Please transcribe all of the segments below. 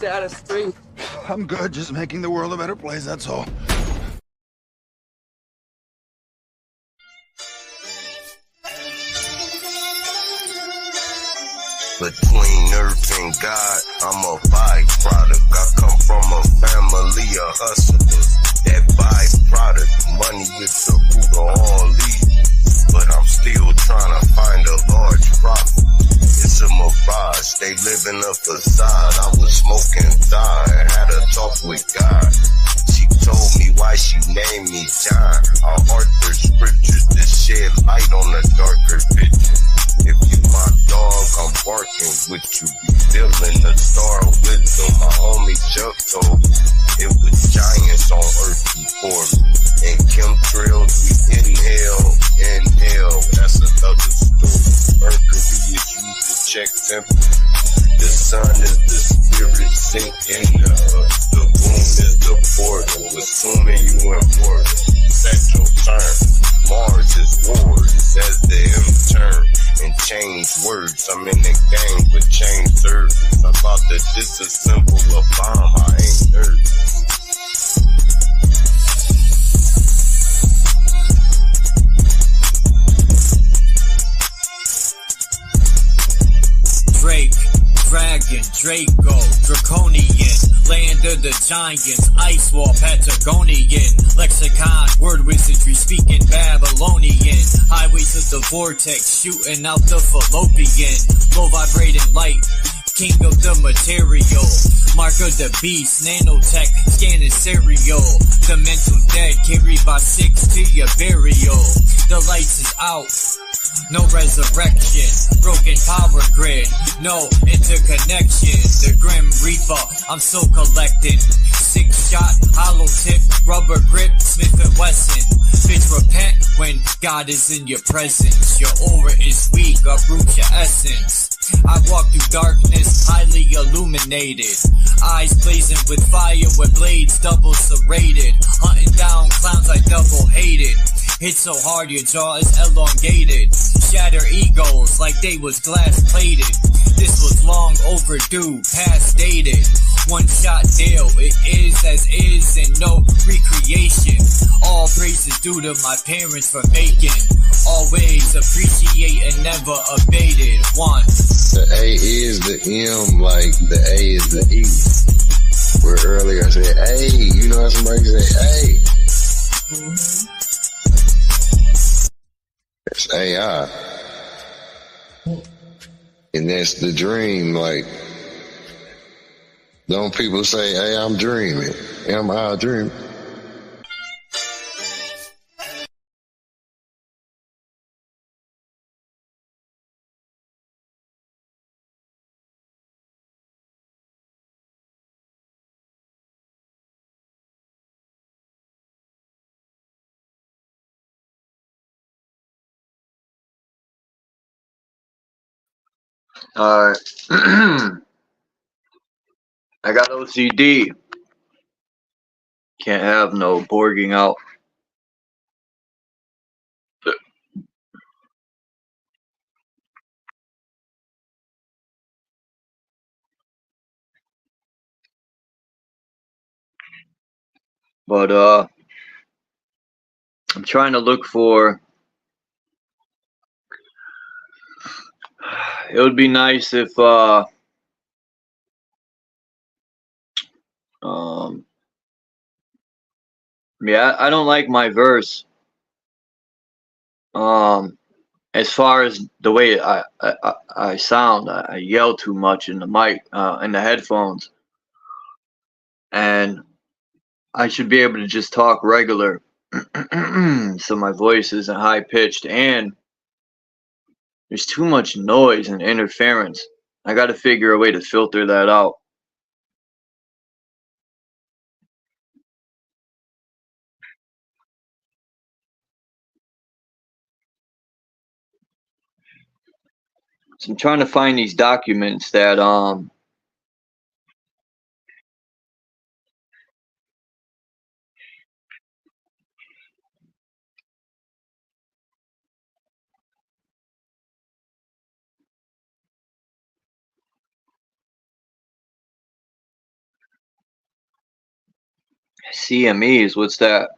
status 3? I'm good, just making the world a better place, that's all. Between earth and God, I'm a byproduct. I come from a family of hustlers. That byproduct, money is the root of all evil. But I'm still trying to find a large profit. It's a mirage, they live in a facade. I was smoking thigh and had a talk with God. She told me why she named me John. I art the scriptures to shed light on the darker picture. If you my dog, I'm barking with you. Be feeling the star of wisdom. My homie Chuck told me it was giants on earth before me. And chemtrails, we inhale. That's another story. Mercury is used to check temperature. The sun is the spirit sinking. The moon is the portal. Assuming you important. Set your turn. Mars is wars as the M turn. And change words, I'm in the game, but change service. I'm about to disassemble a bomb, I ain't nervous. Drake, Dragon, Draco, Draconian, land of the giants, ice wall, Patagonian, lexicon, word wizardry, speaking Babylonian, highways of the vortex, shooting out the fallopian, low vibrating light, king of the material, mark of the beast, nanotech, scanning serial, the mental dead, carried by 6 to your burial, the lights is out. No resurrection, broken power grid, no interconnection. The Grim Reaper, I'm still collecting. 6-shot, hollow tip, rubber grip, Smith & Wesson. Bitch, repent when God is in your presence. Your aura is weak, uproot your essence. I walk through darkness, highly illuminated. Eyes blazing with fire, with blades double serrated. Hunting down clowns I double hated. Hit so hard your jaw is elongated. Shatter egos like they was glass plated. This was long overdue, past dated. One shot deal, it is as is and no recreation. All praise is due to my parents for making. Always appreciate and never abated. One. The A is the M, like the A is the E. Where earlier I said, hey, you know how somebody say, hey. That's AI. And that's the dream, like, don't people say, hey, I'm dreaming. Am I dreaming? Alright. I got OCD. Can't have no borging out. But I'm trying to look for. It would be nice if yeah, I don't like my verse. As far as the way I sound, I yell too much in the mic, in the headphones, and I should be able to just talk regular, so my voice isn't high pitched. And there's too much noise and interference. I got to figure a way to filter that out. So I'm trying to find these documents that CMEs, what's that?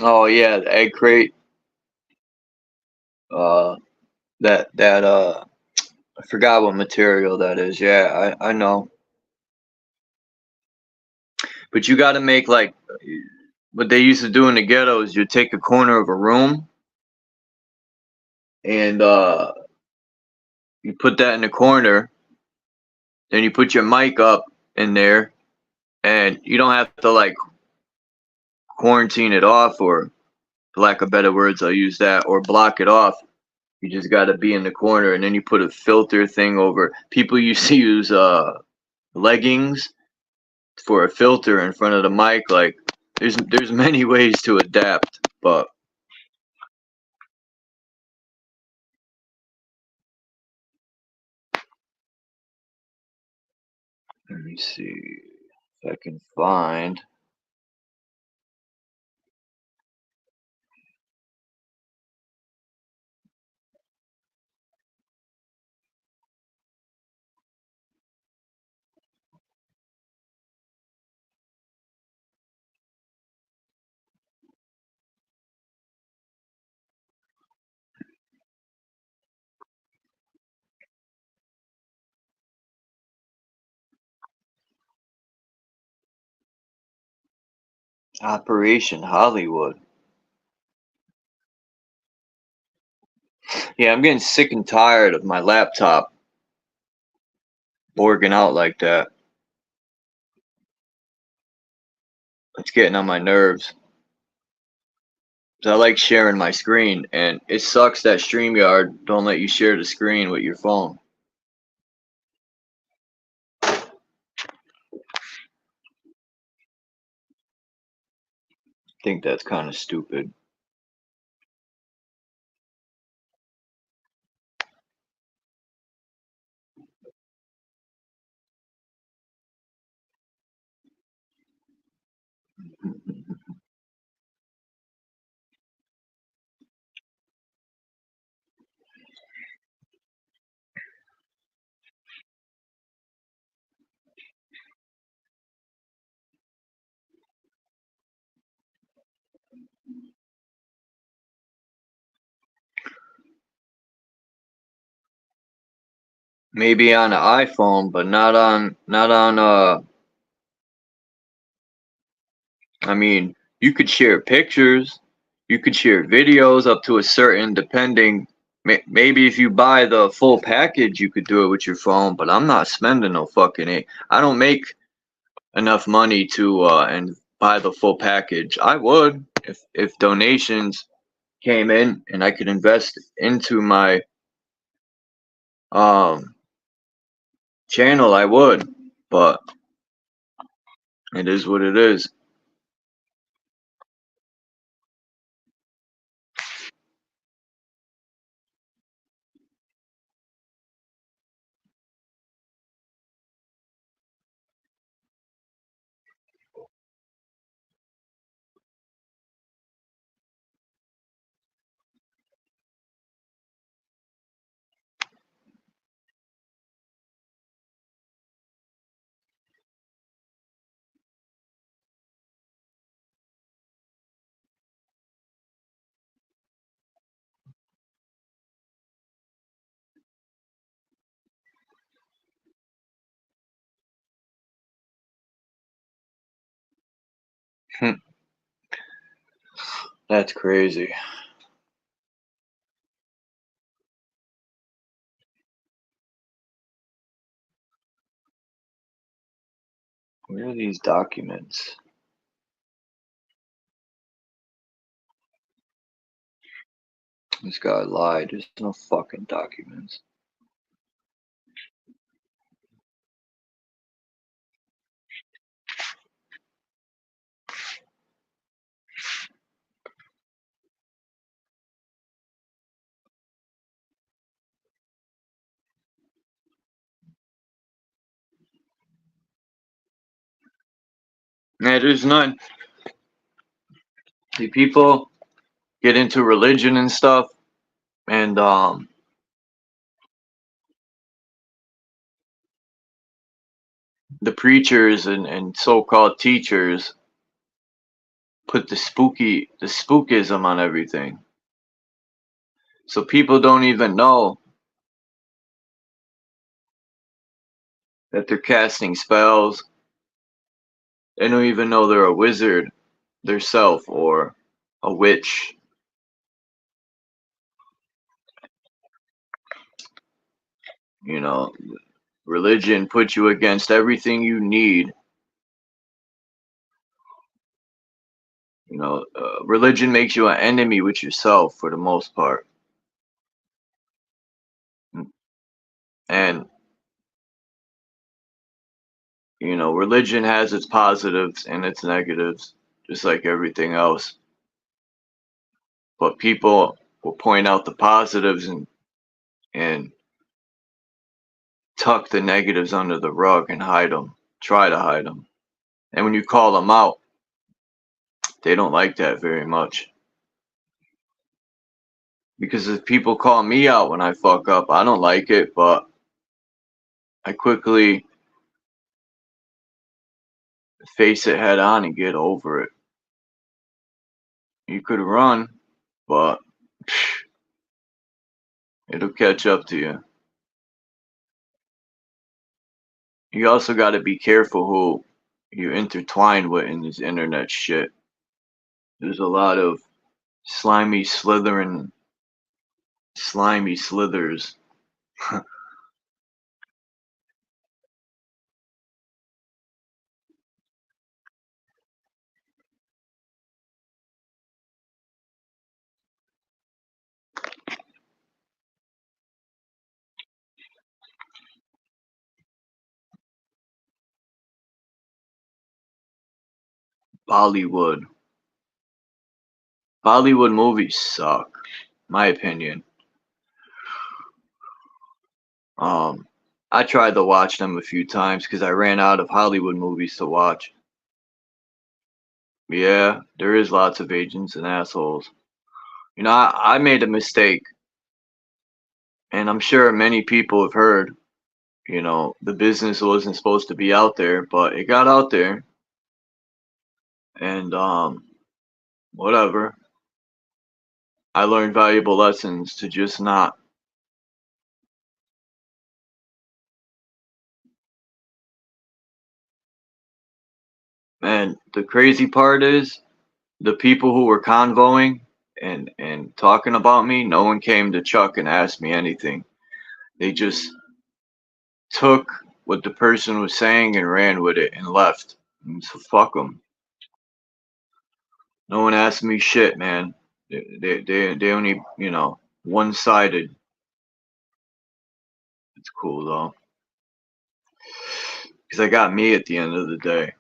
Oh yeah, the egg crate. Uh, that I forgot what material that is. Yeah, I know. But you got to make like what they used to do in the ghetto is you take a corner of a room and you put that in the corner, then you put your mic up in there, and you don't have to like quarantine it off, or for lack of better words, I'll use that, or block it off. You just got to be in the corner, and then you put a filter thing over. People used to use leggings for a filter in front of the mic. Like there's many ways to adapt, but let me see if I can find. Operation Hollywood. Yeah, I'm getting sick and tired of my laptop borging out like that. It's getting on my nerves. I like sharing my screen, and it sucks that StreamYard don't let you share the screen with your phone. I think that's kind of stupid. Maybe on an iPhone, but not on. I mean, you could share pictures, you could share videos up to a certain, depending. Maybe if you buy the full package, you could do it with your phone. But I'm not spending no fucking eight. I don't make enough money to and buy the full package. I would if donations came in and I could invest into my um channel. I would, but it is what it is. That's crazy. Where are these documents? This guy lied. There's no fucking documents. Yeah, there's none. See, people get into religion and stuff, and the preachers and so-called teachers put the spookism on everything. So people don't even know that they're casting spells. They don't even know they're a wizard themselves or a witch. You know, religion puts you against everything you need. You know, religion makes you an enemy with yourself for the most part. And, you know, religion has its positives and its negatives, just like everything else. But people will point out the positives and tuck the negatives under the rug and hide them, try to hide them. And when you call them out, they don't like that very much. Because if people call me out when I fuck up, I don't like it, but I quickly face it head on and get over it. You could run, but it'll catch up to you. You also got to be careful who you intertwine with in this internet shit. There's a lot of slimy slithers. Bollywood. Bollywood movies suck, my opinion. I tried to watch them a few times because I ran out of Hollywood movies to watch. Yeah, there is lots of agents and assholes. You know, I made a mistake, and I'm sure many people have heard, you know, the business wasn't supposed to be out there, but it got out there, and whatever. I learned valuable lessons to just not. And the crazy part is, the people who were convoying and talking about me, no one came to Chuck and asked me anything. They just took what the person was saying and ran with it and left. And so fuck them. No one asked me shit, man. They only, you know, one-sided. It's cool though, because I got me at the end of the day.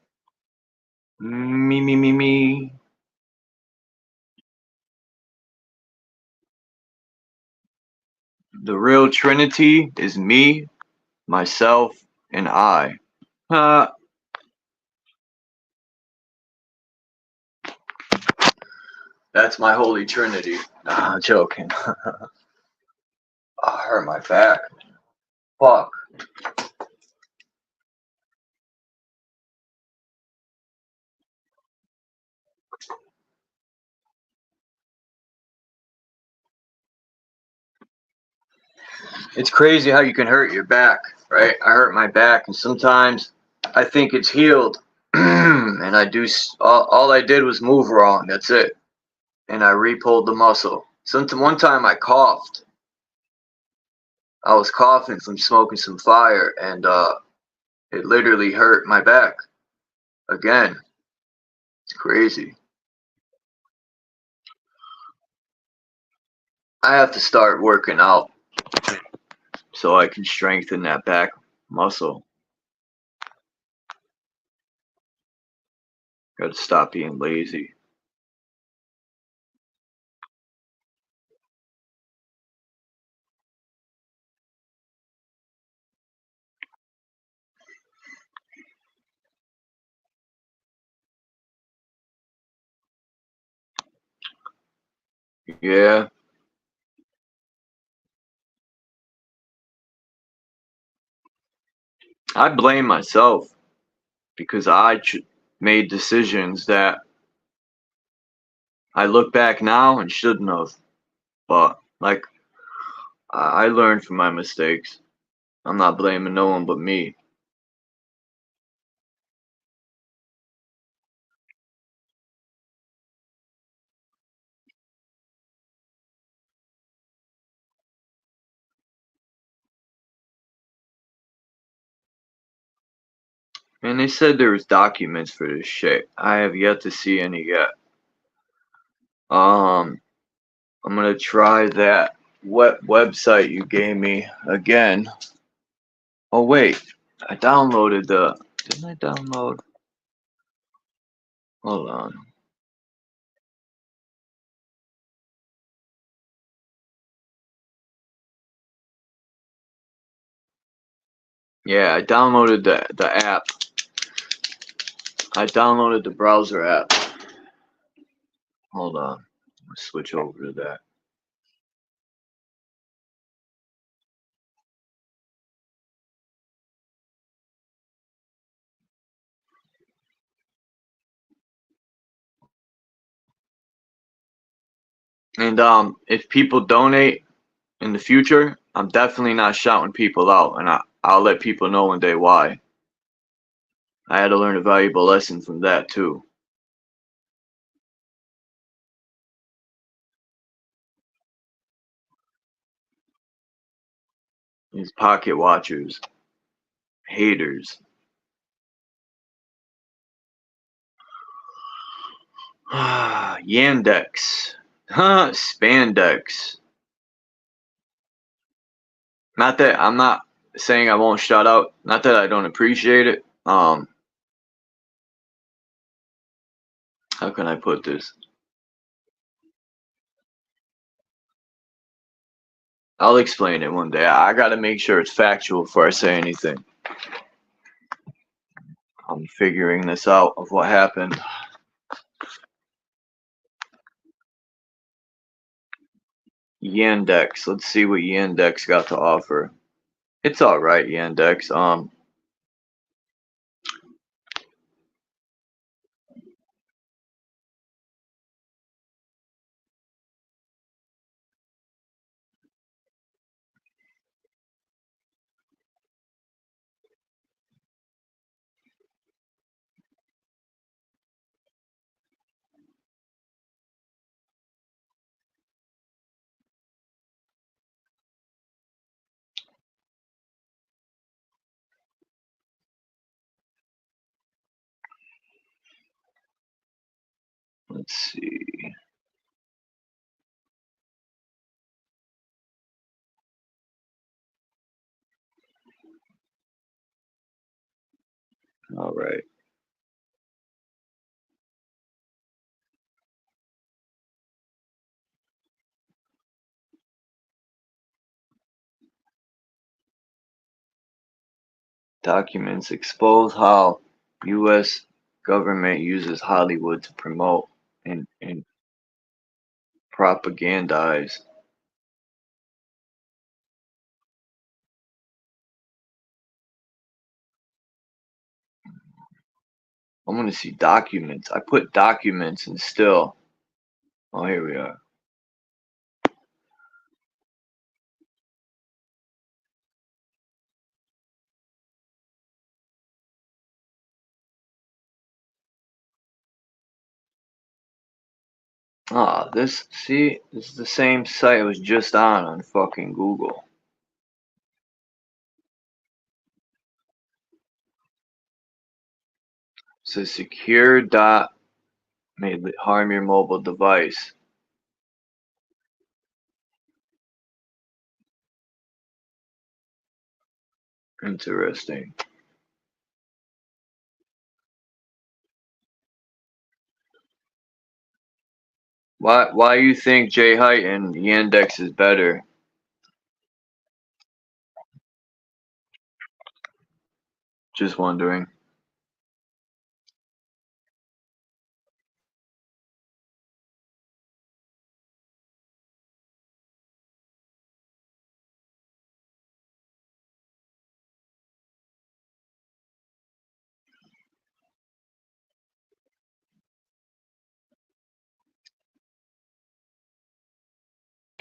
Me. The real Trinity is me, myself, and I. That's my holy Trinity. Nah, I'm joking. I hurt my back. Fuck. It's crazy how you can hurt your back, right? I hurt my back, and sometimes I think it's healed, and I do. All I did was move wrong. That's it, and I re-pulled the muscle. One time I coughed. I was coughing from smoking some fire, and it literally hurt my back again. It's crazy. I have to start working out so I can strengthen that back muscle. Got to stop being lazy. Yeah. I blame myself because made decisions that I look back now and shouldn't have. But, like, I learned from my mistakes. I'm not blaming no one but me. And they said there was documents for this shit. I have yet to see any yet. I'm gonna try that website you gave me again. Oh wait, I downloaded the. Didn't I download? Hold on. Yeah, I downloaded the app. I downloaded the browser app. Hold on. Let's switch over to that. And if people donate in the future, I'm definitely not shouting people out, and I'll let people know one day why. I had to learn a valuable lesson from that too. These pocket watchers, haters. Yandex, spandex. Not that I'm not saying I won't shout out. Not that I don't appreciate it. How can I put this? I'll explain it one day. I gotta make sure it's factual before I say anything. I'm figuring this out of what happened. Yandex. Let's see what Yandex got to offer. It's all right, Yandex. Let's see. All right. Documents expose how U.S. government uses Hollywood to promote and propagandize. I'm gonna see documents. I put documents and still. Oh, here we are. Ah, this is the same site I was just on fucking Google. It says secure dot may harm your mobile device. Interesting. Why you think J Height and Yandex is better? Just wondering.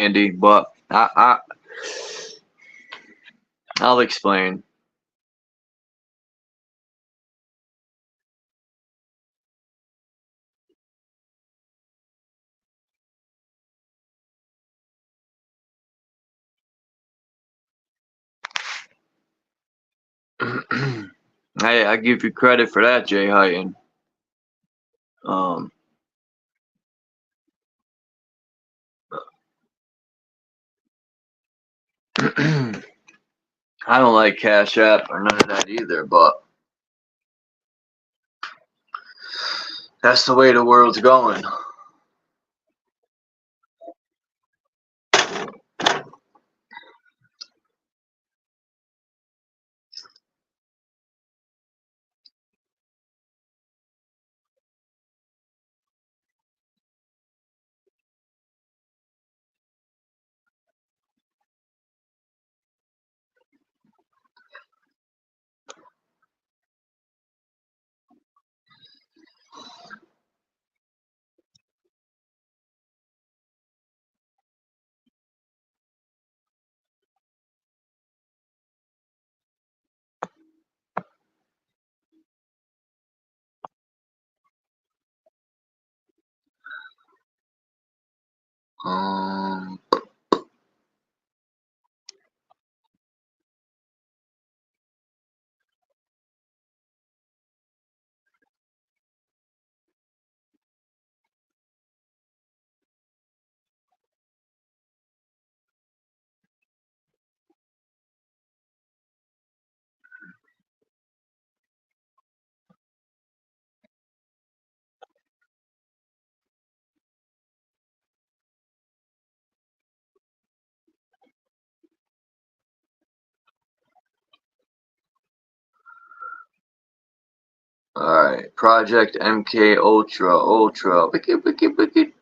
Andy, but I'll explain. Hey, I give you credit for that, Jay Huyton. I don't like Cash App or none of that either, but that's the way the world's going. Um, Alright, Project MK Ultra. Wiki.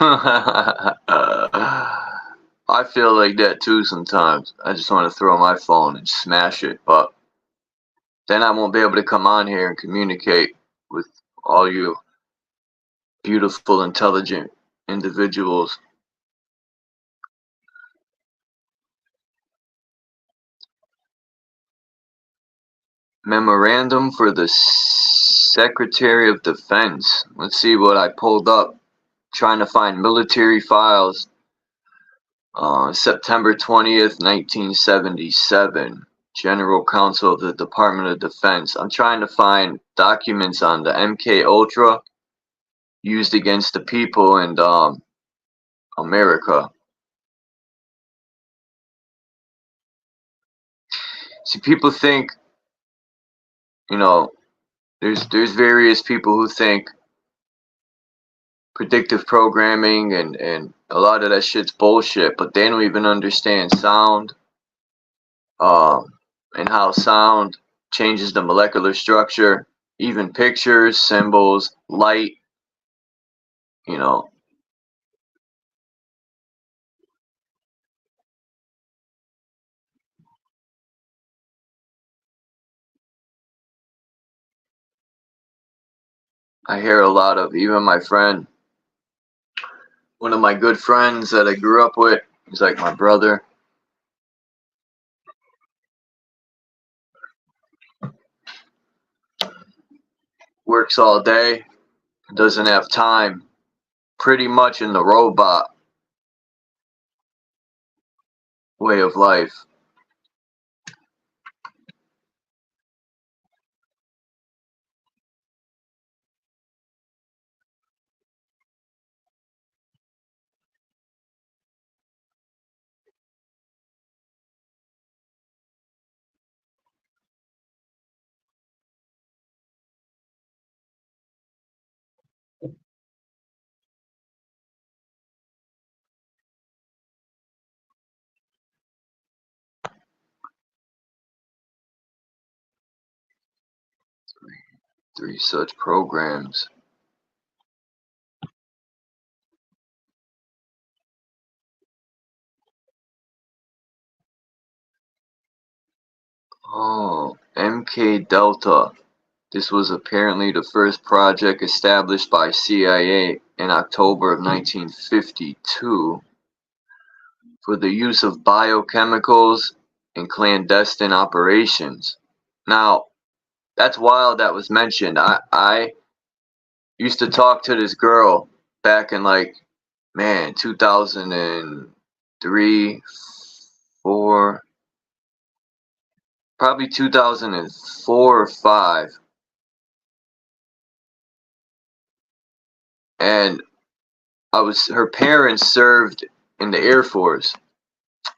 I feel like that too sometimes. I just want to throw my phone and smash it, but then I won't be able to come on here and communicate with all you beautiful, intelligent individuals. Memorandum for the Secretary of Defense. Let's see what I pulled up. Trying to find military files. September 20th, 1977. General Counsel of the Department of Defense. I'm trying to find documents on the MK Ultra used against the people in America. See, people think, you know, there's various people who think predictive programming and a lot of that shit's bullshit, but they don't even understand sound, and how sound changes the molecular structure, even pictures, symbols, light, you know. I hear a lot of, even my friend, one of my good friends that I grew up with, he's like my brother. Works all day, doesn't have time, pretty much in the robot way of life. 3 such programs. Oh, MK Delta. This was apparently the first project established by CIA in October of 1952 for the use of biochemicals in clandestine operations. Now, that's wild that was mentioned. I used to talk to this girl back in 2003, 4, probably 2004 or 5. And her parents served in the Air Force,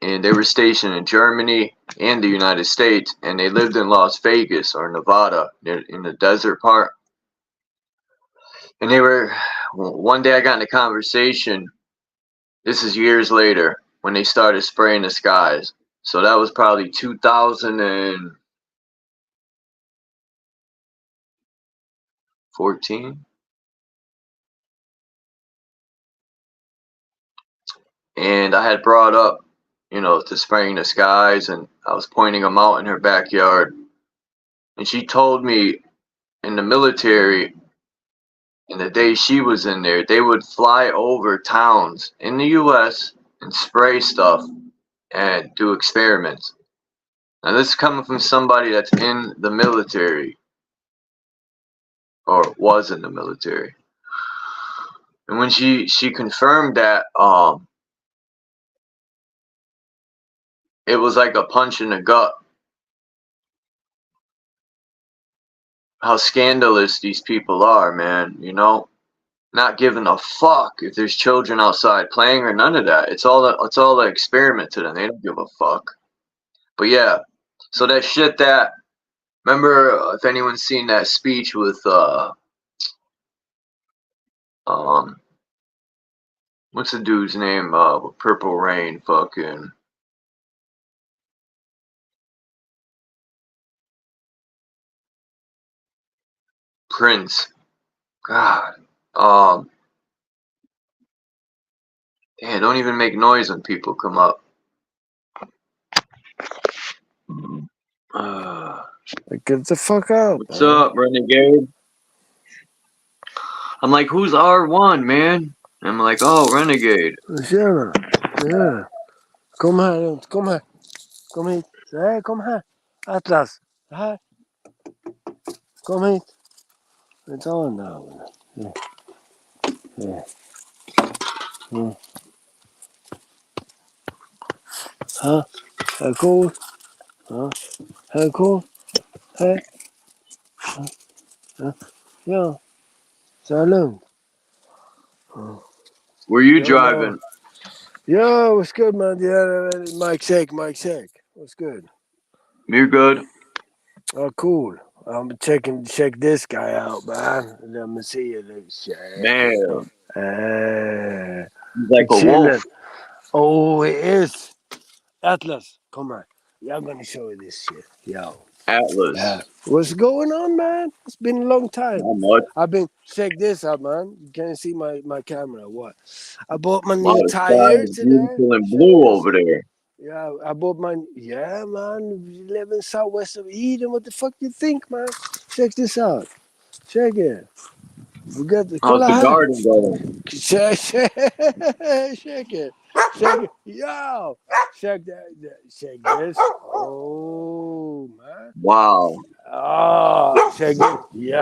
and they were stationed in Germany and the United States, and they lived in Las Vegas or Nevada in the desert part. And one day I got in a conversation, this is years later, when they started spraying the skies. So that was probably 2014. And I had brought up, to spraying the skies, and I was pointing them out in her backyard. And she told me in the military, in the day she was in there, they would fly over towns in the US and spray stuff and do experiments. Now this is coming from somebody that's in the military, or was in the military. And when she confirmed that, it was like a punch in the gut. How scandalous these people are, man, not giving a fuck if there's children outside playing or none of that. It's all an experiment to them. They don't give a fuck. But yeah, so that shit that, remember, if anyone's seen that speech with what's the dude's name, with Purple Rain, fucking Prince. God. Yeah, don't even make noise when people come up. Get the fuck out. What's up, Renegade? I'm like, who's R1, man? And I'm like, oh, Renegade. Tjena. Ja. Kom här. Kom här. Kom hit. Nej, kom här. Atlas. Här. Kom hit. It's on now. Yeah. Yeah. Mm. Huh? Är cool? Huh? Är cool? Hey. Ja. Så är lugnt. Were you driving? Yeah, what's good, man? Yeah, Mike check. What's good? You're good. Oh, cool. I'm check this guy out, man. Let me see it. Man. He's like a chilling. wolf. Oh, it is. Atlas, come on. Yeah, I'm gonna show you this shit. Yo. Atlas. Yeah. What's going on, man? It's been a long time. Not much. I've been check this out, man. You can't see my camera. What? I bought my Wow, new the tire sky is today. beautiful and blue over there. Yeah, I bought my man. We live in southwest of Eden. What the fuck do you think, man? Check this out. Check it. We got the How's the garden going? Check it. Yo, check that. Check this. Oh man. Wow. Oh, check it. Yo.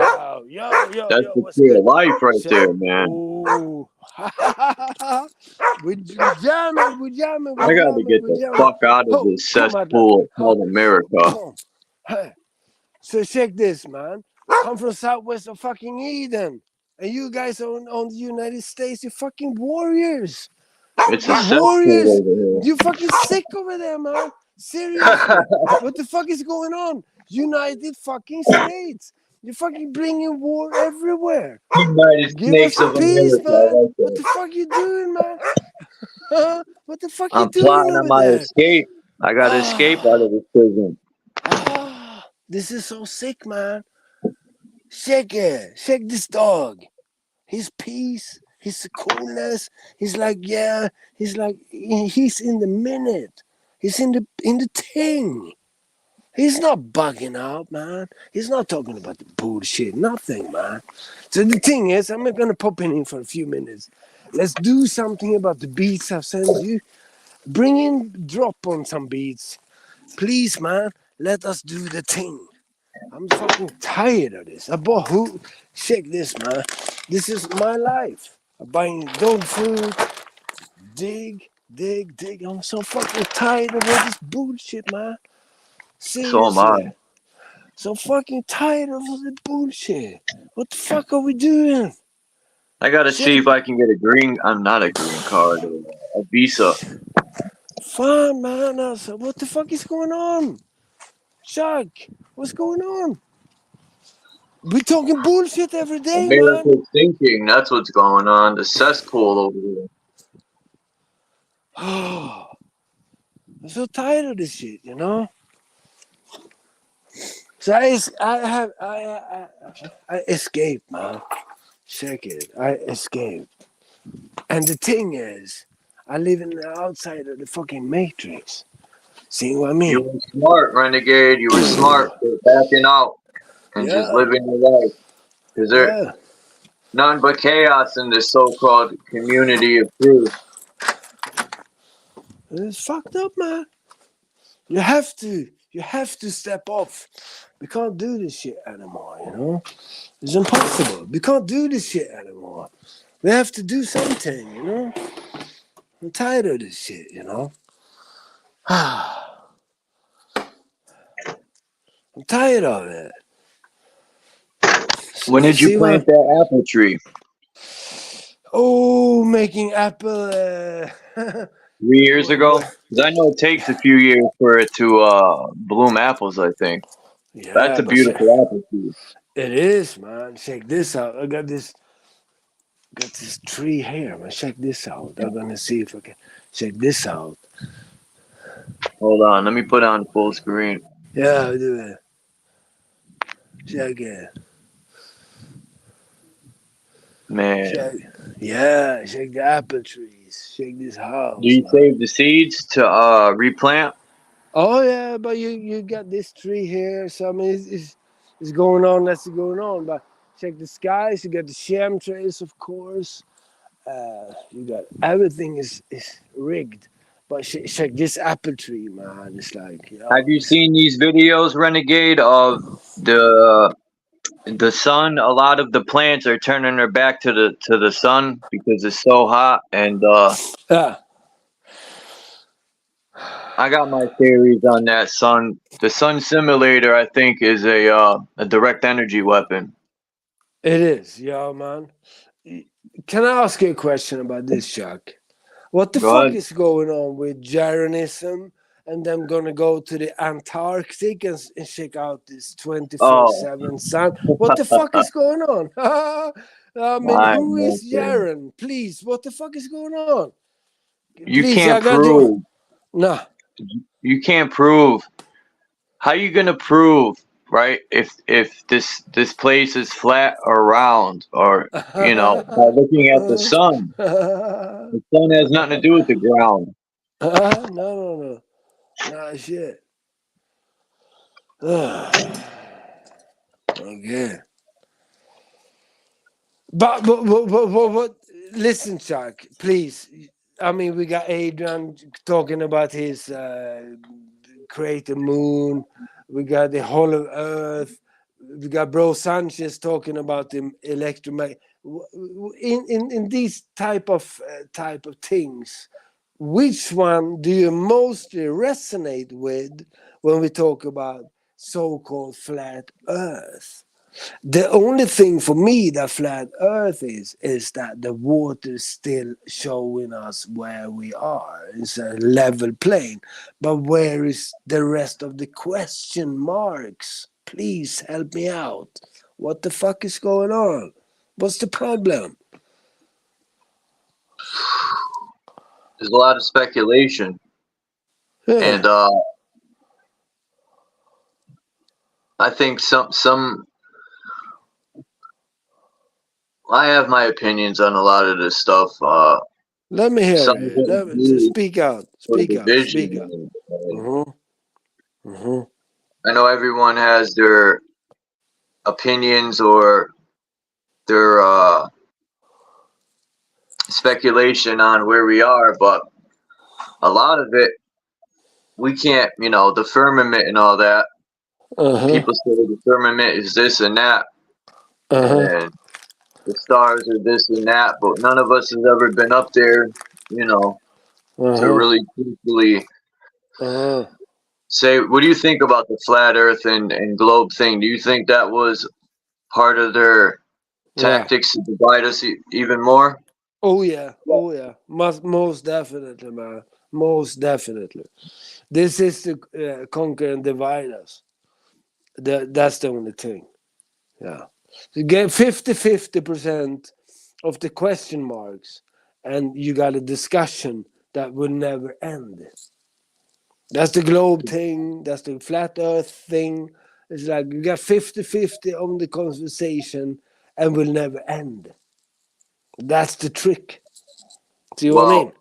That's the tree of life right there, man. Oh. we jamming. I gotta get the fuck out of this cesspool called America. Hey. So check this, man. I'm from southwest of fucking Eden. And you guys on the United States, you're fucking warriors. It's a cesspool over here. You fucking sick over there, man. Seriously. What the fuck is going on? United fucking States. You're fucking bringing war everywhere. United States of peace, America. man. What the fuck you doing, man? What the fuck you doing plotting on my escape. I gotta escape out of this prison. This is so sick, man. Check it. Check this dog. His peace, his coolness. He's like, yeah. He's like, he's in the minute. He's in the thing. He's not bugging out, man. He's not talking about the bullshit. Nothing, man. So the thing is, I'm going to pop in for a few minutes. Let's do something about the beats I've sent you. Bring in, drop on some beats. Please, man, let us do the thing. I'm fucking tired of this. I bought who? Check this, man. This is my life. I'm buying dog food. Dig. I'm so fucking tired of all this bullshit, man. So am I. Seriously. So fucking tired of all the bullshit. What the fuck are we doing? I gotta see if I can get a green. I'm not a green card. A visa. Fine, man. What the fuck is going on? Chuck, what's going on? We talking bullshit every day, man. America's thinking. That's what's going on. The cesspool over here. Oh, I'm so tired of this shit, you know. So I escaped, man. Check it. I escaped. And the thing is, I live in the outside of the fucking matrix. See what I mean? You were smart, renegade. You were smart for backing out and just living your life. Because there's none but chaos in this so-called community of truth. It's fucked up, man. You have to step off. We can't do this shit anymore, you know? It's impossible. We can't do this shit anymore. We have to do something, you know? I'm tired of this shit, you know? I'm tired of it. When did you plant that apple tree? Oh, making apple. 3 years ago? Because I know it takes a few years for it to bloom apples, I think. Yeah, that's a beautiful apple tree. It is, man. Check this out. I got this tree here, man. Check this out. I'm gonna see if I can check this out. Hold on, let me put on full screen. Yeah, I'll do it. Check it. Man. Check the apple trees. Check this house. Do you save the seeds to replant? Oh yeah, but you got this tree here. So I mean, it's going on. That's going on. But check the skies. You got the chemtrails, of course. You got everything is rigged. But check this apple tree, man. It's like, you know. Have you seen these videos, Renegade, of the sun? A lot of the plants are turning their back to the sun because it's so hot, and I got my theories on that sun. The sun simulator, I think, is a direct energy weapon. It is, yeah, man. Can I ask you a question about this, Chuck? What the fuck is going on with Jeranism and them gonna go to the Antarctic and check out this 24/7 sun? What the fuck is going on? I mean, who is Jaren? Please, what the fuck is going on? You can't prove. Nah. You can't prove. How you gonna prove, right? If this place is flat or round, or you know, by looking at the sun. The sun has nothing to do with the ground. No. Nah, shit. Okay. But listen, Chuck, please. I mean, we got Adrian talking about his create a moon. We got the hollow earth. We got Bro Sanchez talking about the electromagnetic. In these type of things, which one do you mostly resonate with when we talk about so-called flat Earth? The only thing for me that flat Earth is that the water is still showing us where we are. It's a level plane. But where is the rest of the question marks? Please help me out. What the fuck is going on? What's the problem? There's a lot of speculation. Yeah. And I think some I have my opinions on a lot of this stuff. Let me hear Some of it. them Speak out. for Speak out. division. Speak out. And Mm-hmm. I know everyone has their opinions or their speculation on where we are, but a lot of it we can't. You know, the firmament and all that. Uh-huh. People say the firmament is this and that, Uh-huh. and the stars are this and that, but none of us has ever been up there, you know, to Uh-huh. really truthfully Uh-huh. say, what do you think about the flat earth and globe thing? Do you think that was part of their Yeah. tactics to divide us even more? Oh yeah. Oh yeah. Most definitely, man. Most definitely. This is to conquer and divide us. That's the only thing. Yeah. You get 50% of the question marks, and you got a discussion that will never end. That's the globe thing, that's the flat earth thing. It's like you got 50-50 on the conversation and will never end. That's the trick. See what I mean? Well,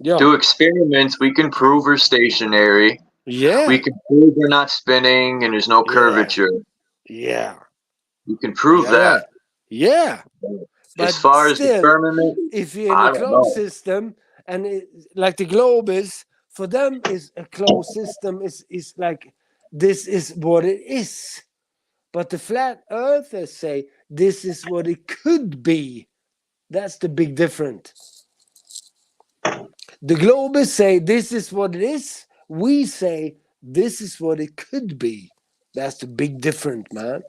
Yeah. through experiments, we can prove we're stationary. We Yeah. can prove we're not spinning and there's no Yeah. curvature. Yeah. You can prove Yeah, that. right. Yeah. As But far as the still, firmament, if you're in a I don't closed know. system, and like the globe is, for them is a closed system, is like this is what it is. But the flat earthers say this is what it could be. That's the big difference. The globalists say this is what it is. We say this is what it could be. That's the big difference, man.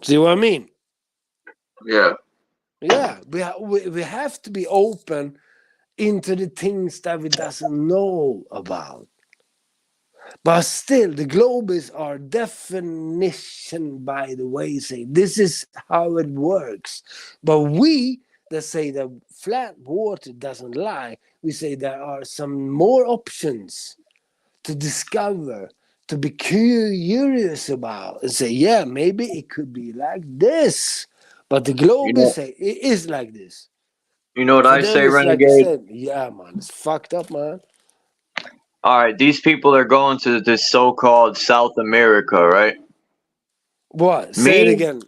See what I mean? Yeah. Yeah, we have to be open into the things that we doesn't know about. But still, the globes are definition by the way say this is how it works. But we that say that flat water doesn't lie, we say there are some more options to discover, to be curious about, and say, yeah, maybe it could be like this. But the You globes know, say it is like this. you know what For I them, say, it's like the Renegade? same. Yeah, man, it's fucked up, man. All right, these people are going to this so-called South America, right? What? Say it Me, again.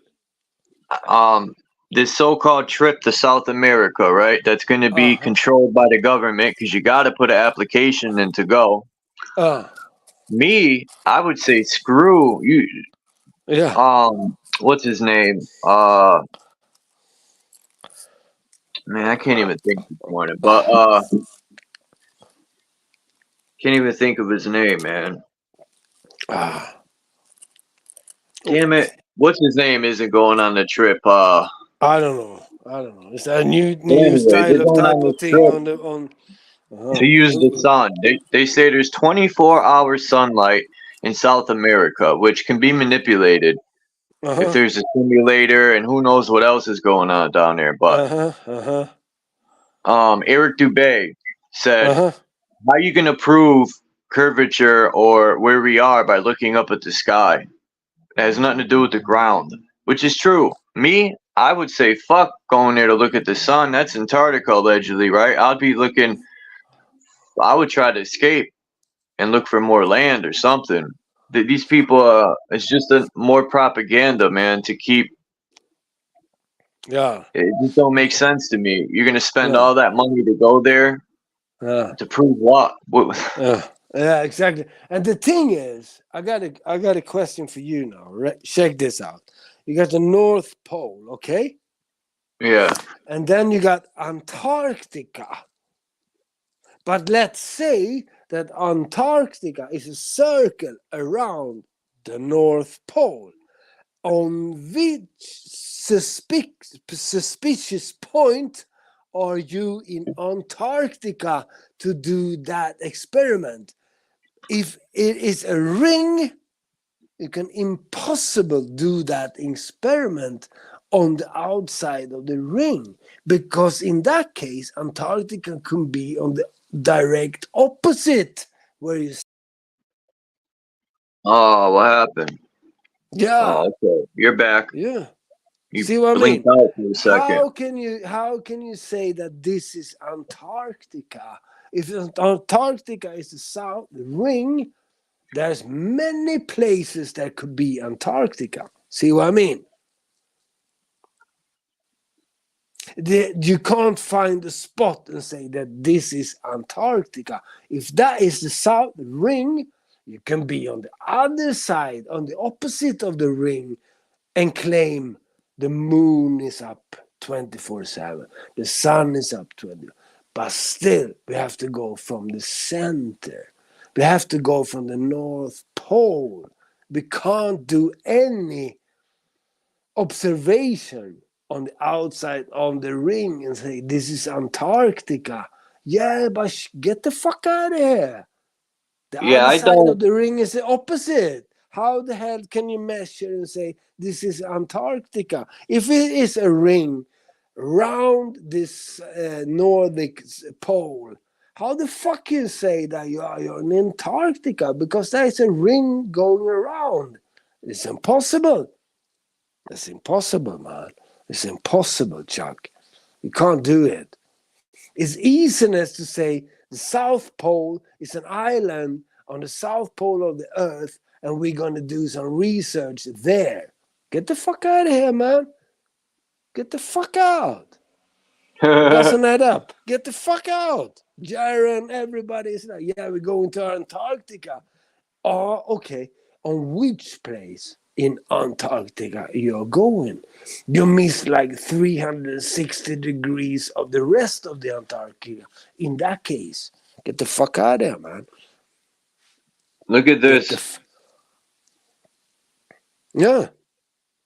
um, this so-called trip to South America, right? That's going to be Uh-huh. controlled by the government because you got to put an application in to go. Uh, Me, I would say screw you. yeah. What's his name? Man, I can't even think this morning, but can't even think of his name, man. Ah. Damn it. What's his name isn't going on the trip. I don't know. I don't know. It's a But new anyway, they're style of going type on of this thing trip on the on. to Uh-huh. use the sun. They say there's 24-hour sunlight in South America, which can be manipulated if Uh-huh. there's a simulator and who knows what else is going on down there. But Uh-huh. Uh-huh. Eric Dubay said, Uh-huh. "How are you going to prove curvature or where we are by looking up at the sky? It has nothing to do with the ground," which is true. Me, I would say fuck going there to look at the sun. That's Antarctica allegedly, right? I would try to escape and look for more land or something. These people, it's just more propaganda, man. To keep Yeah. it just don't make sense to me. You're gonna spend Yeah. all that money to go there Yeah. to prove what? What? Yeah. Yeah, exactly. And the thing is, I got a question for you now. Right? Check this out. You got the North Pole, okay? Yeah. And then you got Antarctica. But let's say that Antarctica is a circle around the North Pole. On which suspicious point are you in Antarctica to do that experiment? If it is a ring, you can impossible do that experiment on the outside of the ring, because in that case Antarctica can be on the direct opposite where you. Oh, what happened? Yeah, Oh, okay. You're back. yeah. You See what I mean? blinked out for a second. How can you say that this is Antarctica? If Antarctica is the south ring, there's many places that could be Antarctica. See what I mean? You can't find a spot and say that this is Antarctica. If that is the south ring, you can be on the other side, on the opposite of the ring, and claim the moon is up 24/7, the sun is up 20. But still, we have to go from the center. We have to go from the North Pole. We can't do any observation on the outside of the ring and say this is Antarctica. Yeah, but get the fuck out of here. The Yeah, other I side of don't. the ring is the opposite. How the hell can you measure and say this is Antarctica? If it is a ring round this Nordic pole, how the fuck can you say that you're in Antarctica? Because there's a ring going around. It's impossible. It's impossible, man. It's impossible, Chuck. You can't do it. It's easiness to say the South Pole is an island on the South Pole of the Earth, and we're gonna do some research there. Get the fuck out of here, man. Get the fuck out. Doesn't add up. Get the fuck out. Jared and everybody is like, yeah, we're going to Antarctica. Oh, okay. On which place in Antarctica you're going? You miss like 360 degrees of the rest of the Antarctica. In that case, get the fuck out of there, man. Look at Get the this. yeah.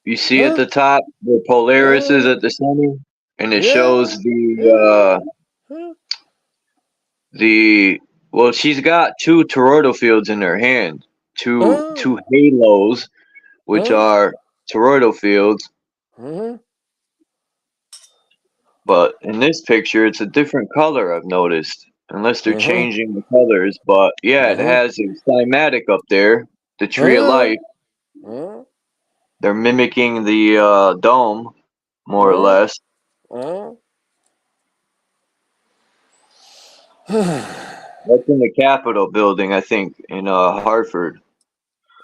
You see at Huh? the top where Polaris is at the center, and it shows Yeah. Huh? the well, she's got two toroidal fields in her hand, two Huh? halos, which Huh? are toroidal fields. Huh? But in this picture, it's a different color. I've noticed, unless they're Uh-huh. changing the colors. But yeah, it Uh-huh. has a cymatic up there, the tree of Huh? life. Huh? They're mimicking the dome, more or Huh? less. Huh? That's in the Capitol building, I think, in Hartford.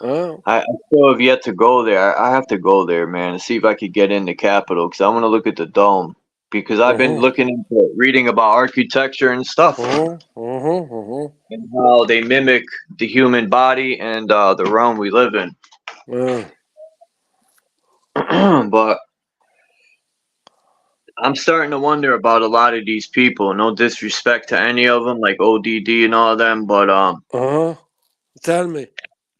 Huh? I still have yet to go there. I have to go there, man, and see if I could get in the Capitol because I want to look at the dome. Because I've been Uh-huh. looking into reading about architecture and stuff Uh-huh. Uh-huh. Uh-huh. and how they mimic the human body and the realm we live in. Uh, But I'm starting to wonder about a lot of these people. No disrespect to any of them, like ODD and all of them, but uh-huh. Tell me.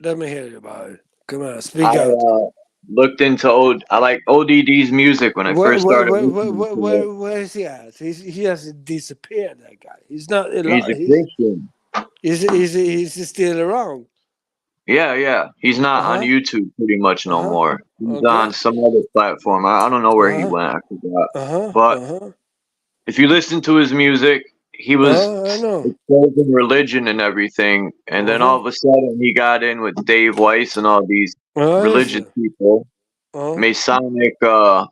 Let me hear about it. Come on, I speak out. looked into I like ODD's music when I Where, first where, started where, where, listening where, to it. where is he at? He has disappeared, that guy. He's not He's alive. a Christian. He's still around. Yeah. He's not on Uh-huh. YouTube pretty much no Uh-huh. more. He's Okay. on some other platform. I don't know where he Uh-huh. went. I forgot. Uh-huh. But Uh-huh. if you listen to his music, he was Uh-huh. I know. exposing religion and everything, and then all Uh-huh. of a sudden he got in with Dave Weiss and all these Is religious it? people, Uh-huh. Masonic Uh-huh.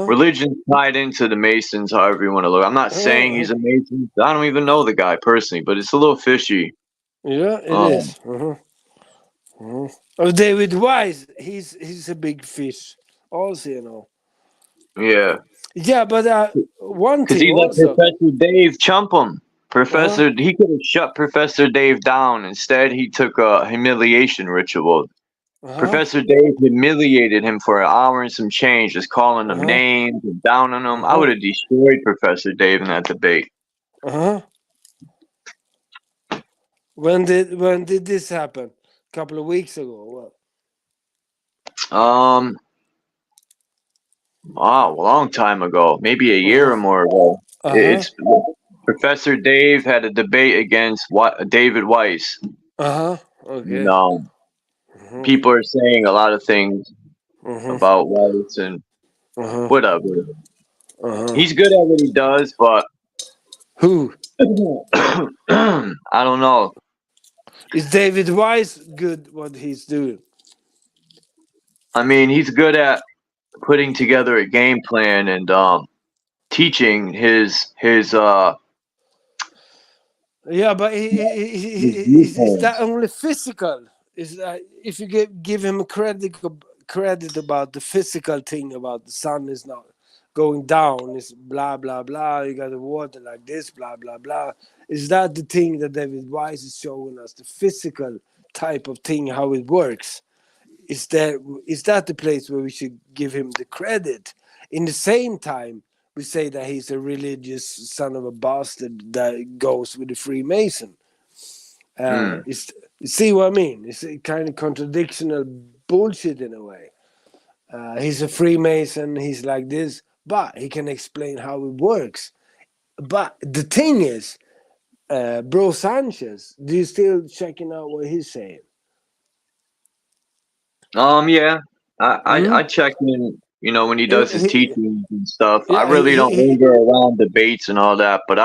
religion tied into the Masons, however you want to look. I'm not saying Uh-huh. he's a Mason. I don't even know the guy personally, but it's a little fishy. Yeah, it Um, is. Uh-huh. Uh-huh. Oh, David Wise, he's a big fish. Also, you know. yeah, Yeah, but one because thing he let also. Professor Dave chump him. Uh-huh. He could have shut Professor Dave down. Instead, he took a humiliation ritual. Uh-huh. Professor Dave humiliated him for an hour and some change, just calling him Uh-huh. names and down on him. I Uh-huh. would have destroyed Professor Dave in that debate. Uh-huh. When did this happen? A couple of weeks ago. What? Um, wow, a long time ago, maybe a year Uh-huh. or more ago. Uh-huh. It's Professor Dave had a debate against David Weiss. Uh-huh. And, Okay. Uh-huh. people are saying a lot of things Uh-huh. about Weiss and Uh-huh. whatever. Uh-huh. He's good at what he does, but Who? I don't know. Is David Wise good what he's doing? I mean, he's good at putting together a game plan and teaching Yeah, but his is that viewpoints. only physical? Is that if you give him credit about the physical thing about the sun is not going down, is blah blah blah. You got the water like this, blah blah blah. Is that the thing that David Wise is showing us? The physical type of thing, how it works. Is that the place where we should give him the credit? In the same time, we say that he's a religious son of a bastard that goes with the Freemason. Mm. You see what I mean? It's a kind of contradictional bullshit in a way. He's a Freemason. He's like this, but he can explain how it works. But the thing is, Bro Sanchez, do you still checking out what he's saying? Yeah, Hmm? I check in, when he He, does his he, teachings and stuff. I yeah, really don't linger around debates and all that, but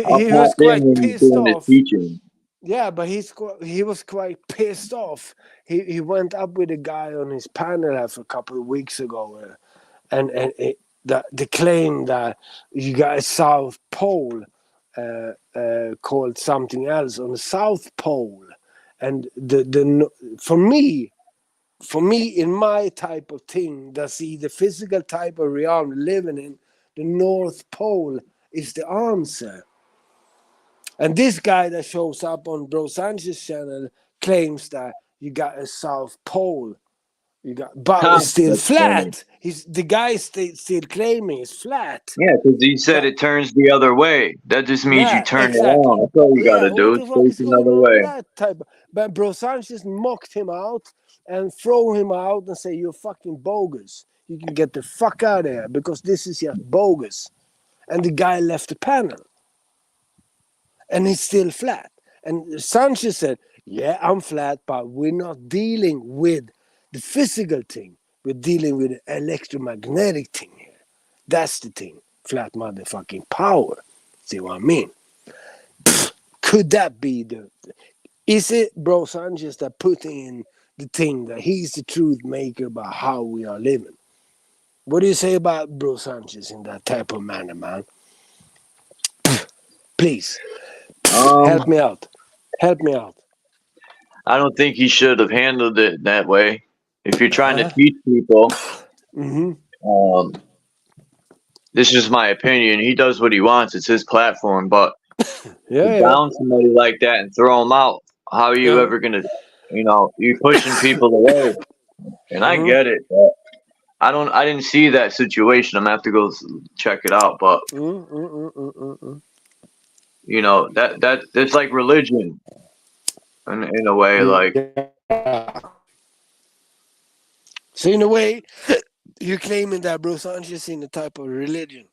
I'll he pop was in quite when he's pissed doing his off. teaching. Yeah, but he was quite pissed off. He went up with a guy on his panel a couple of weeks ago, the claim that you got a South Pole called something else on the South Pole, and for me in my type of thing that see the physical type of realm living in, the North Pole is the answer. And this guy that shows up on Bro Sanchez channel claims that you got a South Pole. But Ha, it's still that's funny. flat. The guy still claiming it's flat. Yeah, because he said But it turns the other way. That just means you yeah, turn exactly. around. That's all you Yeah, gotta what do. the It's fuck face is going another on with way. that type? But Bro Sanchez mocked him out and throw him out and say you're fucking bogus. You can get the fuck out of here because this is just bogus. And the guy left the panel. And he's still flat. And Sanchez said, yeah, I'm flat, but we're not dealing with the physical thing. We're dealing with the electromagnetic thing here. That's the thing. Flat motherfucking power. See what I mean? Could that be is it Bro Sanchez that putting in the thing that he's the truth maker about how we are living? What do you say about Bro Sanchez in that type of manner, man? Please, help Um, me out. Help me out. I don't think he should have handled it that way. If you're trying to Uh-huh. teach people, Mm-hmm. um, this is just my opinion. He does what he wants. It's his platform. But to Yeah, yeah. down somebody like that and throw him out, how are you Yeah. ever gonna, you pushing people away? And I Mm-hmm. get it. But I didn't see that situation. I'm gonna have to go check it out. But Mm-hmm. that's like religion in a way. Like, Yeah. So in a way, you're claiming that Bro Sanchez in a type of religion.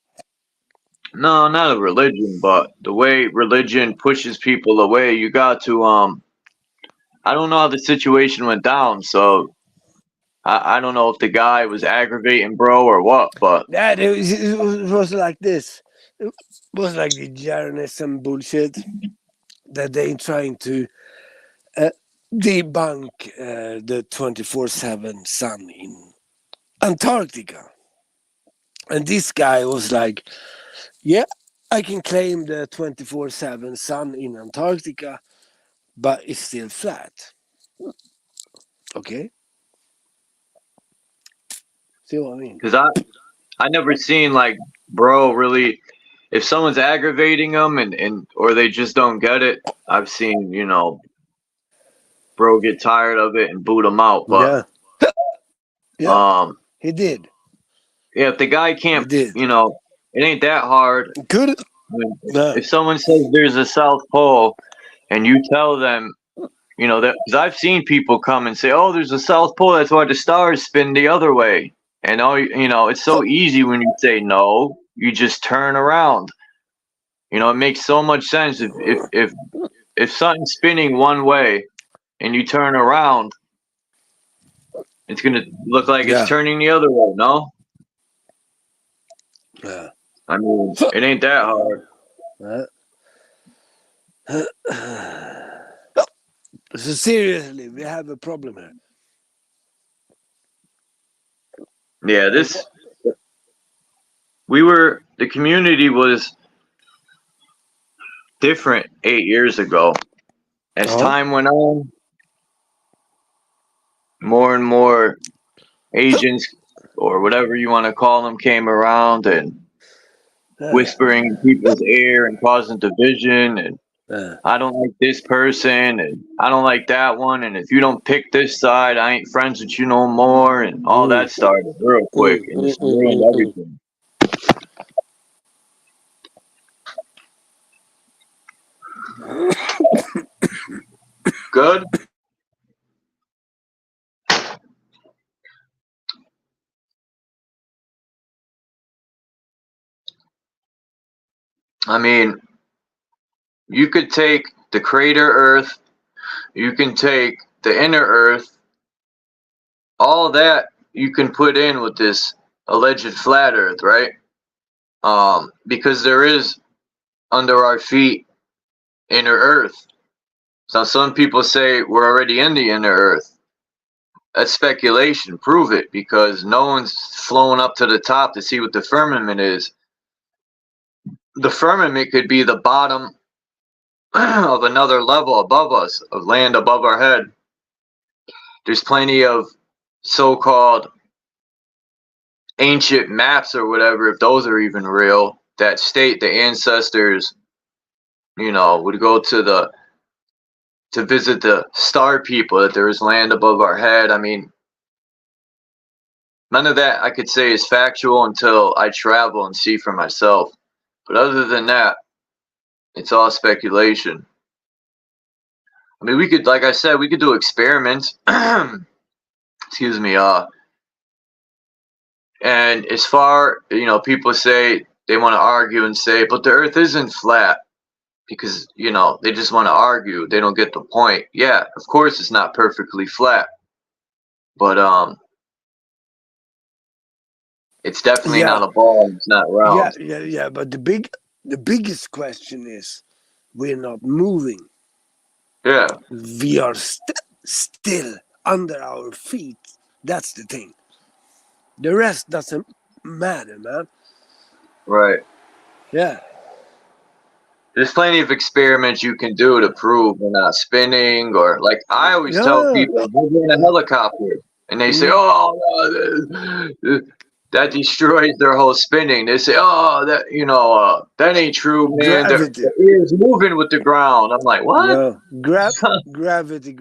no, not a religion, but the way religion pushes people away. You got to I don't know how the situation went down, so I don't know if the guy was aggravating bro or what, but That it was like this. It was like the Jaranism bullshit that they trying to uh, debunk the 24/7 sun in Antarctica. And this guy was like, yeah, I can claim the 24/7 sun in Antarctica, but it's still flat. Okay? See what I mean? because I never seen like bro really if someone's aggravating them and or they just don't get it. I've seen bro get tired of it and boot them out, but Yeah. Yeah. um He did. yeah, if the guy He can't, did. it ain't that hard. Good. I mean, No. if someone says there's a South Pole and you tell them, that because I've seen people come and say, "Oh, there's a South Pole. That's why the stars spin the other way." And it's so easy when you say no. You just turn around. It makes so much sense if something's spinning one way and you turn around, it's gonna look like it's Yeah. turning the other way. No, Yeah. I mean it ain't that hard. So seriously, we have a problem here. Yeah, the community was different 8 years ago. As time went on, more and more agents, or whatever you want to call them, came around and whispering in people's ear and causing division. And I don't like this person, and I don't like that one. And if you don't pick this side, I ain't friends with you no more. And all that started real quick and just ruined everything. Good? I mean, you could take the crater Earth, you can take the inner Earth, all that you can put in with this alleged flat Earth, right? Because there is under our feet inner Earth. So some people say we're already in the inner Earth. That's speculation. Prove it, because no one's flown up to the top to see what the firmament is. The firmament could be the bottom of another level above us, of land above our head. There's plenty of so-called ancient maps or whatever, if those are even real, that state the ancestors, would go to visit the star people, that there is land above our head. I mean, none of that I could say is factual until I travel and see for myself. But other than that, it's all speculation. I mean, we could, like I said, we could do experiments. Excuse me. And as far, people say they want to argue and say, but the Earth isn't flat, because, they just want to argue. They don't get the point. Yeah, of course it's not perfectly flat. But it's definitely not a ball. It's not round. Yeah. But the biggest question is, we're not moving. Yeah. We are still under our feet. That's the thing. The rest doesn't matter, man. Right. Yeah. There's plenty of experiments you can do to prove we're not spinning, or like I always tell people, we're in a helicopter, and they say, "Oh, that destroys their whole spinning." They say, "Oh, that ain't true, man. The air's moving with the ground." I'm like, "What?" No, gravity.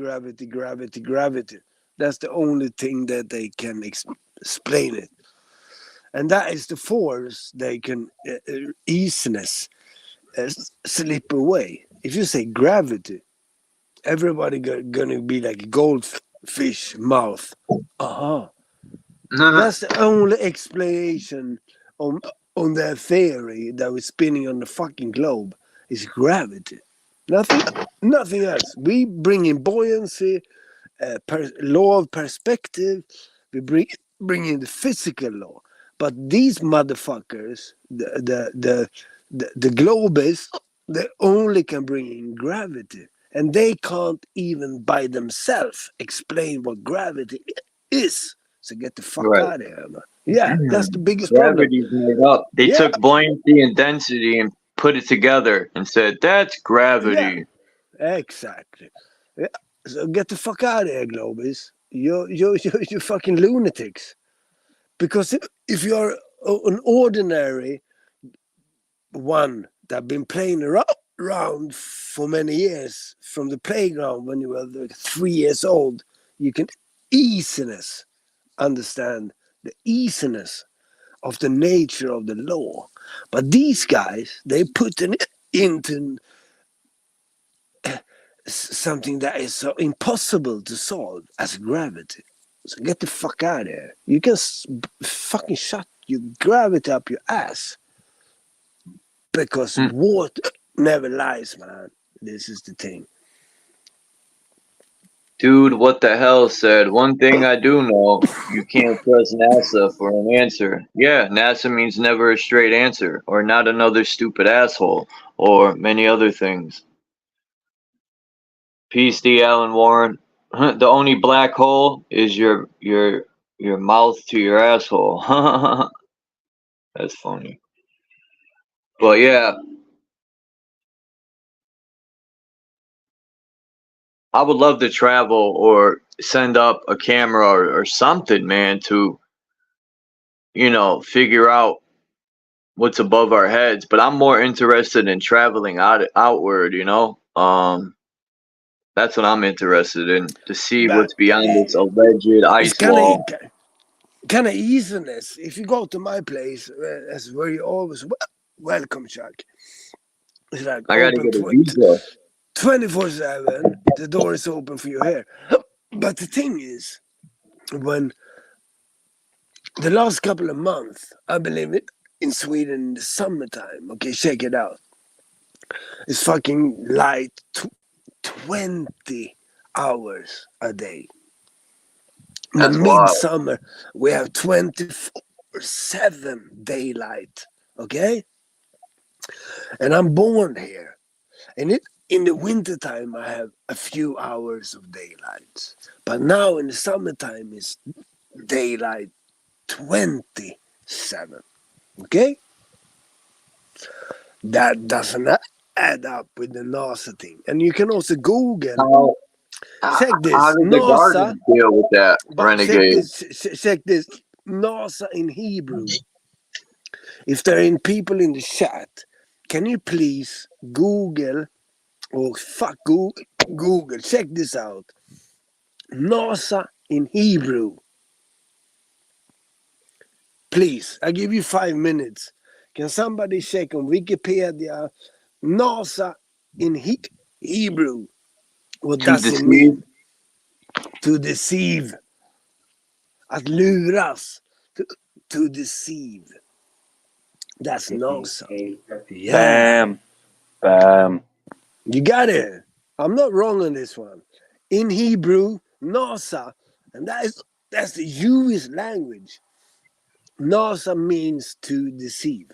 That's the only thing that they can explain it, and that is the force they can easiness slip away. If you say gravity, everybody gonna be like a goldfish mouth. That's the only explanation on their theory that we're spinning on the fucking globe is gravity. Nothing else. We bring in buoyancy, law of perspective. We bring in the physical law. But these motherfuckers, the globists, they only can bring in gravity, and they can't even by themselves explain what gravity is. So get the fuck out of here, man. Yeah, that's the biggest Gravity's problem. made up. They took buoyancy and density and put it together and said, "That's gravity." Yeah, exactly. Yeah. So get the fuck out of here, Globis. You're fucking lunatics. Because if you're an ordinary one that been playing around for many years from the playground when you were 3 years old, you can easiness understand the easiness of the nature of the law. But these guys, they put it into something that is so impossible to solve as gravity. So get the fuck out of here. You can fucking shut your gravity up your ass. Because water never lies, man. This is the thing. Dude, what the hell said, "One thing I do know, you can't trust NASA for an answer." Yeah, NASA means never a straight answer, or not another stupid asshole, or many other things. Peace, D. Alan Warren. The only black hole is your your mouth to your asshole. That's funny. But yeah, I would love to travel or send up a camera or something, man, to, figure out what's above our heads. But I'm more interested in traveling outward, That's what I'm interested in, to see But what's beyond this alleged it's ice wall. kind of easiness. If you go to my place, that's where you always welcome, Chuck. It's like I gotta open get a visa. 24/7. The door is open for you here. But the thing is, when the last couple of months, I believe it, in Sweden in the summertime. Okay, check it out. It's fucking light 20 hours a day. In the That's wild. midsummer, we have 24/7 daylight. Okay? And I'm born here. And in the wintertime, I have a few hours of daylight. But now in the summertime, it's daylight 27. Okay? That doesn't add up with the NASA thing. And you can also Google. Check How this. did the NASA. Guardians deal with that, But renegade? check this. NASA in Hebrew. If there are people in the chat, can you please Google Google. Check this out. NASA in Hebrew. Please, I give you 5 minutes. Can somebody check on Wikipedia NASA in Hebrew? What To does it deceive? mean? To deceive. Att luras. To deceive. That's NASA. Yeah. Bam. You got it. I'm not wrong on this one. In Hebrew, NASA, and that's the Jewish language. NASA means to deceive.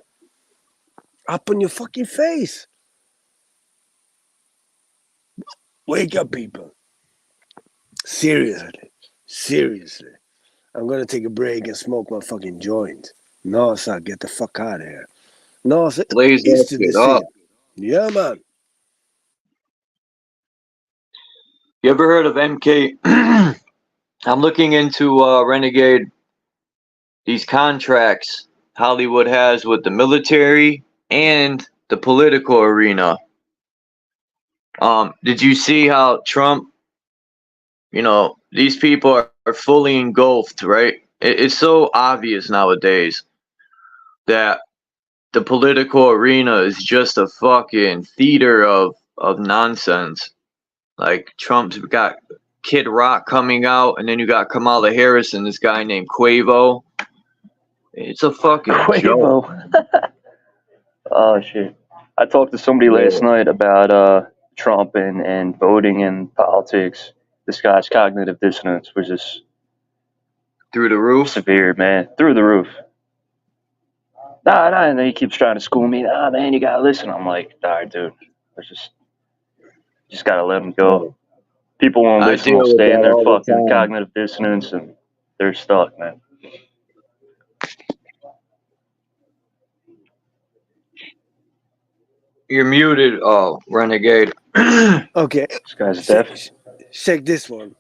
Up on your fucking face. Wake up, people. Seriously. I'm gonna take a break and smoke my fucking joint. NASA, get the fuck out of here. NASA Blaze is that to shit deceive. up. Yeah, man. You ever heard of MK? I'm looking into Renegade, these contracts Hollywood has with the military and the political arena. Did you see how Trump, these people are fully engulfed, right? It's so obvious nowadays that the political arena is just a fucking theater of nonsense. Like, Trump's got Kid Rock coming out, and then you got Kamala Harris and this guy named Quavo. It's a fucking joke. Quavo. Oh shit. I talked to somebody last night about Trump and voting and politics. This guy's cognitive dissonance was just Through the roof. severe, man. Through the roof. Nah, and then he keeps trying to school me. Nah, man, you gotta listen. I'm like, all right, dude. Let's just gotta let him go. People won't I listen, deal will with stay in that their all the fucking time. cognitive dissonance, and they're stuck, man. You're muted, Renegade. Okay. This guy's deaf. Check this one.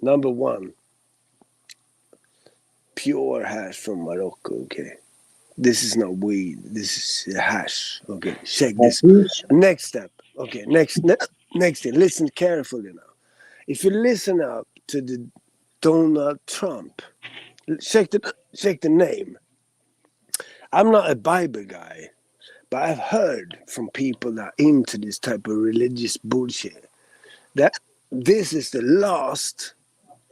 Number one. Pure hash from Morocco, okay? This is not weed. This is hash. Okay, check this. Next step. Okay, next thing. Listen carefully now. If you listen up to the Donald Trump, check the name. I'm not a Bible guy, but I've heard from people that are into this type of religious bullshit that this is the last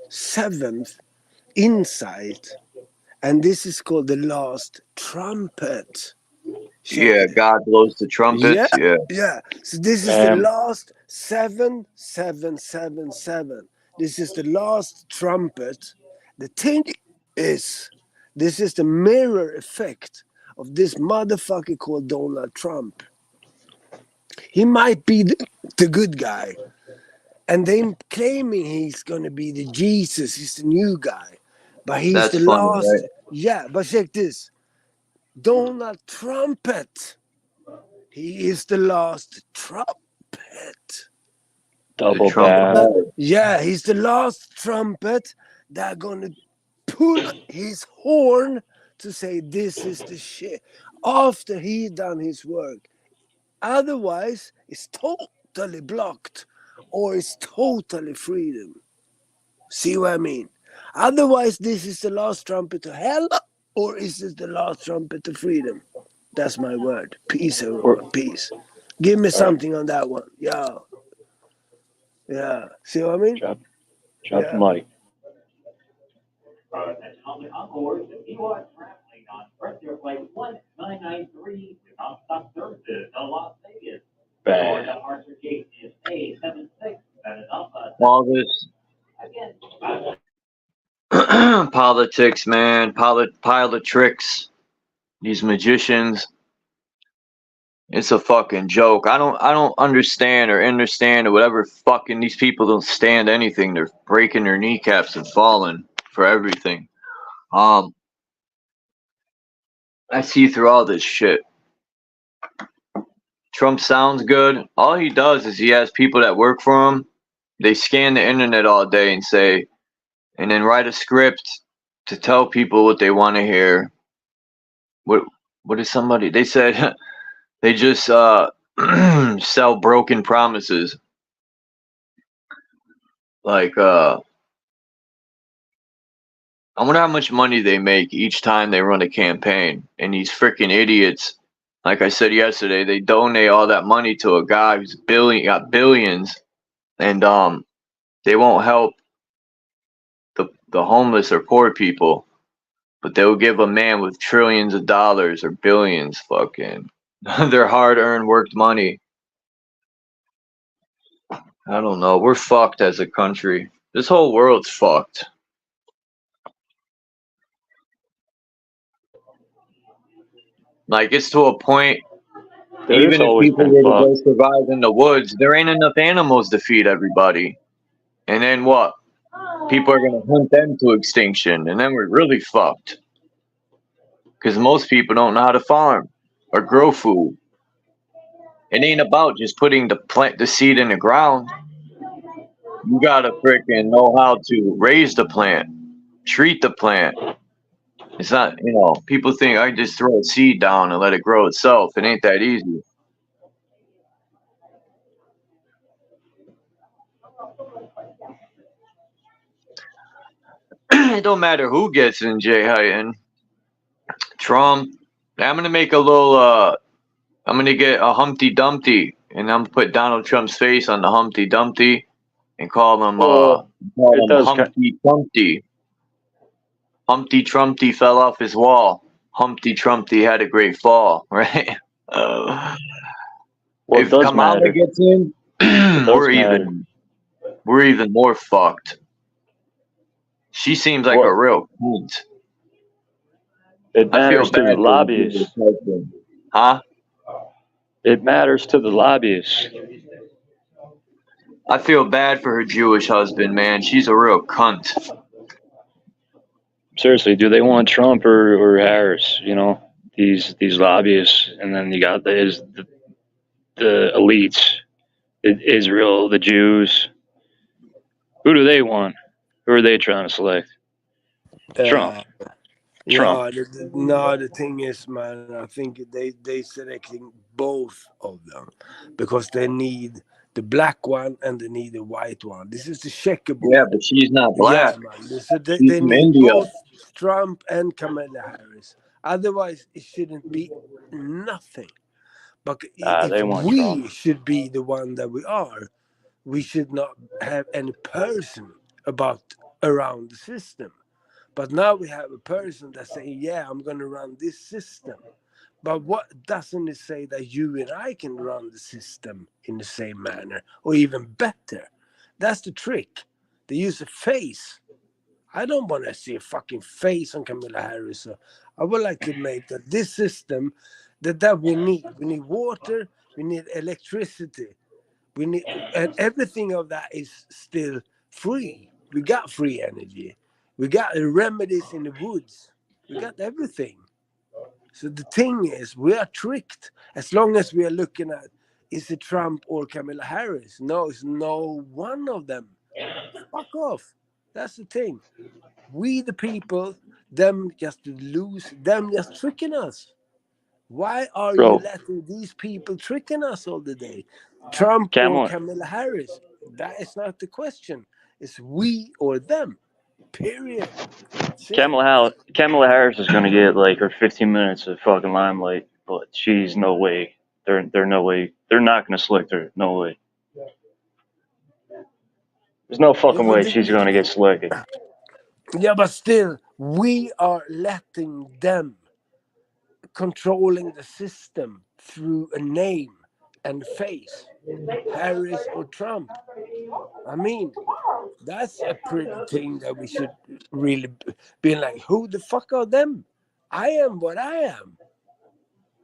7th insight, and this is called the last trumpet. Yeah, God blows the trumpets. Yeah. So this is the last 7, 7, 7, 7. This is the last trumpet. The thing is, this is the mirror effect of this motherfucker called Donald Trump. He might be the good guy, And they claiming he's going to be the Jesus, he's the new guy. But he's That's the funny, last. right? Yeah, but check this. Donald Trumpet. He is the last trumpet. Double Trump. bad. Yeah, he's the last trumpet that going to pull his horn to say this is the shit after he done his work. Otherwise, it's totally blocked or it's totally freedom. See what I mean? Otherwise, this is the last trumpet to hell or is this the last trumpet to freedom? That's my word. Peace, everyone. Peace. Give me something on that one. Yeah. Yeah. See what I mean? Drop Yeah. the mic. Bad. All this politics, man, pile of tricks. These magicians. It's a fucking joke. I don't understand or whatever fucking these people don't stand anything. They're breaking their kneecaps and falling for everything. I see through all this shit. Trump sounds good. All he does is he has people that work for him. They scan the internet all day and then write a script to tell people what they want to hear. What is somebody? They said they just sell broken promises. Like I wonder how much money they make each time they run a campaign. And these freaking idiots, like I said yesterday, they donate all that money to a guy who's got billions, and they won't help the homeless or poor people, but they'll give a man with trillions of dollars or billions fucking their hard-earned worked money. I don't know. We're fucked as a country. This whole world's fucked. Like, it's to a point, There's even if always people been were to go fucked. survive in the woods, there ain't enough animals to feed everybody. And then what? People are going to hunt them to extinction, and then we're really fucked. Because most people don't know how to farm or grow food. It ain't about just putting the seed in the ground. You gotta freaking know how to raise the plant, treat the plant. It's not, people think I just throw a seed down and let it grow itself. It ain't that easy. It don't matter who gets in, Jay Hyten. Trump. I'm gonna make a little. I'm gonna get a Humpty Dumpty, and I'm gonna put Donald Trump's face on the Humpty Dumpty, and call him It does Humpty Trumpty. Humpty Trumpty fell off his wall. Humpty Trumpty had a great fall, right? Well, If it does Kamala matter. gets in, we're even more fucked. She seems like a real cunt. It I feel matters to bad the for lobbyists. Huh? It matters to the lobbyists. I feel bad for her Jewish husband, man. She's a real cunt. Seriously, do they want Trump or Harris? These lobbyists, and then you got the elites, Israel, the Jews. Who do they want? Who are they trying to select? Trump. Trump. No, the thing is, man, I think they selecting both of them because they need the black one and they need the white one. This is the checkerboard. Yeah, but she's not black. Yeah, man. So they from need India. both Trump and Kamala Harris. Otherwise, it shouldn't be nothing. But if They want we Trump. should be the one that we are, we should not have any person around the system. But now we have a person that's saying, yeah, I'm going to run this system. But what doesn't it say that you and I can run the system in the same manner or even better? That's the trick. They use a face. I don't want to see a fucking face on Kamala Harris. So I would like to make this system that we need. We need water. We need electricity. We need, and everything of that is still free. We got free energy. We got the remedies in the woods. We got everything. So the thing is, we are tricked. As long as we are looking at, is it Trump or Kamala Harris? No, it's no one of them. Fuck off. That's the thing. We the people, them just to lose, them just tricking us. Why are you Bro, letting these people tricking us all the day? Trump or Kamala Kamala Harris? That is not the question. It's we or them. Period. That's it. Kamala Harris is gonna get like her 15 minutes of fucking limelight, but she's no way. They're no way. They're not gonna select her. No way. There's no Yeah, fucking but way she's gonna get selected. yeah, but still, we are letting them controlling the system through a name and face, Harris or Trump. I mean, that's a pretty thing that we should really be like, who the fuck are them? I am what I am.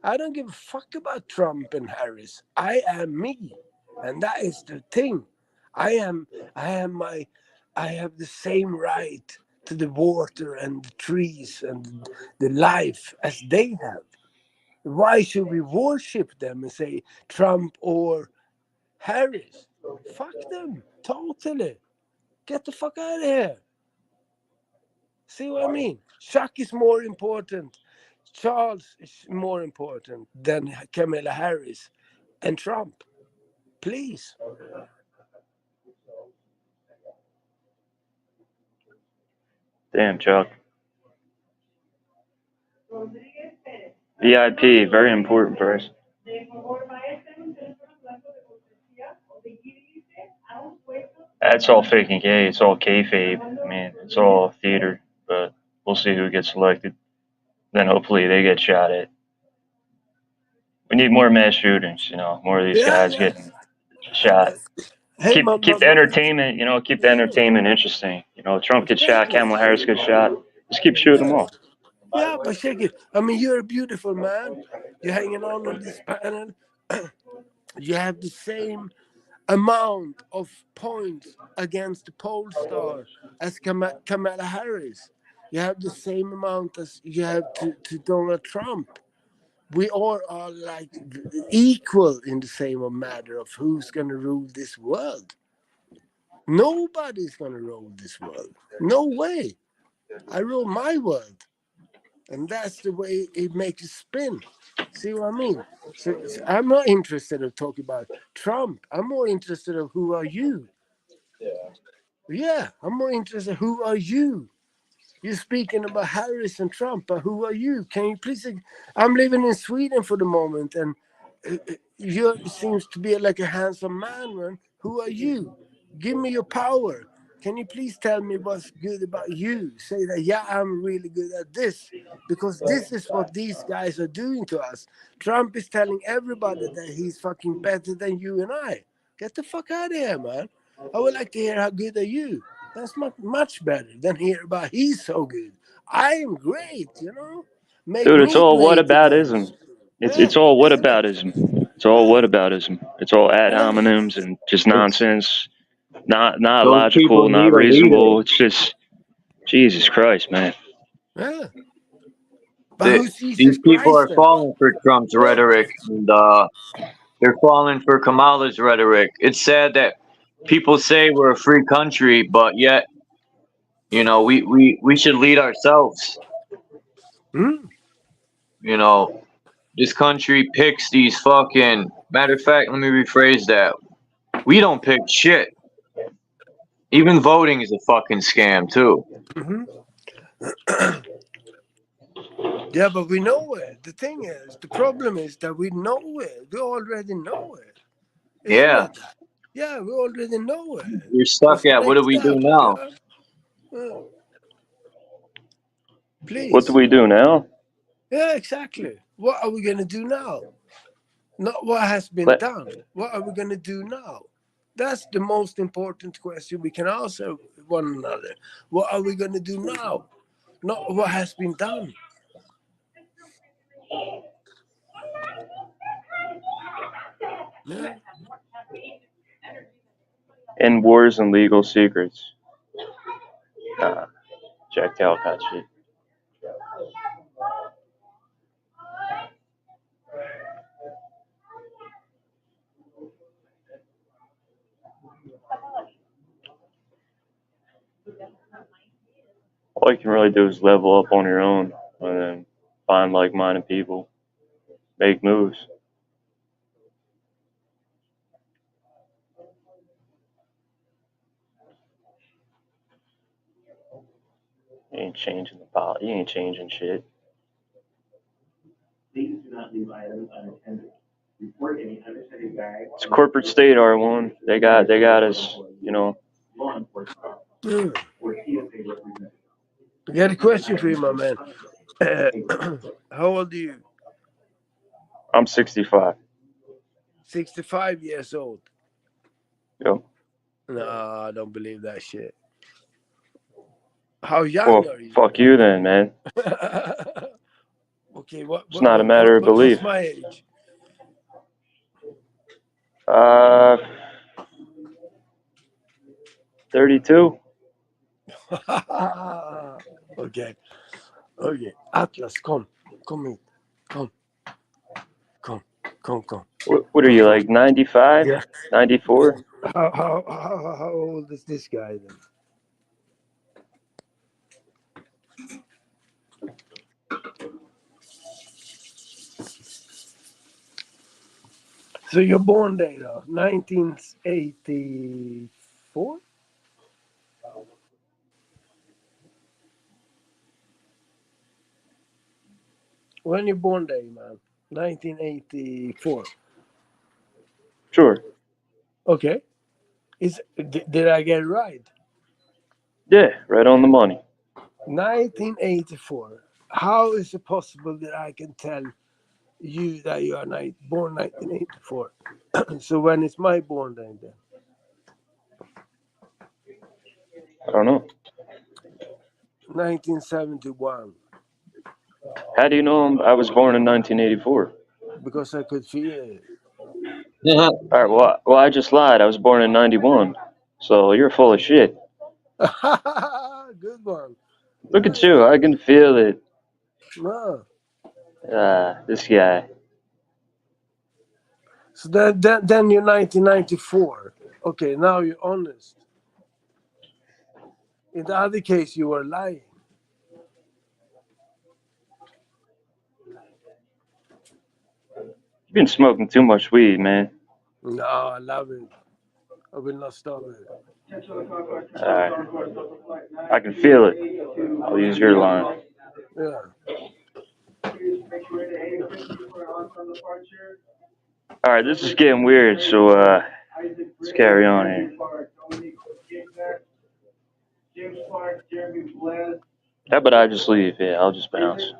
I don't give a fuck about Trump and Harris. I am me. And that is the thing. I am I have the same right to the water and the trees and the life as they have. Why should we worship them and say Trump or Harris? Fuck them. Totally. Get the fuck out of here. See what I mean? Chuck is more important. Charles is more important than Kamala Harris and Trump. Please. Damn, Chuck. VIP, very important person. That's all fake and gay. It's all kayfabe. I mean, it's all theater. But we'll see who gets selected. Then hopefully they get shot at. We need more mass shootings. You know, more of these Yeah, guys yeah. getting shot. Hey, Keep the entertainment. You know, keep the yeah, entertainment interesting. You know, Trump gets shot, exactly. Kamala Harris gets shot. Just keep shooting them Yeah, all. yeah, but check it. I mean, you're a beautiful man. You're hanging on this panel. You have the same amount of points against the poll star as Kamala Harris. You have the same amount as you have to Donald Trump. We all are like equal in the same matter of who's going to rule this world. Nobody's going to rule this world. No way. I rule my world. And that's the way it makes it spin. See what I mean? So I'm not interested in talking about Trump. I'm more interested in who are you? Yeah, I'm more interested. Who are you? You're speaking about Harris and Trump, but who are you? Can you please? I'm living in Sweden for the moment, and you seems to be like a handsome man, man. Who are you? Give me your power. Can you please tell me what's good about you? Say that, yeah, I'm really good at this because this is what these guys are doing to us. Trump is telling everybody that he's fucking better than you and I. Get the fuck out of here, man. I would like to hear how good are you. That's much better than hear about he's so good. I am great, you know. Make Dude, it's me all great again. whataboutism. Yeah, It's all isn't it? whataboutism. It's all Yeah, whataboutism. It's all ad yeah, hominems and just It's nonsense. Not those people logical, need not a leader. reasonable. It's just Jesus Christ, man. yeah. But The, who's these Jesus people Christ are then? falling for Trump's Yeah. rhetoric, and they're falling for Kamala's rhetoric. It's sad that people say we're a free country, but yet, we should lead ourselves. Hmm? You know, this country picks these fucking. Matter of fact, let me rephrase that. We don't pick shit. Even voting is a fucking scam too. Hmm. Yeah, but we know it. The thing is, the problem is that we know it. We already know it. Isn't Yeah, it that? Yeah, we already know it. you're We stuck at. What do faked we do up. now? Yeah. Yeah. What do Please. we do now? Yeah, exactly. What are we going to do now? Not what has been Let done. What are we going to do now? That's the most important question we can answer one another. What are we going to do now? Not what has been done. Yeah. And Wars and Legal Secrets. Jack Talcott shit. All you can really do is level up on your own and then find like-minded people, make moves. You ain't changing you ain't changing shit. It's corporate state, R1. They got us, you know. I got a question for you, my man. How old are you? I'm 65. 65 years old. Yep. No, I don't believe that shit. How young Well, are you? fuck you then, man. Okay, It's not a matter of what's belief. my age? 32. Okay. Atlas, come hit. Come. What are you, like 95? Yeah. 94? How old is this guy then? So you're born date of 1984? When you born day, man? 1984. Sure. Okay. Did I get it right? Yeah, right on the money. 1984. How is it possible that I can tell you that you are born 1984? So when is my born day then? I don't know. 1971. How do you know I was born in 1984? Because I could feel it. All right, well, I just lied. I was born in 91. So you're full of shit. Good one. Look at you. I can feel it. No. This guy. So then you're 1994. Okay, now you're honest. In the other case, you were lying. You've been smoking too much weed, man. No, I love it. I will not stop it. All right. I can feel it. I'll use your line. Yeah. All right, this is getting weird, so let's carry on here. How about I just leave? Yeah, I'll just bounce.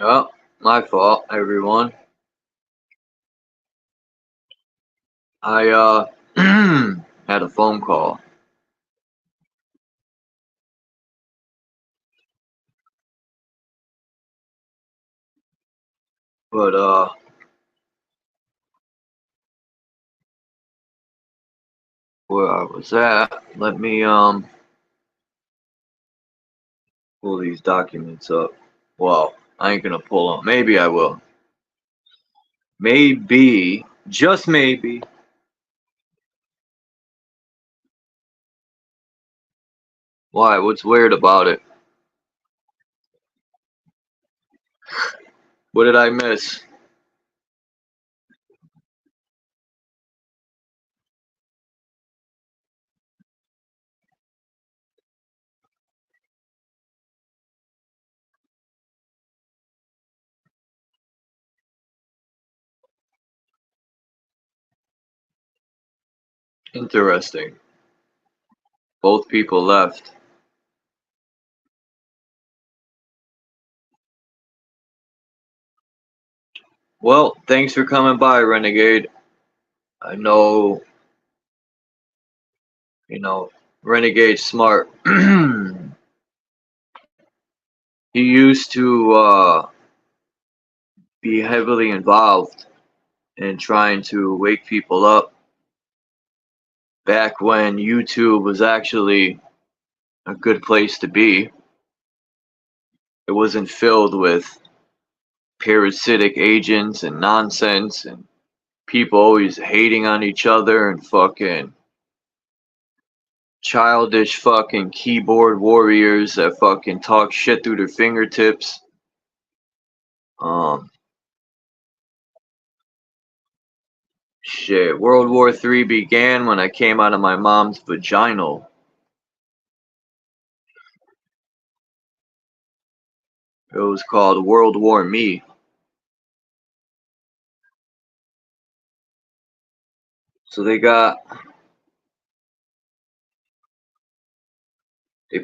Oh, my fault, everyone. I had a phone call. But where I was at, let me pull these documents up. Well, I ain't gonna pull them. Maybe I will. Maybe, just maybe. Why? What's weird about it? What did I miss? Interesting. Both people left. Well, thanks for coming by, Renegade. I know, Renegade's smart. He used to be heavily involved in trying to wake people up back when YouTube was actually a good place to be. It wasn't filled with parasitic agents and nonsense and people always hating on each other and fucking childish fucking keyboard warriors that fucking talk shit through their fingertips. Shit, World War III began when I came out of my mom's vaginal. It was called World War Me. So they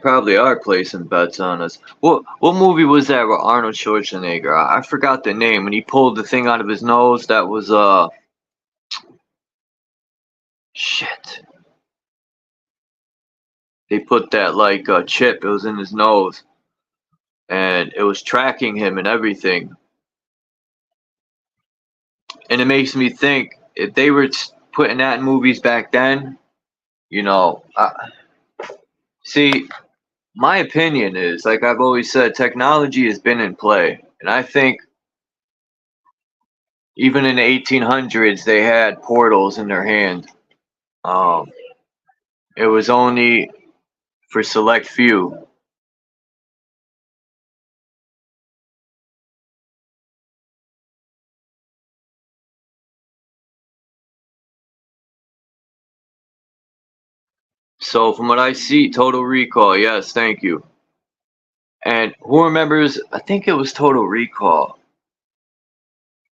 probably are placing bets on us. What movie was that with Arnold Schwarzenegger? I forgot the name. When he pulled the thing out of his nose, that was shit. They put that like chip. It was in his nose, and it was tracking him and everything. And it makes me think if they were putting that in movies back then, see, my opinion is, like I've always said, technology has been in play. And I think even in the 1800s, they had portals in their hand. It was only for select few. So from what I see, Total Recall, yes, thank you. And who remembers, I think it was Total Recall.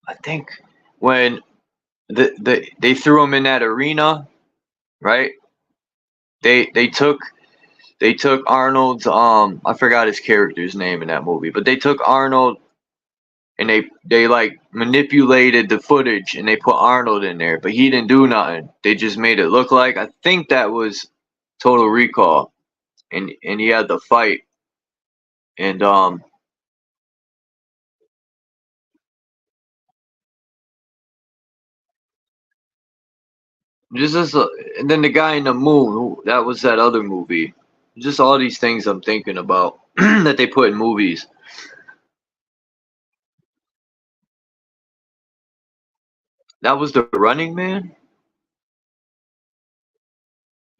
I think when they threw him in that arena, right? They took Arnold's I forgot his character's name in that movie, but they took Arnold and they like manipulated the footage and they put Arnold in there, but he didn't do nothing. They just made it look like, I think that was Total Recall, and he had the fight, and and then the guy in the moon, that was that other movie. Just all these things I'm thinking about that they put in movies. That was The Running Man?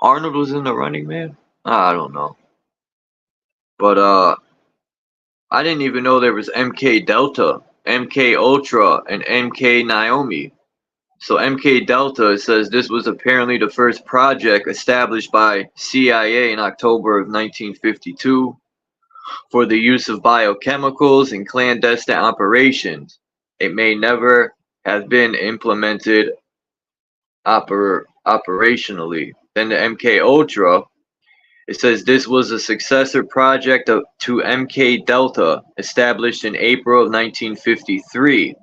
Arnold was in The Running Man? I don't know. But I didn't even know there was MK Delta, MK Ultra, and MK Naomi. So MK Delta says this was apparently the first project established by CIA in October of 1952 for the use of biochemicals in clandestine operations. It may never have been implemented operationally. Then the MK Ultra, it says this was a successor project to MK Delta, established in April of 1953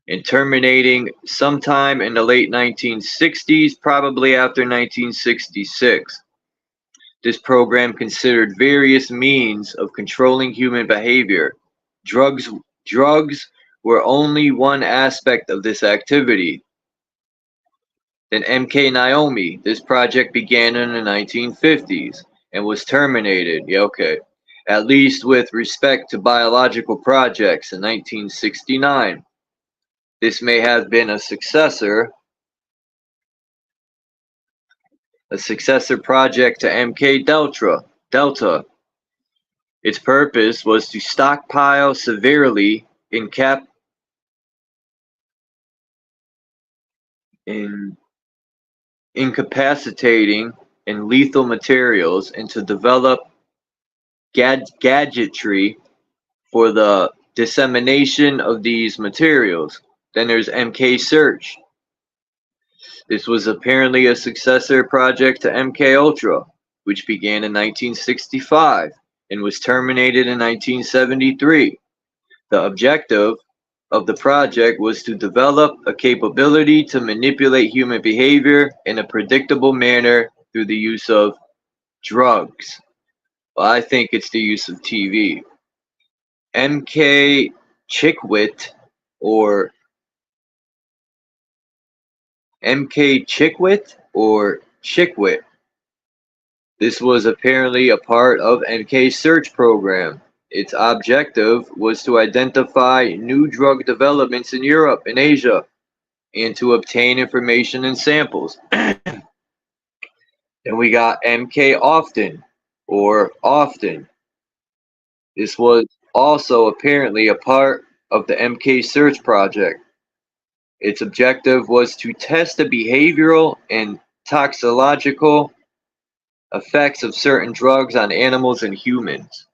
and terminating sometime in the late 1960s, probably after 1966. This program considered various means of controlling human behavior. Drugs were only one aspect of this activity. Then MK Naomi, this project began in the 1950s and was terminated, at least with respect to biological projects in 1969. This may have been a successor project to MK Delta. Its purpose was to stockpile severely incapacitating and lethal materials and to develop gadgetry for the dissemination of these materials. Then there's MK Search. This was apparently a successor project to MK Ultra, which began in 1965 and was terminated in 1973. The objective of the project was to develop a capability to manipulate human behavior in a predictable manner through the use of drugs. Well, I think it's the use of TV. MK Chickwit or MK Chickwit or Chickwit. This was apparently a part of MK's search program. Its objective was to identify new drug developments in Europe and Asia and to obtain information and samples. Then we got MK Often or Often. This was also apparently a part of the MK search project. Its objective was to test the behavioral and toxicological effects of certain drugs on animals and humans.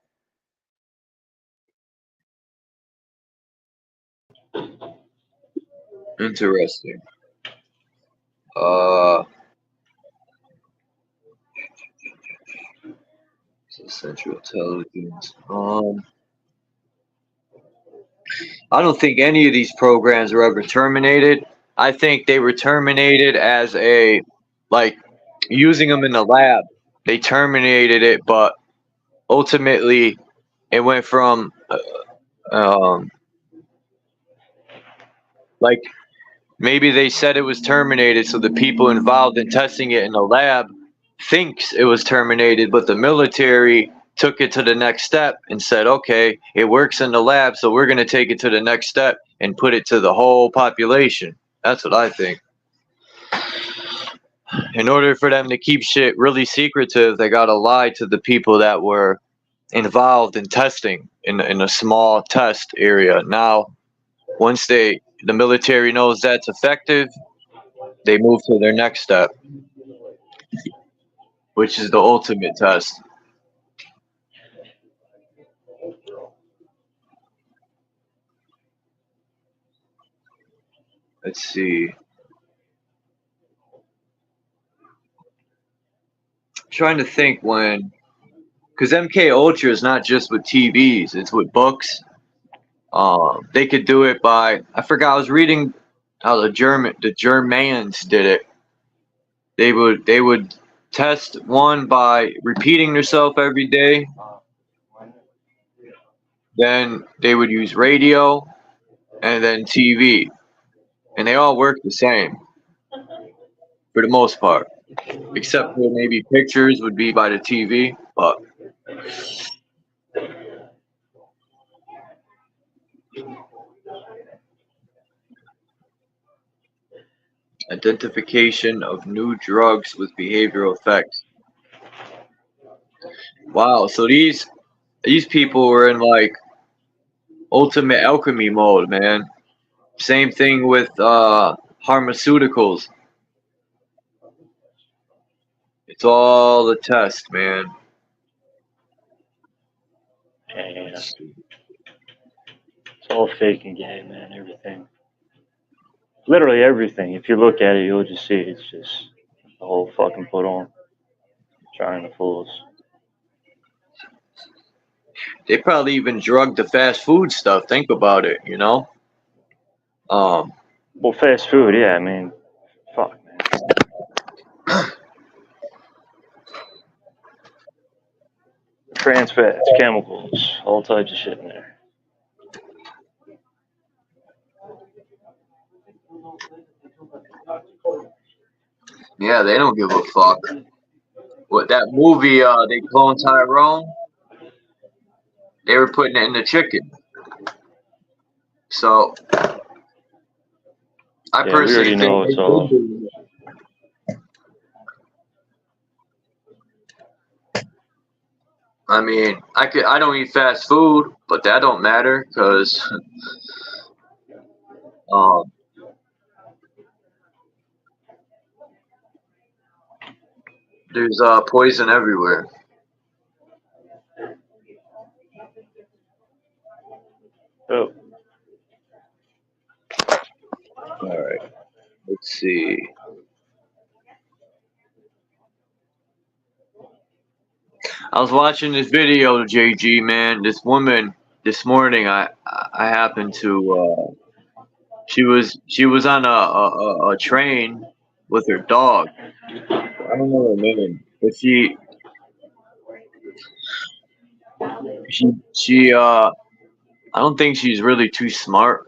Interesting. Central Intelligence. I don't think any of these programs were ever terminated. I think they were terminated as a, like, using them in the lab. They terminated it, but ultimately it went from, like, maybe they said it was terminated, so the people involved in testing it in the lab thinks it was terminated, but the military took it to the next step and said, okay, it works in the lab, so we're going to take it to the next step and put it to the whole population. That's what I think. In order for them to keep shit really secretive, they got to lie to the people that were involved in testing in a small test area. Now, once the military knows that's effective, they move to their next step, which is the ultimate test. Let's see. I'm trying to think when, because MK Ultra is not just with TVs; it's with books. They could do it by, I forgot. I was reading how the Germans did it. They would test one by repeating themselves every day. Then they would use radio and then TV, and they all work the same for the most part, except for maybe pictures would be by the TV. But identification of new drugs with behavioral effects. Wow, so these people were in like ultimate alchemy mode, man. Same thing with pharmaceuticals. It's all a test, man. Yeah. It's all fake and gay, man. Everything. Literally everything. If you look at it, you'll just see it's just the whole fucking put on. Trying to fool us. They probably even drug the fast food stuff. Think about it, you know? Well, fast food, yeah, I mean, fuck, man. Trans fats, chemicals, all types of shit in there. Yeah, they don't give a fuck. What, that movie, they cloned Tyrone? They were putting it in the chicken. So, I Yeah, personally we already know think it's all. I mean, I don't eat fast food, but that don't matter because there's poison everywhere. Oh. All right, let's see. I was watching this video, JG, man. This woman this morning, I happened to. She was on a train with her dog. I don't know her name, but she I don't think she's really too smart.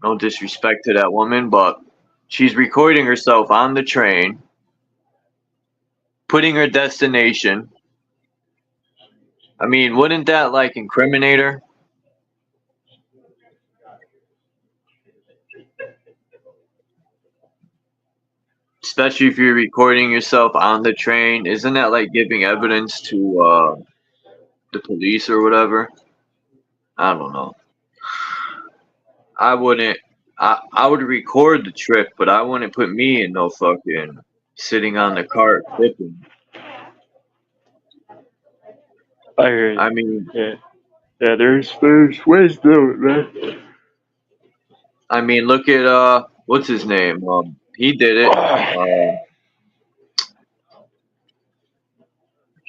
No disrespect to that woman, but she's recording herself on the train, putting her destination. I mean, wouldn't that like incriminate her? Especially if you're recording yourself on the train, isn't that like giving evidence to the police or whatever? I don't know. I wouldn't. I would record the trip, but I wouldn't put me in no fucking sitting on the cart flipping. I hear you. I mean, Yeah, there's ways to do it, man. look at what's his name? He did it.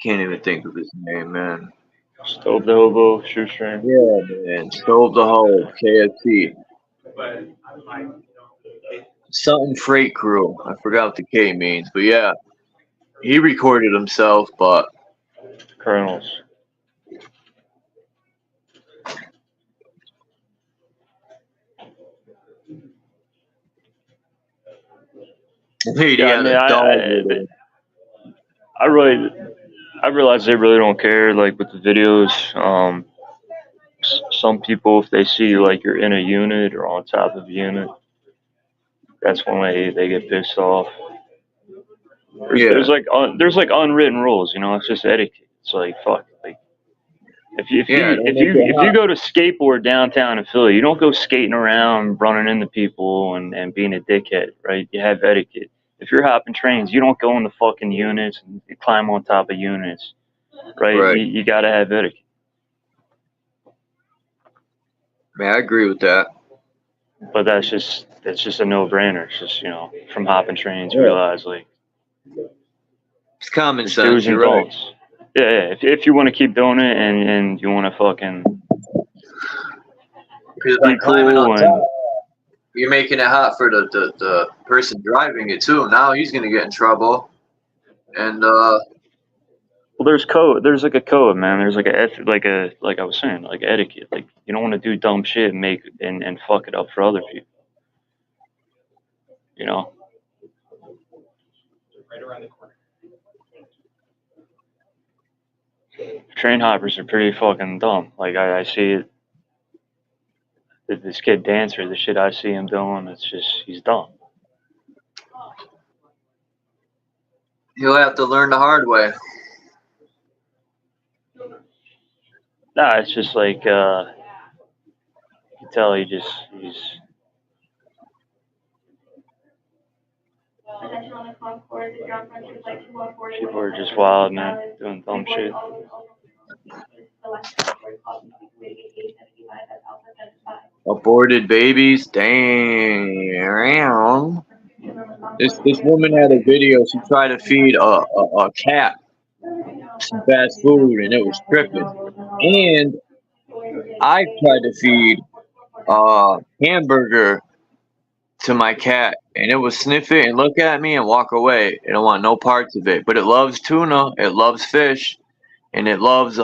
Can't even think of his name, man. Stove the hobo, shoestring. Yeah, man. Stove the Hole, KFC. Something Freight Crew. I forgot what the K means, but yeah, he recorded himself, but Colonels. he Yeah, I had mean, a dog with him. I realize they really don't care, like with the videos. Some people, if they see like you're in a unit or on top of a unit, that's when they get pissed off. Yeah. There's like unwritten rules, you know. It's just etiquette. It's like fuck. Like if you go to skateboard downtown in Philly, you don't go skating around, running into people and being a dickhead, right? You have etiquette. If you're hopping trains, you don't go in the fucking units and you climb on top of units, right? Right. You gotta have etiquette. Man, I agree with that. But that's just a no-brainer. It's just, you know, from hopping trains, Yeah. realize like It's common do's sense. and You're right. don'ts. Yeah. If you want to keep doing it and you want to fucking Because be climbing cool on top, you're making it hot for the person driving it too. Now he's gonna get in trouble. And well, there's code. There's like a code, man. There's like like I was saying, like etiquette. Like you don't want to do dumb shit and fuck it up for other people. You know. Train hoppers are pretty fucking dumb. Like I see it. This kid dancer, the shit I see him doing, it's just he's dumb. he'll have to learn the hard way. Nah, it's just like you can tell he's people are just wild, man, doing dumb shit. Aborted babies, damn. This woman had a video. She tried to feed a cat some fast food, and it was tripping. And I tried to feed a hamburger to my cat, and it would sniff it and look at me and walk away. It don't want no parts of it. But it loves tuna, it loves fish, and it loves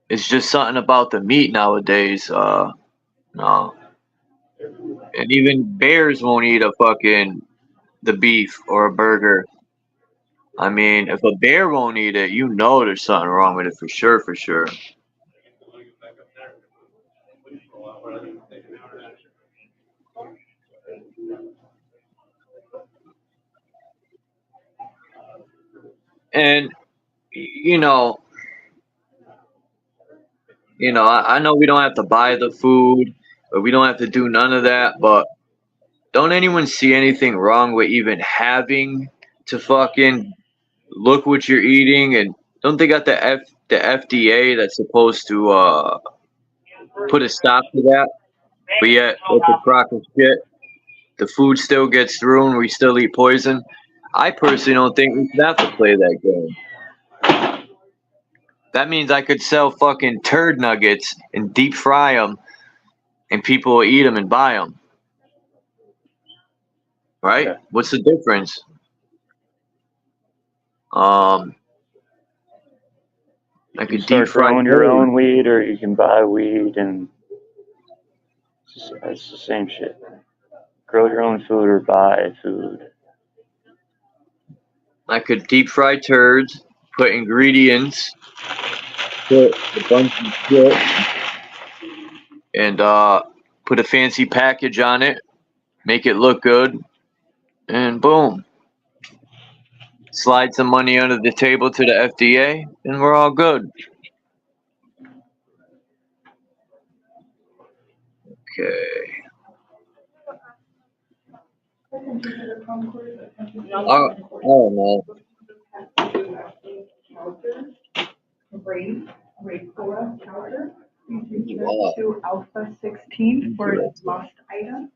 it's just something about the meat nowadays. No. And even bears won't eat the beef or a burger. I mean, if a bear won't eat it, you know there's something wrong with it for sure, for sure. And I know we don't have to buy the food, or we don't have to do none of that, but don't anyone see anything wrong with even having to fucking look what you're eating? And don't they got the FDA that's supposed to put a stop to that? But yet, with the crock of shit, the food still gets through and we still eat poison. I personally don't think we should have to play that game. That means I could sell fucking turd nuggets and deep fry them, and people will eat them and buy them. Right? Yeah. What's the difference? I You could start deep fry growing your turd. own weed, or you can buy weed, and it's the same shit. Grow your own food or buy food. I could deep fry turds, put ingredients, put a bunch of shit, and put a fancy package on it, make it look good, and boom. Slide some money under the table to the FDA, and we're all good. Okay. I don't know. Wow. To Alpha 16 for lost item.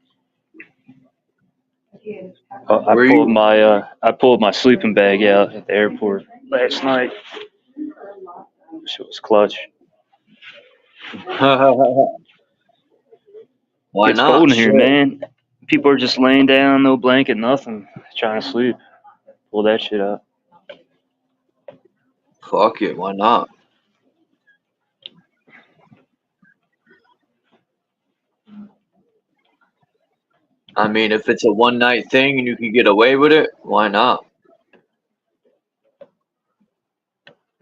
I pulled my sleeping bag out at the airport last night. Shit was clutch. Why It's not? cold in here, Shit. man. People are just laying down, no blanket, nothing, trying to sleep. Pull that shit out. Fuck it, why not? I mean, if it's a one night thing and you can get away with it, why not?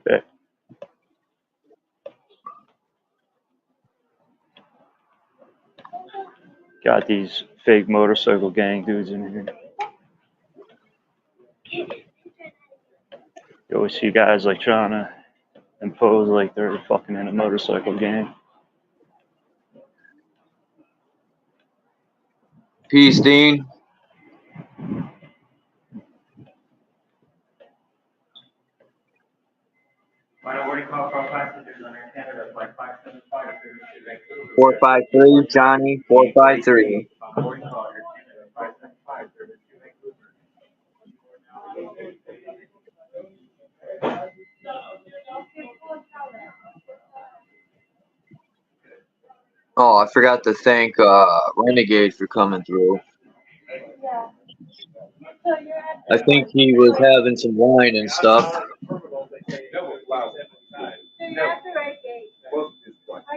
Yeah. Got these fake motorcycle gang dudes in here. You always see guys like trying to impose like they're fucking in a motorcycle gang. Peace, Dean. What do you call for passengers on Air Canada? It's like 575 to Vancouver. 453, Johnny. 453. Boarding call Air Canada 575 to Vancouver. Oh, I forgot to thank Renegade for coming through. I think he was having some wine and stuff. Are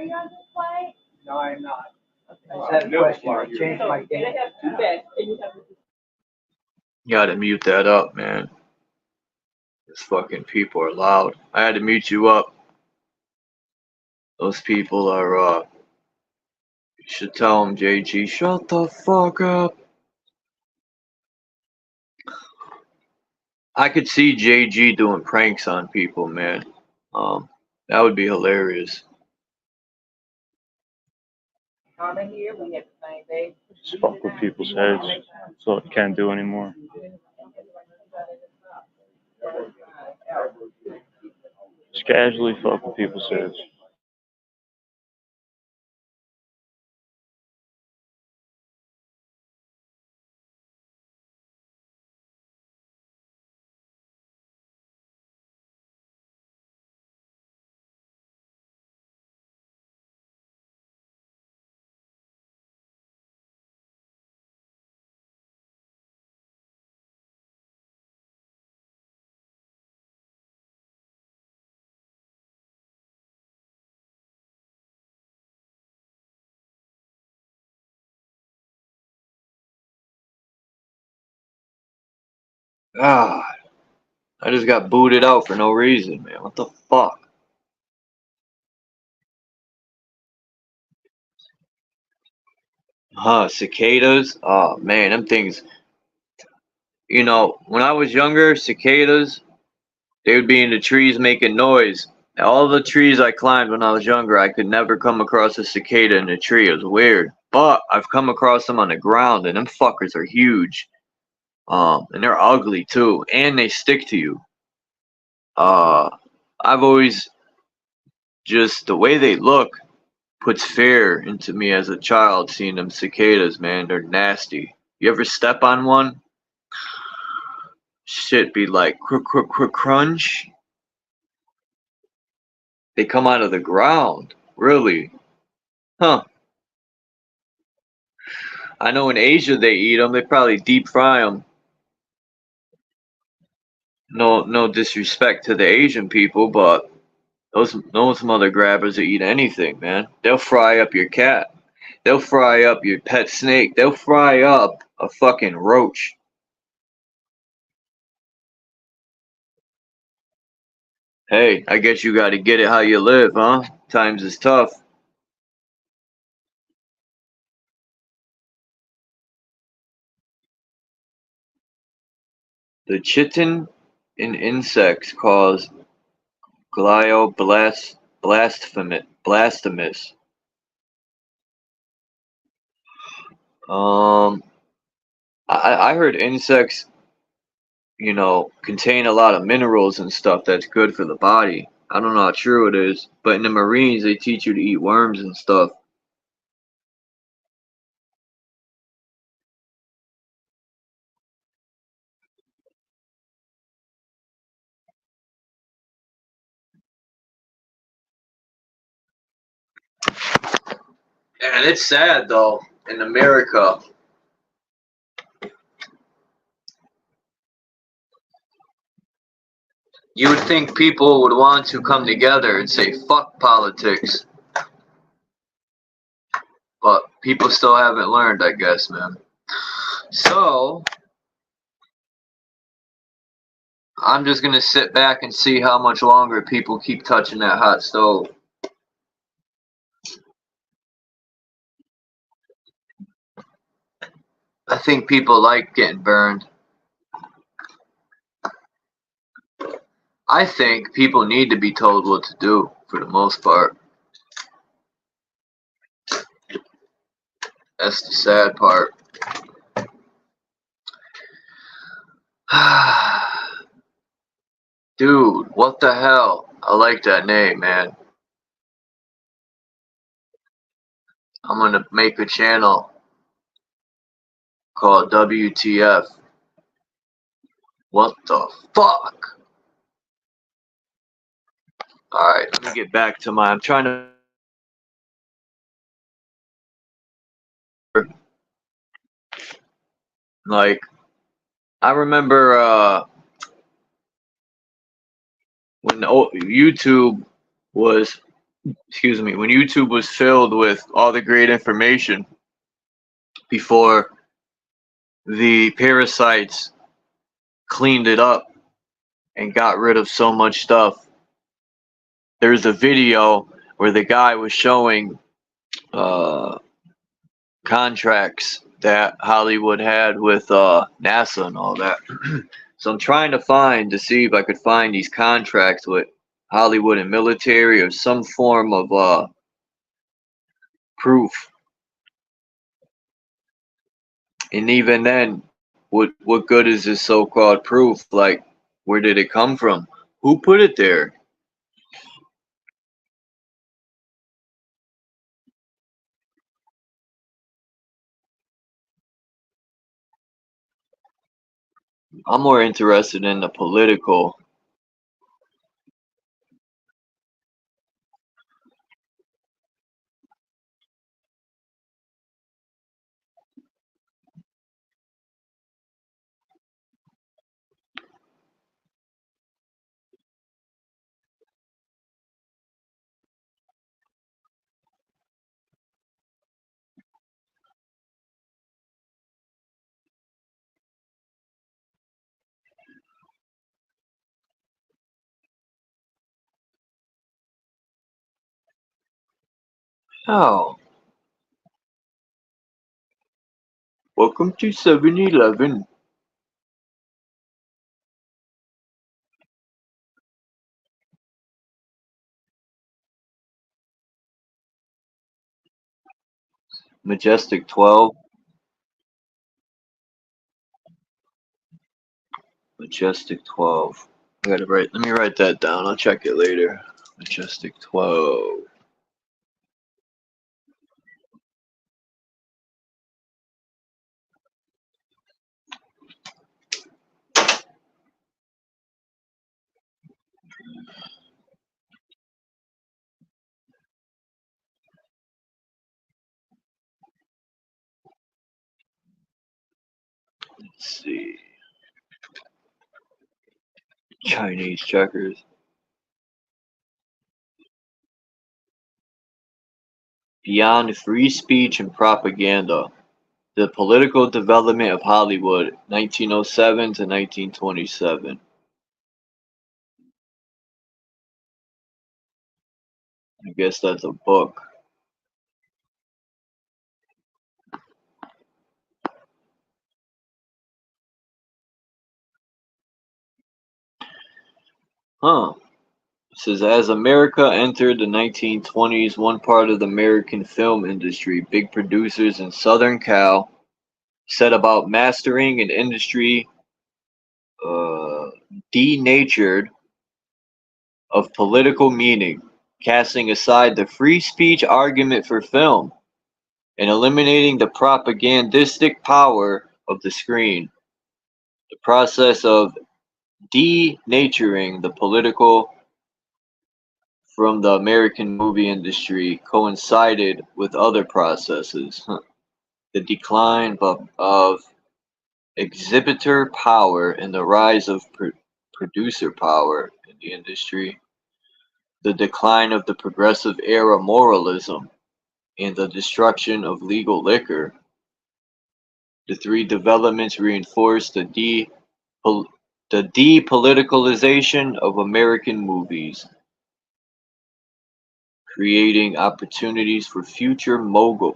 you on this flight? No, I'm not. I just had a question. I changed my game. You gotta mute that up, man. These fucking people are loud. I had to mute you up. Those people are, you should tell them, JG, shut the fuck up. I could see JG doing pranks on people, man. That would be hilarious. Just fuck with people's heads. That's all you can't do anymore. Just casually fuck with people's heads. Ah, I just got booted out for no reason, man. What the fuck? Cicadas? Oh, man, them things. You know, when I was younger, cicadas, they would be in the trees making noise. All the trees I climbed when I was younger, I could never come across a cicada in a tree. It was weird. But I've come across them on the ground, and them fuckers are huge. And they're ugly too, and they stick to you. I've always just the way they look puts fear into me as a child. Seeing them cicadas, man, they're nasty. You ever step on one? shit be like crunch. They come out of the ground. Really? Huh. I know in Asia they eat them. They probably deep fry them. No disrespect to the Asian people, but those mother grabbers will eat anything, man. They'll fry up your cat. They'll fry up your pet snake. They'll fry up a fucking roach. Hey, I guess you gotta get it how you live, huh? Times is tough. The chitin in insects cause blastomus. I heard insects, contain a lot of minerals and stuff that's good for the body. I don't know how true it is, but in the Marines they teach you to eat worms and stuff. And it's sad though, in America. You would think people would want to come together and say fuck politics. But people still haven't learned, I guess, man. So I'm just gonna sit back and see how much longer people keep touching that hot stove. I think people like getting burned. I think people need to be told what to do, for the most part. That's the sad part. Dude, what the hell? I like that name, man. I'm gonna make a channel called WTF. What the fuck? Alright, let me get back to I'm trying to... Like, I remember, when YouTube was... Excuse me, when YouTube was filled with all the great information before the parasites cleaned it up and got rid of so much stuff. There's a video where the guy was showing contracts that Hollywood had with NASA and all that. So I'm trying to see if I could find these contracts with Hollywood and military or some form of proof. And even then, what good is this so-called proof? Like, where did it come from? Who put it there? I'm more interested in the political. Oh, welcome to 7-Eleven. Majestic 12. Majestic 12. Let me write that down. I'll check it later. Majestic 12. Let's see. Chinese checkers. Beyond free speech and propaganda. The political development of Hollywood, 1907 to 1927. I guess that's a book. Huh. It says, as America entered the 1920s, one part of the American film industry, big producers in Southern Cal, set about mastering an industry denatured of political meaning, casting aside the free speech argument for film, and eliminating the propagandistic power of the screen. The process of denaturing the political from the American movie industry coincided with other processes. The decline of exhibitor power and the rise of producer power in the industry, the decline of the progressive era moralism, and the destruction of legal liquor. The three developments reinforce the depoliticalization of American movies, creating opportunities for future moguls.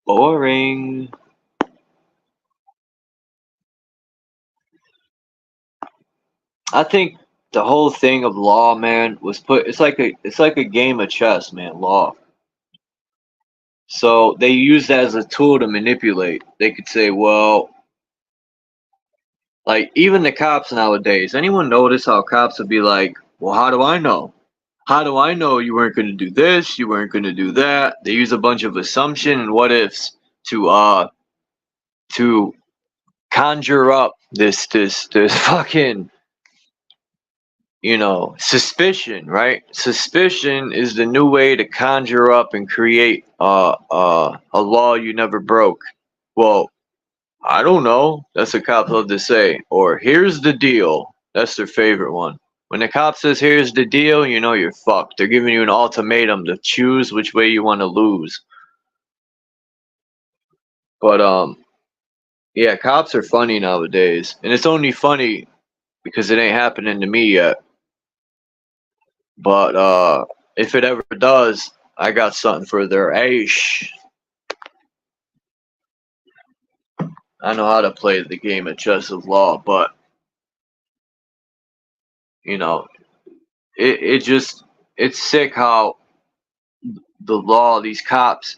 Boring. I think the whole thing of law, man, was put. It's like a game of chess, man. Law. So they use that as a tool to manipulate. They could say, well, like even the cops nowadays. Anyone notice how cops would be like, well, how do I know? How do I know you weren't going to do this? You weren't going to do that? They use a bunch of assumption and what ifs to conjure up this fucking, suspicion, right? Suspicion is the new way to conjure up and create a law you never broke. Well, I don't know. That's what cops love to say. Or here's the deal. That's their favorite one. When the cop says here's the deal, you know you're fucked. They're giving you an ultimatum to choose which way you want to lose. But yeah, cops are funny nowadays, and it's only funny because it ain't happening to me yet. But if it ever does, I got something for their ace. I know how to play the game of chess of law, but it's sick how the law, these cops,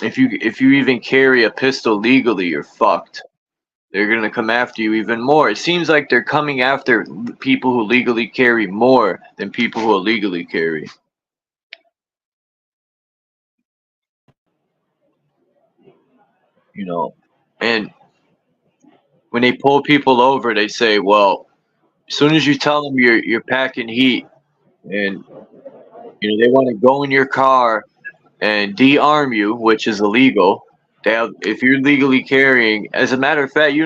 if you even carry a pistol legally, you're fucked. They're gonna come after you even more. It seems like they're coming after people who legally carry more than people who illegally carry. And when they pull people over, they say, well, as soon as you tell them you're packing heat, and they want to go in your car and de-arm you, which is illegal. If you're legally carrying, as a matter of fact,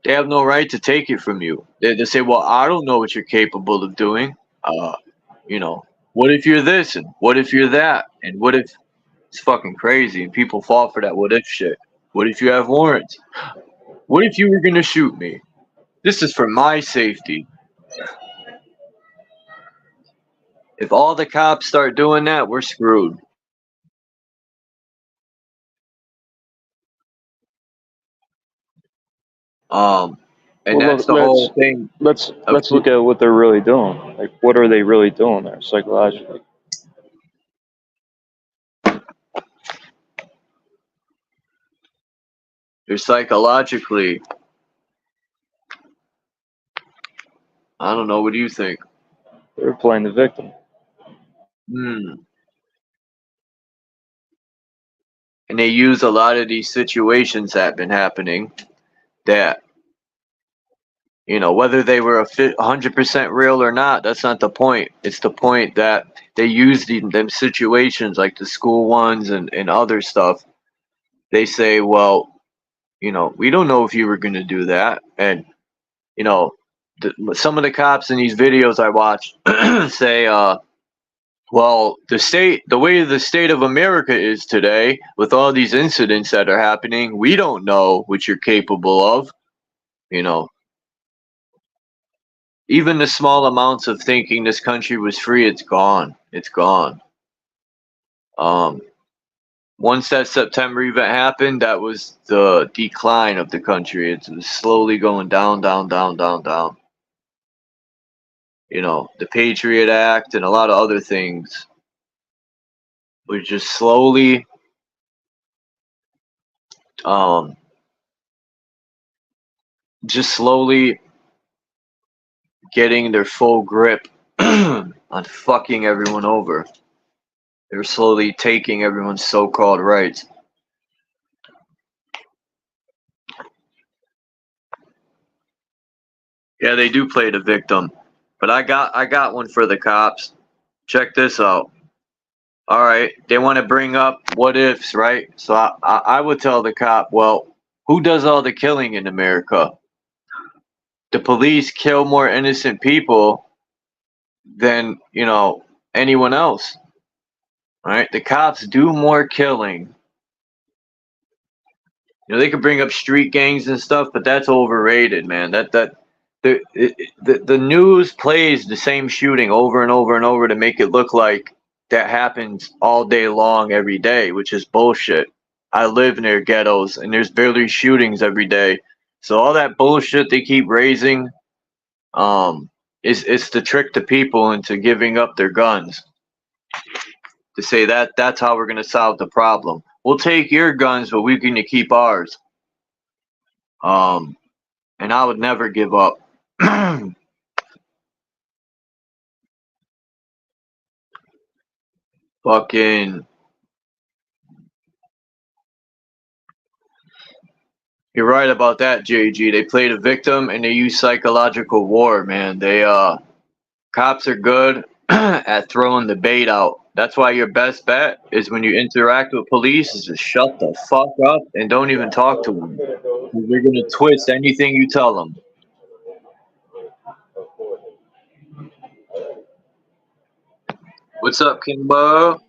they have no right to take it from you. They say, well, I don't know what you're capable of doing. What if you're this, and what if you're that, and what if it's fucking crazy, and people fall for that what if shit. What if you have warrants? What if you were gonna shoot me? This is for my safety. If all the cops start doing that, we're screwed. And Well, that's the whole thing. let's look at what they're really doing. Like, what are they really doing there psychologically? They're psychologically. I don't know. What do you think? They're playing the victim. And they use a lot of these situations that have been happening that You know, whether they were 100% real or not, that's not the point. It's the point that they used them situations like the school ones and other stuff. They say, well, you know, we don't know if you were going to do that. And, you know, some of the cops in these videos I watch say, well, the way the state of America is today, with all these incidents that are happening, we don't know what you're capable of. You know, even the small amounts of thinking this country was free, it's gone. It's gone. Once that September event happened, that was the decline of the country. It's slowly going down, down, down, down, down. You know, the Patriot Act and a lot of other things was just slowly getting their full grip on fucking everyone over. They were slowly taking everyone's so-called rights. Yeah, they do play the victim, but I got one for the cops. Check this out. All right, they want to bring up what ifs, right? So I would tell the cop, well, who does all the killing in America? The police kill more innocent people than, you know, anyone else. All right, the cops do more killing. You know, they could bring up street gangs and stuff, but that's overrated, man. The news plays the same shooting over and over and over to make it look like that happens all day long every day, which is bullshit. I live near ghettos and there's barely shootings every day. So all that bullshit they keep raising is to trick the people into giving up their guns. To say that's how we're going to solve the problem. We'll take your guns, but we're going to keep ours. And I would never give up. Fucking, you're right about that, JG. They play the victim and they use psychological war, man. They cops are good at throwing the bait out. That's why your best bet is when you interact with police is just shut the fuck up and don't even talk to them. They're gonna twist anything you tell them. What's up, Kimbo?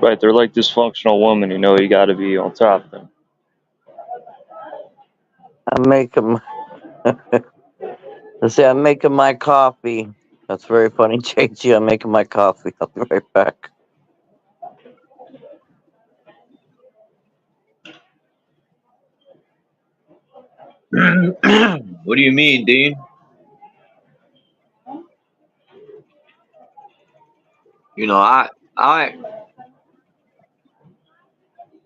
Right, they're like dysfunctional women. You know, you got to be on top of them. I'm making. Let's see, I'm making my coffee. That's very funny, JG. I'm making my coffee. I'll be right back. What do you mean, Dean? You know, I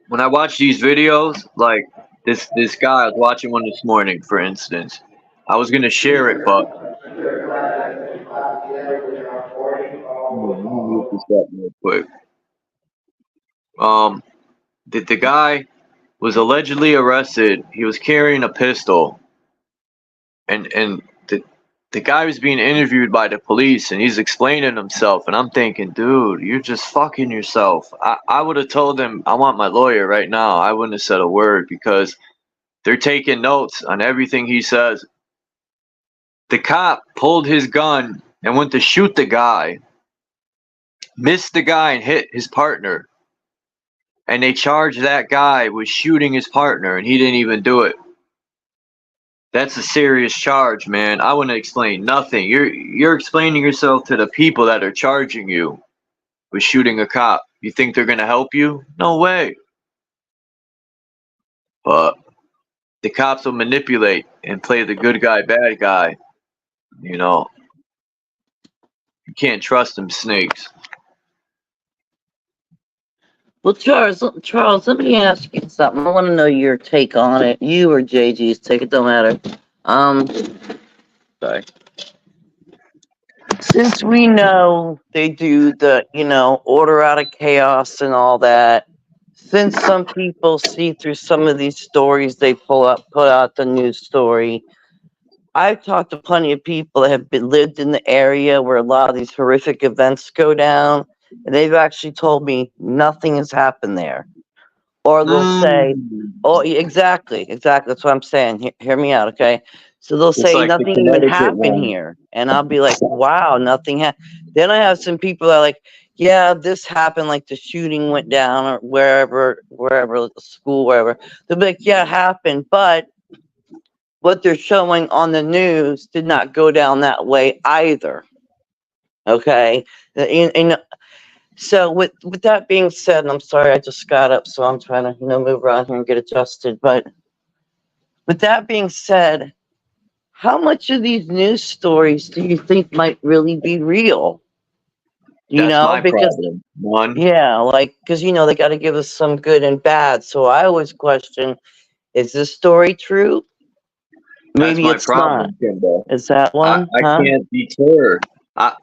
when I watch these videos, like this guy, I was watching one this morning, for instance. I was gonna share it, but let me mute this up real quick. The guy was allegedly arrested. He was carrying a pistol, and the guy was being interviewed by the police, and he's explaining himself. And I'm thinking, dude, you're just fucking yourself. I would have told him I want my lawyer right now. I wouldn't have said a word because they're taking notes on everything he says. The cop pulled his gun and went to shoot the guy, missed the guy and hit his partner. And they charged that guy with shooting his partner, and he didn't even do it. That's a serious charge, man. I wouldn't explain nothing. You're explaining yourself to the people that are charging you with shooting a cop. You think they're gonna help you? No way. But the cops will manipulate and play the good guy, bad guy. You know, you can't trust them snakes. Well, Charles, let me ask you something. I want to know your take on it. You or JG's take, it don't matter. Sorry. Since we know they do the, order out of chaos and all that, since some people see through some of these stories they put out the news story, I've talked to plenty of people that have lived in the area where a lot of these horrific events go down, and they've actually told me nothing has happened there. Or they'll say, "Oh, exactly. That's what I'm saying. Hear me out, okay?" So they'll It's say like the nothing even Connecticut happened one. here, and I'll be like, "Wow, nothing happened." Then I have some people that are like, "Yeah, this happened. Like the shooting went down, or wherever, the school, wherever." They'll be like, "Yeah, it happened," but what they're showing on the news did not go down that way either. Okay, and so with that being said, and I'm sorry I just got up, so I'm trying to move around here and get adjusted. But with that being said, how much of these news stories do you think might really be real? That's my Because problem. One, yeah, like because they got to give us some good and bad. So I always question: is this story true? that's Maybe my it's not. problem, Kimbo. Is that one? I Huh? can't deter. I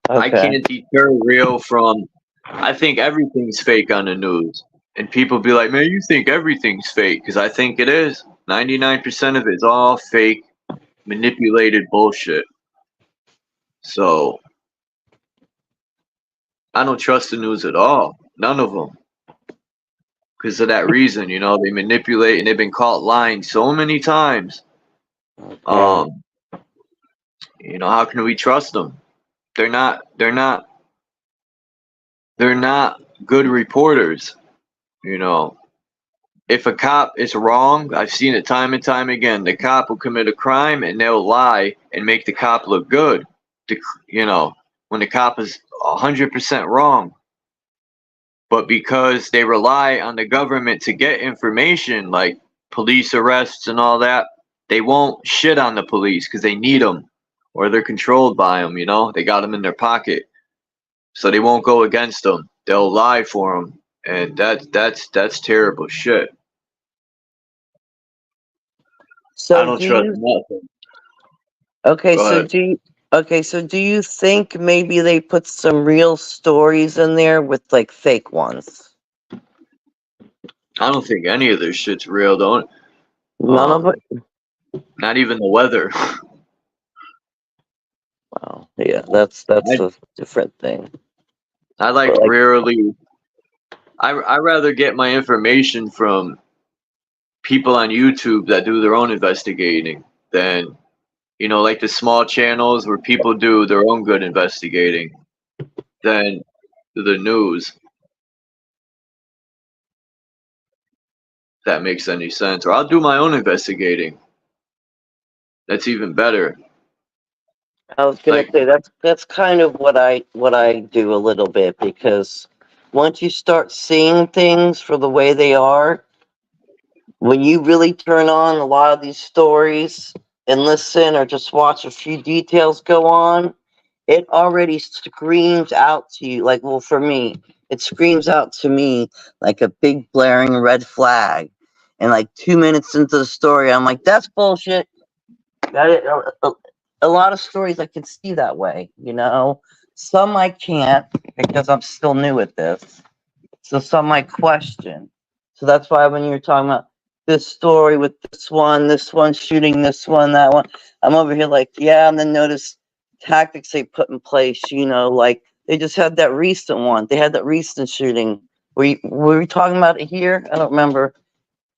Okay. can't deter real from. I think everything's fake on the news, and people be like, "Man, you think everything's fake?" Because I think it is. 99% of it's all fake, manipulated bullshit. So I don't trust the news at all. None of them. Because of that reason, they manipulate and they've been caught lying so many times. Okay. How can we trust them? They're not. They're not good reporters. If a cop is wrong, I've seen it time and time again. The cop will commit a crime and they'll lie and make the cop look good. When the cop is 100% wrong. But because they rely on the government to get information like police arrests and all that, they won't shit on the police because they need them or they're controlled by them. They got them in their pocket, so they won't go against them. They'll lie for them, and that's terrible shit. I So don't do trust you? nothing. Okay. Go So ahead. do you? Okay. So do you think maybe they put some real stories in there with like fake ones? I don't think any of this shit's real. Don't. None of it. Not even the weather. Wow. Yeah. That's I a different thing. I like But like, rarely. I rather get my information from people on YouTube that do their own investigating than like the small channels where people do their own good investigating than the news. If that makes any sense. Or I'll do my own investigating. That's even better. I was gonna Like say that's kind of what I do a little bit because once you start seeing things for the way they are, when you really turn on a lot of these stories and listen or just watch a few details go on, it already screams out to you. Like, well, for me, it screams out to me like a big blaring red flag. And like 2 minutes into the story, I'm like, that's bullshit. Got it. A lot of stories I can see that way. Some I can't because I'm still new at this. So some I question. So that's why when you're talking about this story with this one shooting this one, that one, I'm over here like, yeah, and then notice tactics they put in place, like they just had that recent one. They had that recent shooting. Were we talking about it here? I don't remember.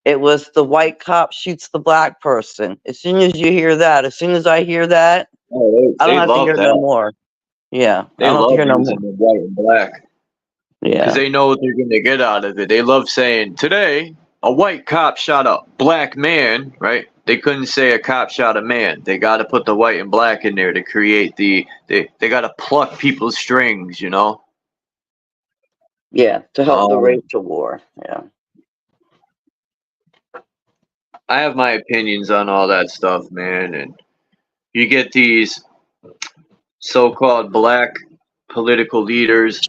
It was the white cop shoots the black person. As soon as you hear that, as soon as I hear that, oh, I don't they have to love hear no that. more. Yeah, I They don't have to love hear no more. using the white and black because Yeah. they know what they're gonna get out of it. They love saying today a white cop shot a black man, right? They couldn't say a cop shot a man. They got to put the white and black in there to create they got to pluck people's strings. Yeah, to help the Um, racial war. Yeah. I have my opinions on all that stuff, man, and you get these so-called black political leaders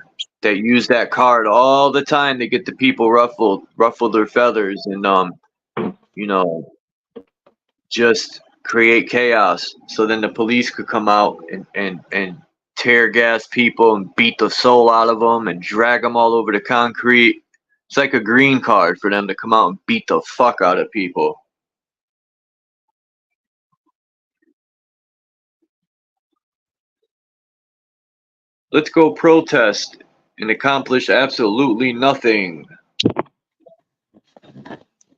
that use that card all the time to get the people ruffle their feathers, and you know, just create chaos. So then the police could come out and tear gas people and beat the soul out of them and drag them all over the concrete. It's like a green card for them to come out and beat the fuck out of people. Let's go protest and accomplish absolutely nothing.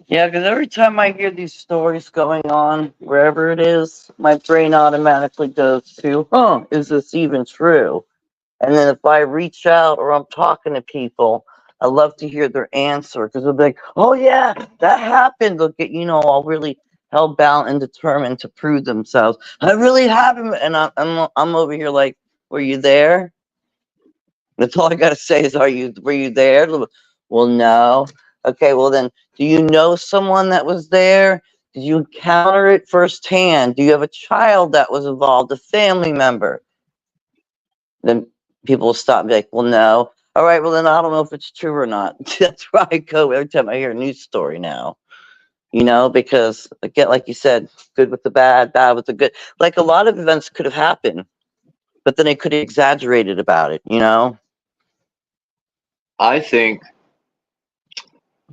Yeah, because every time I hear these stories going on, wherever it is, my brain automatically goes to, huh, is this even true? And then if I reach out or I'm talking to people, I love to hear their answer because they'll be like, oh, yeah, that happened. They'll get, all really hell-bound and determined to prove themselves. I really happened. And I'm over here like, were you there? That's all I got to say is, were you there? Well, no. Okay, well then, do you know someone that was there? Did you encounter it firsthand? Do you have a child that was involved, a family member? Then people will stop and be like, well, no. All right, well then I don't know if it's true or not. That's where I go every time I hear a news story now. Because again, like you said, good with the bad, bad with the good. Like a lot of events could have happened, but then they could have exaggerated about it, I think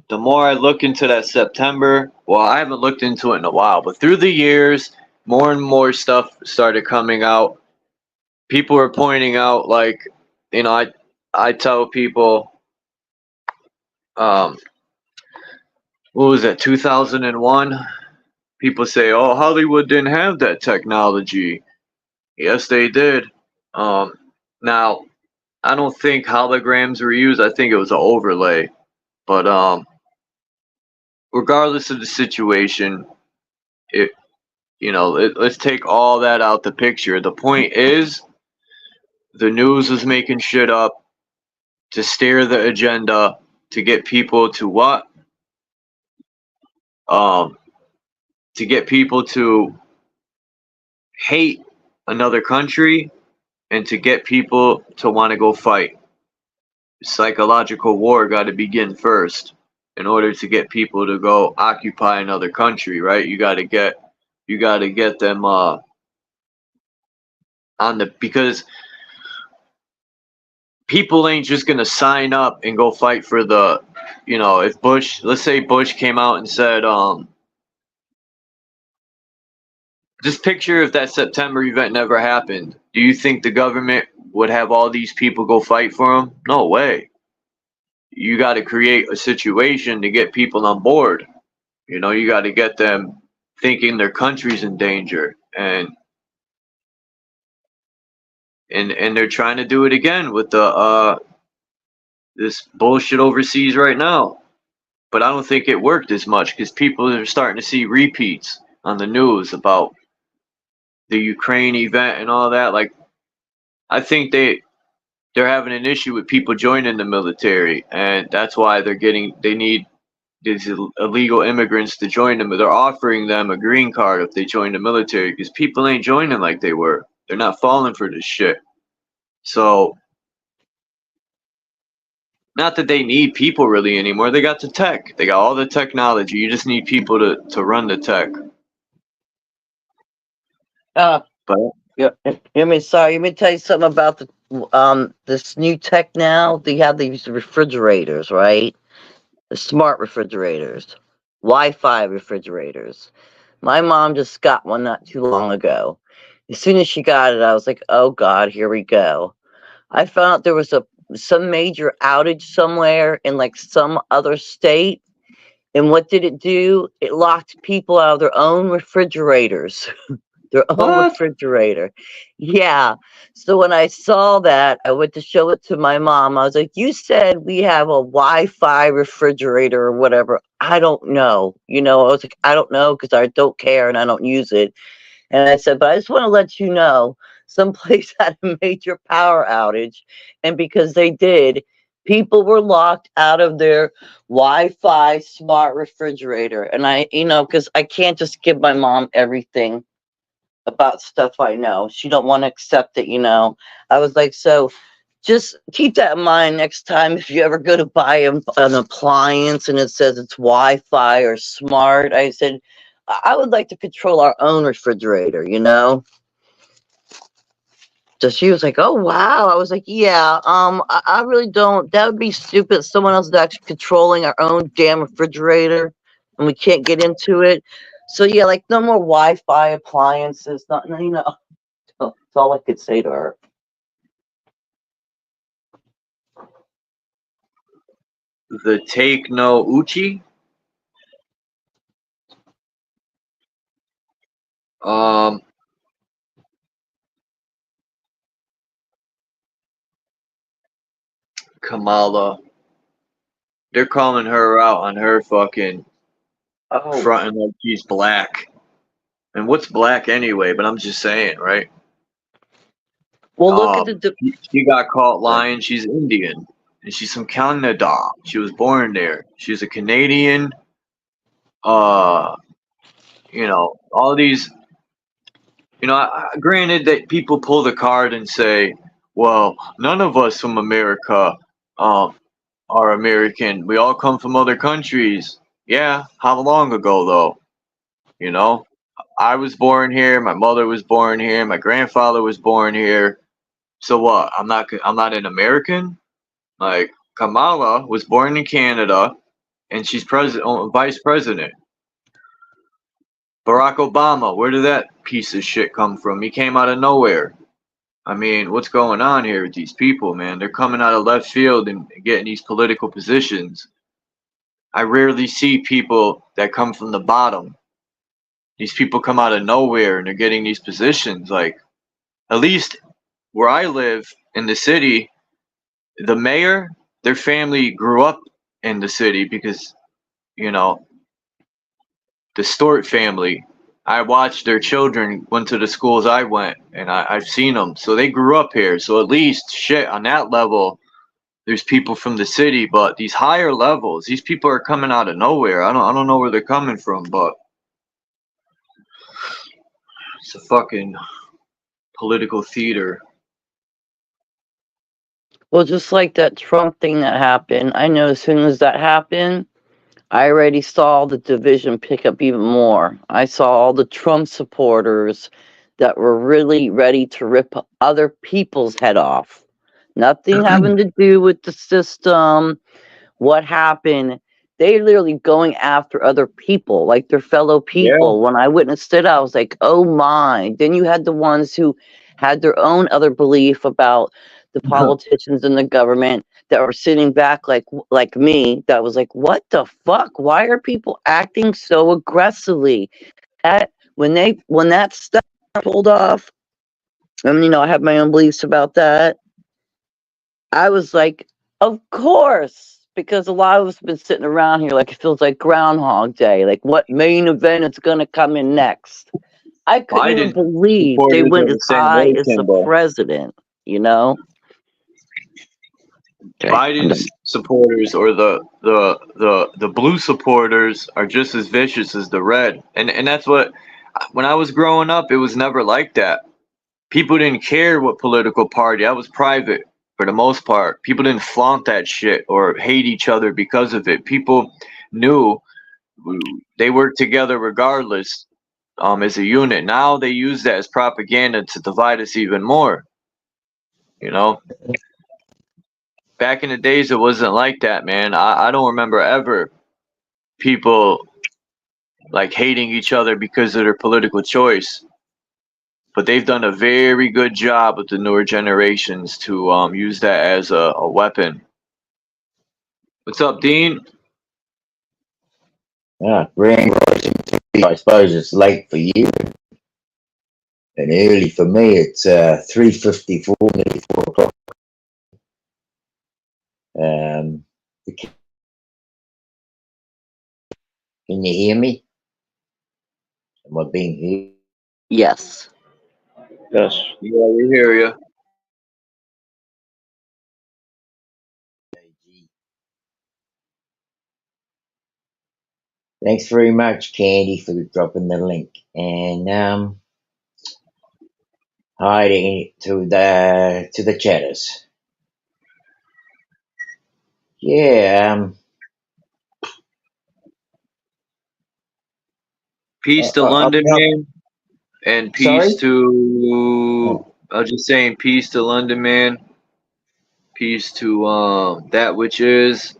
the more I look into that September, well, I haven't looked into it in a while, but through the years, more and more stuff started coming out. People were pointing out, like, I tell people, what was that, 2001? People say, oh, Hollywood didn't have that technology. Yes, they did. Now, I don't think holograms were used. I think it was an overlay. But regardless of the situation, let's take all that out the picture. The point is, the news was making shit up to steer the agenda to get people to what? To get people to hate another country and to get people to want to go fight. Psychological war got to begin first in order to get people to go occupy another country, right? You got to get them on the, because people ain't just gonna sign up and go fight for the, if Bush, let's say Bush came out and said, just picture if that September event never happened. Do you think the government would have all these people go fight for him? No way. You got to create a situation to get people on board. You got to get them thinking their country's in danger, and they're trying to do it again with the this bullshit overseas right now. But I don't think it worked as much because people are starting to see repeats on the news about the Ukraine event and all that. Like, I think they're having an issue with people joining the military, and that's why they need these illegal immigrants to join them. They're offering them a green card if they join the military because people ain't joining like they were. They're not falling for this shit. So, not that they need people really anymore. They got the tech. They got all the technology. You just need people to run the tech. But Yeah, sorry. Let me tell you something about this new tech now. They have these refrigerators, right? The smart refrigerators, Wi-Fi refrigerators. My mom just got one not too long ago. As soon as she got it, I was like, "Oh God, here we go." I found out there was some major outage somewhere in like some other state, and what did it do? It locked people out of their own refrigerators. Their own what? refrigerator. Yeah. So when I saw that, I went to show it to my mom. I was like, you said we have a Wi-Fi refrigerator or whatever. I don't know. I was like, I don't know because I don't care and I don't use it. And I said, but I just want to let you know, someplace had a major power outage. And because they did, people were locked out of their Wi-Fi smart refrigerator. And because I can't just give my mom everything about stuff I know. She don't want to accept it, I was like, so just keep that in mind next time if you ever go to buy an appliance and it says it's Wi-Fi or smart. I said, I would like to control our own refrigerator, So she was like, oh, wow. I was like, yeah, I really don't. That would be stupid. Someone else is actually controlling our own damn refrigerator and we can't get into it. So yeah, like no more Wi-Fi appliances. Not, that's all I could say to her. the Take No Uchi. Kamala. They're calling her out on her fucking fronting like she's black. And what's black anyway? But I'm just saying, right? Well, look at the. She got caught lying. She's Indian, and she's from Canada. She was born there. She's a Canadian. You know, all these. You know, granted that people pull the card and say, "Well, none of us from America, are American. We all come from other countries." Yeah, how long ago though? You know, I was born here. My mother was born here. My grandfather was born here. So what? I'm not an American. Like Kamala was born in Canada, and she's vice president. Barack Obama, where did that piece of shit come from? He came out of nowhere. I mean, what's going on here with these people, man? They're coming out of left field and getting these political positions. I rarely see people that come from the bottom. These people come out of nowhere and they're getting these positions. Like, at least where I live in the city, the mayor, their family grew up in the city because, you know, the Stewart family, I watched their children went to the schools I went, and I've seen them. So they grew up here. So at least, shit, on that level, there's people from the city. But these higher levels, these people are coming out of nowhere. I don't know where they're coming from, but it's a fucking political theater. Well, just like that Trump thing that happened, I know as soon as that happened, I already saw the division pick up even more. I saw all the Trump supporters that were really ready to rip other people's head off. Nothing having to do with the system, what happened. They literally going after other people, like their fellow people. When I witnessed it, I was like, oh my. Then you had the ones who had their own other belief about the politicians and the government that were sitting back like me, that was like, what the fuck? Why are people acting so aggressively? When that stuff pulled off, and you know, I have my own beliefs about that. I was like, of course, because a lot of us have been sitting around here like it feels like Groundhog Day. Like, what main event is going to come in next? I couldn't even believe they went as high as the president, you know? Okay, Biden's supporters, or the blue supporters, are just as vicious as the red. And that's what, when I was growing up, it was never like that. People didn't care what political party. I was private for the most part. People didn't flaunt that shit or hate each other because of it. People knew they worked together regardless, as a unit. Now they use that as propaganda to divide us even more. You know? Back in the days, it wasn't like that, man. I don't remember ever people like hating each other because of their political choice. But they've done a very good job with the newer generations to use that as a weapon. What's up, Dean? Grand Rising. I suppose it's late for you and early for me. It's 3:54, nearly 4 o'clock. Can you hear me? Am I being heard? Yes. Yes. Yeah, we hear you. Thanks very much, Candy, for dropping the link. And hi to the chatters. Yeah. Peace to London, man. And peace to, I was just saying, peace to London, man. Peace to that which is.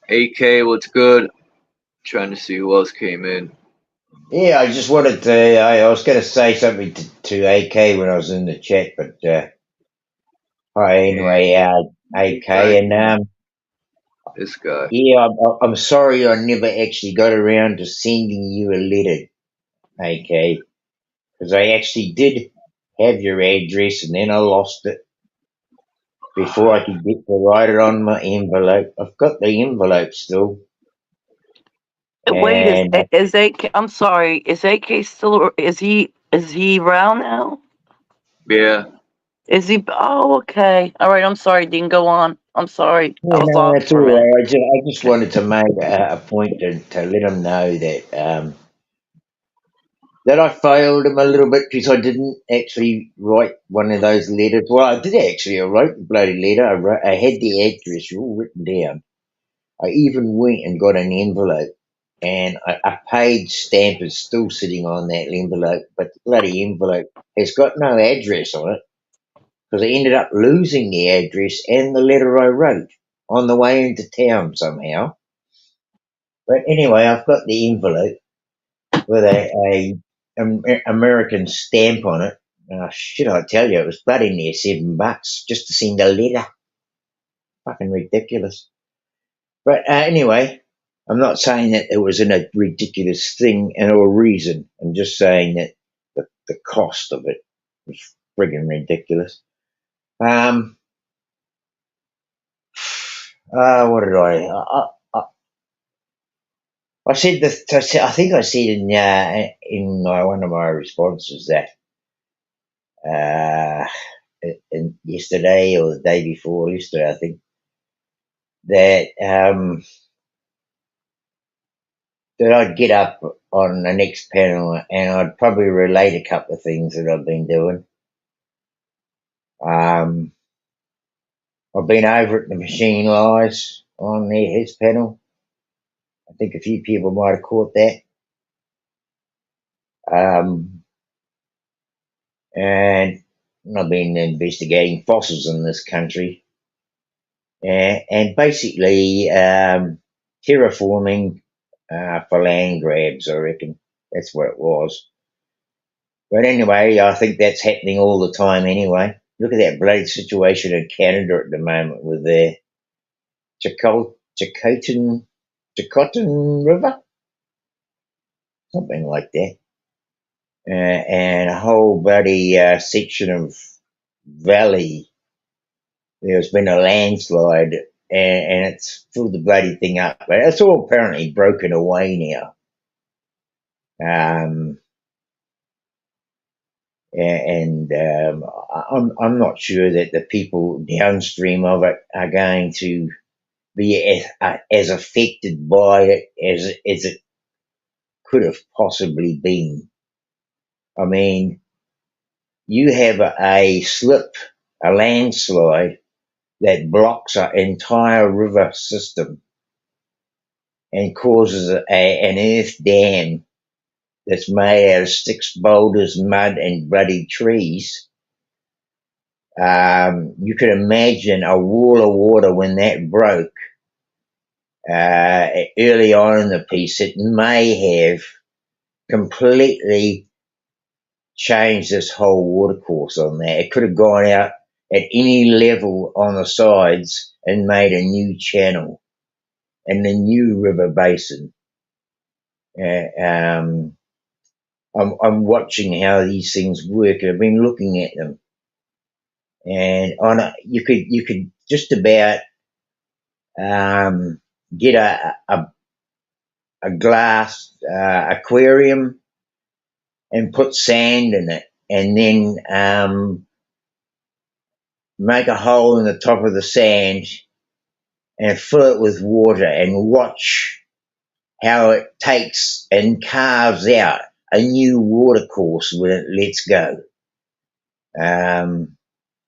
AK, what's good? Trying to see who else came in. Yeah, I just wanted to. I was going to say something to AK when I was in the chat, but hi anyway, AK, and This guy. Yeah, I'm sorry I never actually got around to sending you a letter, okay? Because I actually did have your address and then I lost it before I could get to write it on my envelope. I've got the envelope still. Wait, And is AK? I'm sorry. Is AK still? Is he around now? Yeah. Is he? Oh, okay. All right. I'm sorry, Dean. Go on. I'm sorry. I yeah, was no, lost that's for a all minute. right. I just wanted to make a point to let them know that I failed him a little bit because I didn't actually write one of those letters. Well, I did actually. I wrote the bloody letter. I had the address all written down. I even went and got an envelope, and a paid stamp is still sitting on that envelope, but the bloody envelope has got no address on it because I ended up losing the address and the letter I wrote on the way into town somehow. But anyway, I've got the envelope with a American stamp on it. Shit, I tell you, it was bloody near $7 just to send a letter. Fucking ridiculous. But anyway, I'm not saying that it was a ridiculous thing and or reason. I'm just saying that the cost of it was friggin' ridiculous. What did I said that I think I said in one of my responses that in yesterday or the day before yesterday, I think that that I'd get up on the next panel and I'd probably relate a couple of things that I've been doing. I've been over at the Machine Lies on his panel. I think a few people might have caught that. And I've been investigating fossils in this country. And basically terraforming for land grabs, I reckon. That's what it was. But anyway, I think that's happening all the time anyway. Look at that bloody situation in Canada at the moment with the Chilcotin River, something like that, and a whole bloody section of valley. There's been a landslide, and it's filled the bloody thing up. But it's all apparently broken away now. I'm not sure that the people downstream of it are going to be as affected by it as it could have possibly been. I mean, you have a landslide that blocks an entire river system and causes an earth dam that's made out of sticks, boulders, mud, and bloody trees. You could imagine a wall of water when that broke early on in the piece. It may have completely changed this whole watercourse on there. It could have gone out at any level on the sides and made a new channel and the new river basin. I'm watching how these things work. I've been looking at them, and you could just about get a glass aquarium and put sand in it, and then make a hole in the top of the sand and fill it with water and watch how it takes and carves out a new watercourse when it lets go.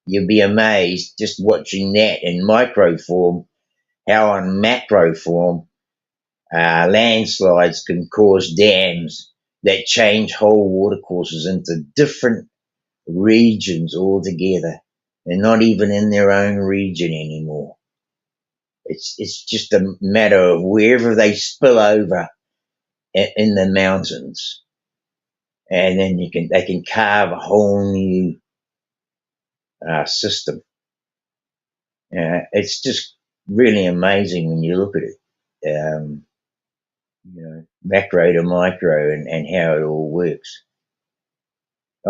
You'll be amazed just watching that in micro form, how on macro form landslides can cause dams that change whole watercourses into different regions altogether. They're not even in their own region anymore. It's just a matter of wherever they spill over in the mountains, and then they can carve a whole new system. It's just really amazing when you look at it. Macro to micro and how it all works.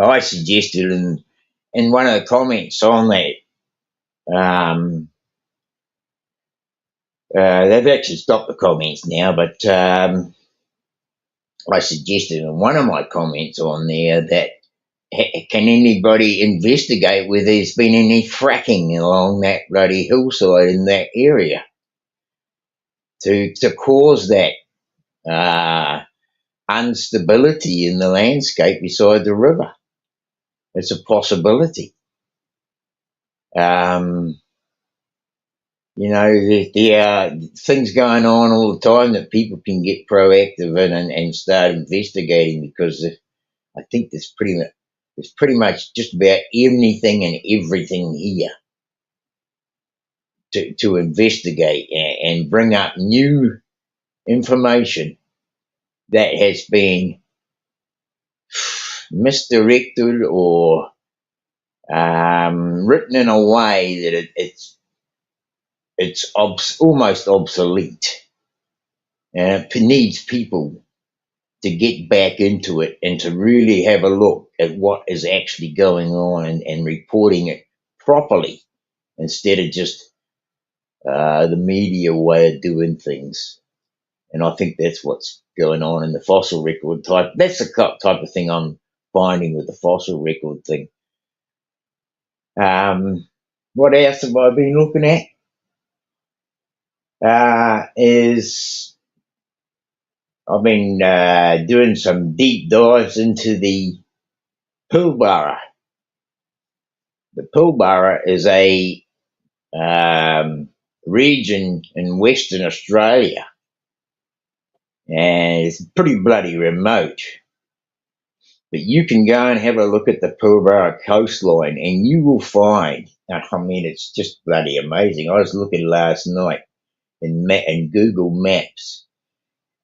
I suggested in one of the comments on that, they've actually stopped the comments now, but I suggested in one of my comments on there that can anybody investigate whether there's been any fracking along that bloody hillside in that area to cause that instability in the landscape beside the river? It's a possibility. There are things going on all the time that people can get proactive in and start investigating, because I think there's pretty much just about anything and everything here to investigate and bring up new information that has been misdirected or written in a way that it's almost obsolete, and it needs people to get back into it and to really have a look at what is actually going on and reporting it properly, instead of just the media way of doing things. And I think that's what's going on in the fossil record type. That's the type of thing I'm finding with the fossil record thing. What else have I been looking at? Is I've been doing some deep dives into the Pilbara. The Pilbara is a region in Western Australia, and it's pretty bloody remote. But you can go and have a look at the Pilbara coastline, and you will find, I mean, it's just bloody amazing. I was looking last night in Google Maps,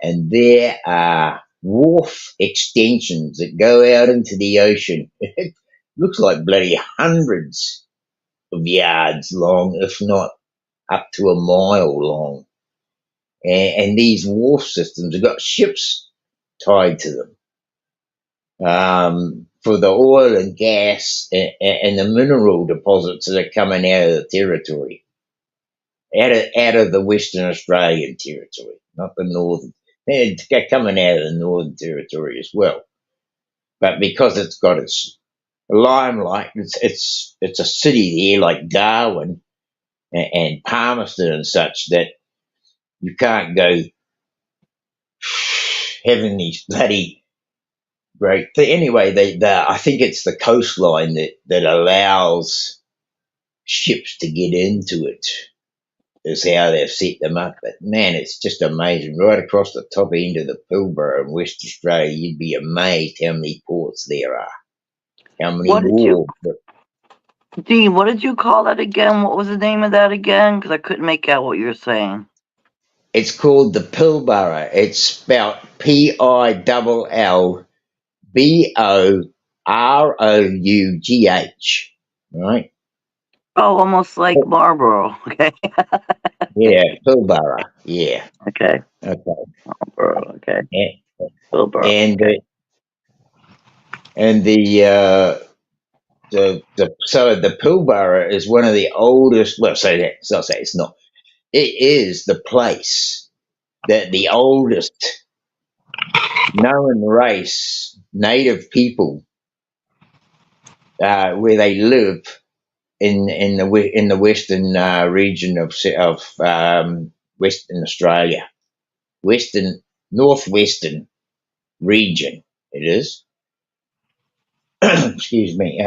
and there are wharf extensions that go out into the ocean. It looks like bloody hundreds of yards long, if not up to a mile long. And these wharf systems have got ships tied to them for the oil and gas and the mineral deposits that are coming out of the territory, out of the Western Australian territory, not the northern. They're coming out of the Northern Territory as well. But because it's got its limelight, it's a city there like Darwin and Palmerston and such, that you can't go having these bloody great. Anyway, I think it's the coastline that allows ships to get into it, is how they've set them up. But man, it's just amazing. Right across the top end of the Pilbara in West Australia, you'd be amazed how many ports there are. How many wharves. Dean, what did you call that again? What was the name of that again? Because I couldn't make out what you were saying. It's called the Pilbara. It's spelled Pilbrough, right? Oh, almost like Marlboro. Okay. Yeah, Pilbara. Yeah. Okay. Marlboro. Okay. Pilbara. So the Pilbara is one of the oldest. Well, it's not. It is the place that the oldest known race, native people, where they live in the western region of Western Australia, northwestern region. It is. Excuse me.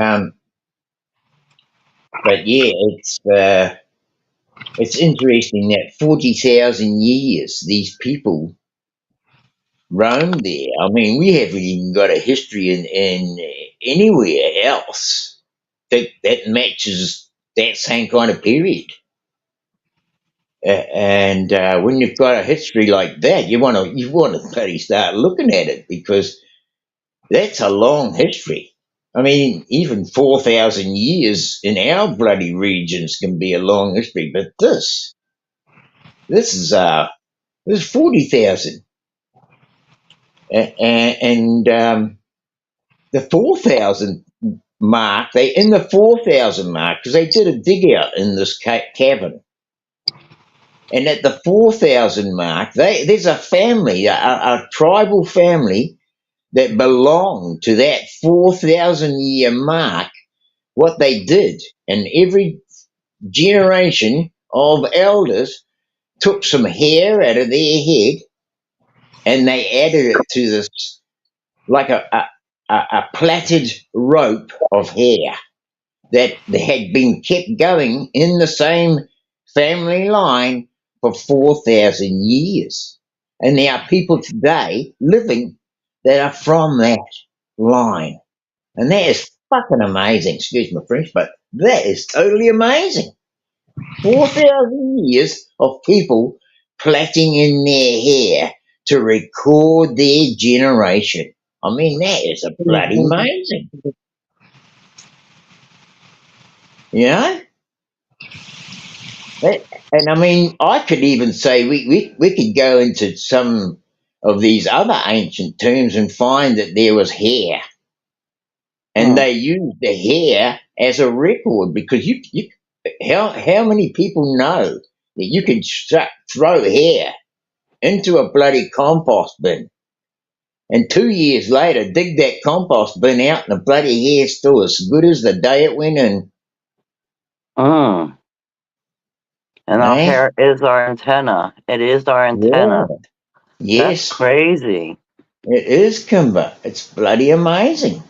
But yeah, it's interesting that 40,000 years these people roamed there. I mean, we haven't even got a history in anywhere else that matches that same kind of period. And when you've got a history like that, you want to bloody start looking at it, because that's a long history. I mean, even 4,000 years in our bloody regions can be a long history, but this This is 40,000, and the 4,000 mark. They in the 4,000 mark because they did a dig out in this cavern, and at the 4,000 mark, there's a family, a tribal family that belonged to that 4,000 year mark. What they did, and every generation of elders took some hair out of their head and they added it to this like a plaited rope of hair that had been kept going in the same family line for 4,000 years. And there are people today living that are from that line. And that is fucking amazing. Excuse my French, but that is totally amazing. 4,000 years of people plaiting in their hair to record their generation. I mean, that is a bloody amazing. You know? And I mean, I could even say we could go into some of these other ancient tombs and find that there was hair. And they used the hair as a record because how many people know that you can throw hair into a bloody compost bin and 2 years later dig that compost bin out and the bloody hair's still as good as the day it went in. And our hair is our antenna. It is our antenna. Yeah. Yes. That's crazy. It is, Kimber. It's bloody amazing.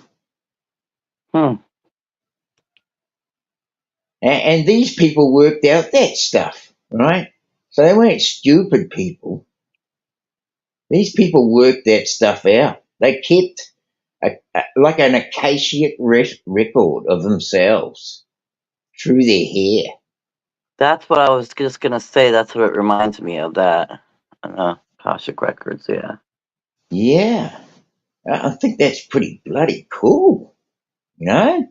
And these people worked out that stuff, right? So they weren't stupid people. These people worked that stuff out. They kept like an akashic record of themselves through their hair. That's what I was just going to say. That's what it reminds me of, that. Akashic records, yeah. Yeah. I think that's pretty bloody cool, you know?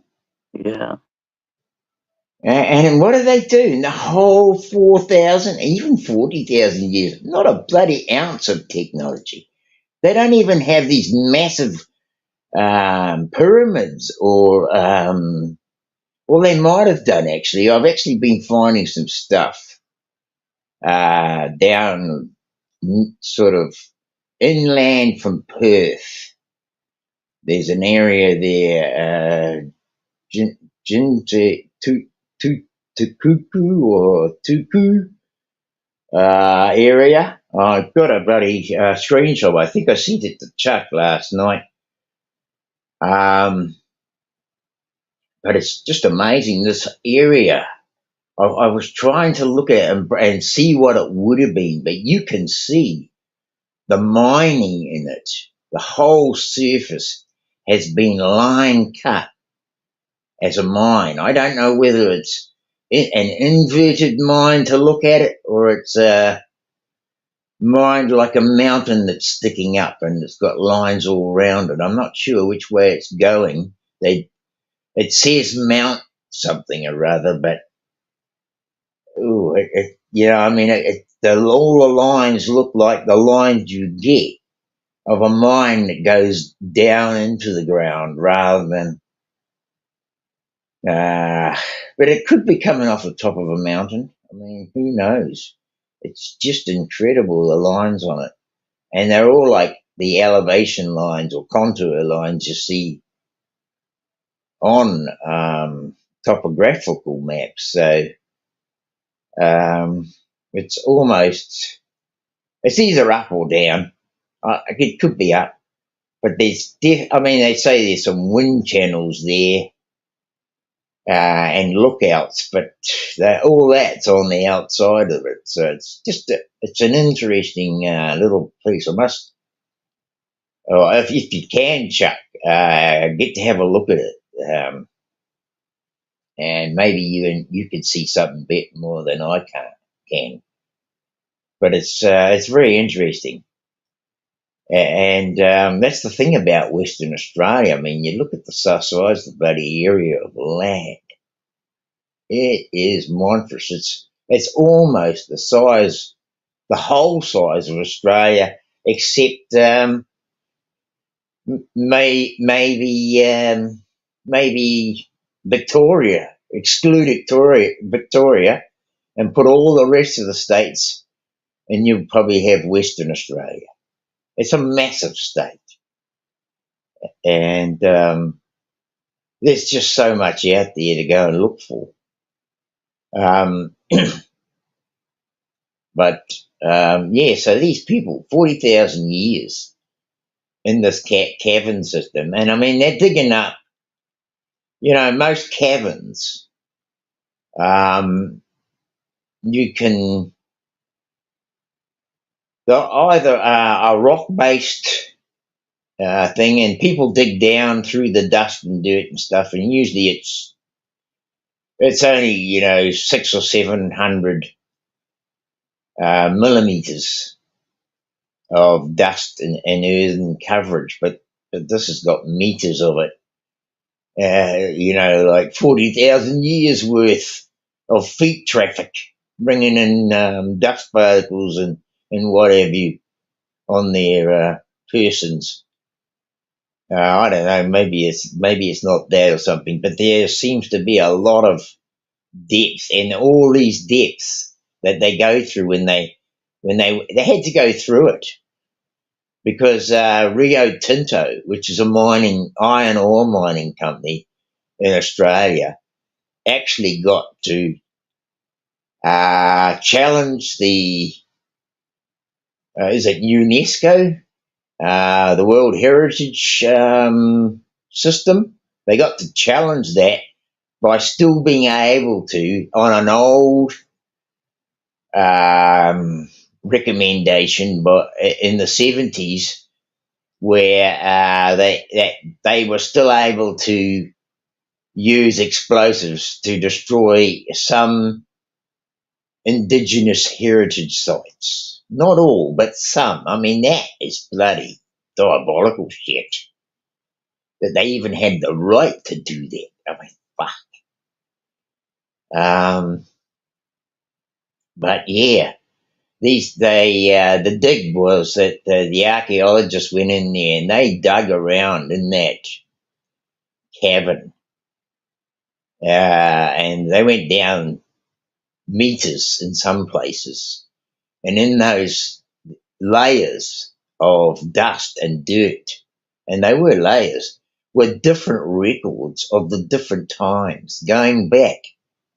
Yeah. And what do they do in the whole 4,000, even 40,000 years? Not a bloody ounce of technology. They don't even have these massive pyramids or, well, they might have done actually. I've actually been finding some stuff down sort of inland from Perth. There's an area there, Tukuku or Tuku area. I've got a bloody screenshot. I think I sent it to Chuck last night. But it's just amazing, this area. I was trying to look at it and see what it would have been, but you can see the mining in it. The whole surface has been line cut as a mine. I don't know whether it's an inverted mine to look at it or it's mined like a mountain that's sticking up and it's got lines all around it. I'm not sure which way it's going. It says Mount something or other, but all the lines look like the lines you get of a mine that goes down into the ground rather than but it could be coming off the top of a mountain. I mean, who knows? It's just incredible, the lines on it. And they're all like the elevation lines or contour lines you see on topographical maps. So it's either up or down. It could be up, but they say there's some wind channels there and lookouts, but all that's on the outside of it. So it's just it's an interesting little piece. If you can, Chuck, get to have a look at it, and maybe you could see something bit more than I can. But it's very interesting. And that's the thing about Western Australia. I mean, you look at the size of the bloody area of land. It is monstrous. It's almost the size the whole size of Australia, except maybe Victoria. Exclude Victoria, and put all the rest of the states, and you'll probably have Western Australia. It's a massive state, and there's just so much out there to go and look for. But yeah, so these people, 40,000 years in this cavern system, and I mean they're digging up. Most caverns, you can. They're either a rock-based thing, and people dig down through the dust and dirt and stuff, and usually it's only 600 or 700 millimeters of dust and earthen coverage, but this has got meters of it. Like 40,000 years worth of feet traffic, bringing in dust particles and what have you on their persons. I don't know. Maybe it's not that or something, but there seems to be a lot of depth, and all these depths that they go through when they had to go through it because Rio Tinto, which is a iron ore mining company in Australia, actually got to challenge the is it UNESCO, the World Heritage System. They got to challenge that by still being able to, on an old recommendation, but in the 70s, where they were still able to use explosives to destroy some indigenous heritage sites. Not all, but some. I mean, that is bloody diabolical shit. That they even had the right to do that. I mean, fuck. But yeah, the dig was that the archaeologists went in there and they dug around in that cavern, and they went down meters in some places, and in those layers of dust and dirt, and they were layers, were different records of the different times, going back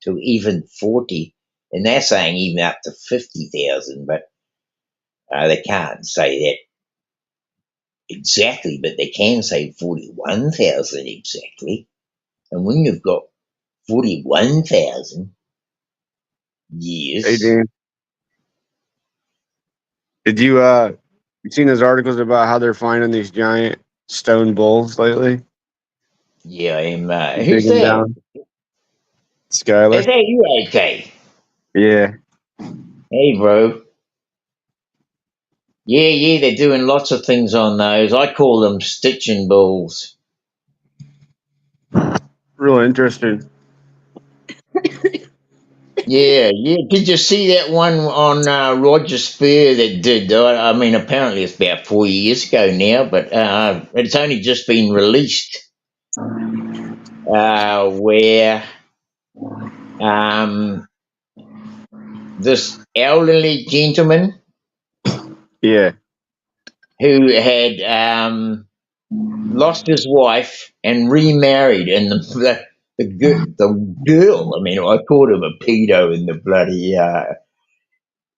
to even 40, and they're saying even up to 50,000, but they can't say that exactly, but they can say 41,000 exactly. And when you've got 41,000 years. Hey, Dan. Did you seen those articles about how they're finding these giant stone bulls lately? Yeah, I am. Who's that? Down. Skylar. Is that you, AK? Yeah. Hey, bro. Yeah, they're doing lots of things on those. I call them stitching bulls. Real interesting. Yeah. Did you see that one on Roger Spear that did? I mean, apparently it's about 4 years ago now, but it's only just been released. Where this elderly gentleman, yeah, who had lost his wife and remarried, and the girl, I mean, I called him a pedo in the bloody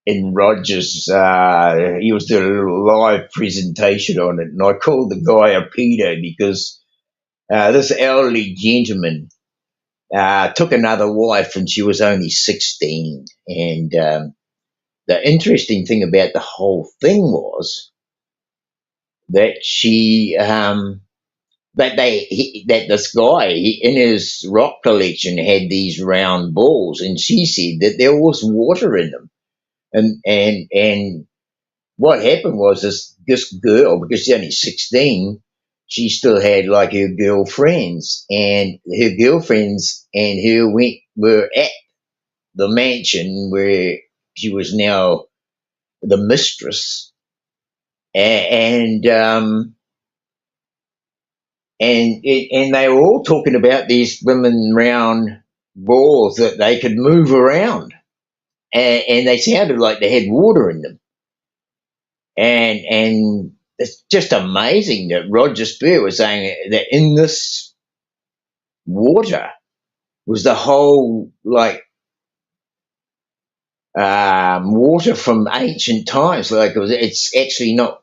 in Rogers. He was doing a little live presentation on it, and I called the guy a pedo because this elderly gentleman took another wife, and she was only 16. And the interesting thing about the whole thing was that she, that this guy in his rock collection had these round balls, and she said that there was water in them, and what happened was this girl, because she's only 16, she still had like her girlfriends, and her girlfriends and her were at the mansion where she was now the mistress, and they were all talking about these women round balls that they could move around, and they sounded like they had water in them, and it's just amazing that Roger Spear was saying that in this water was the whole water from ancient times. Like it's actually not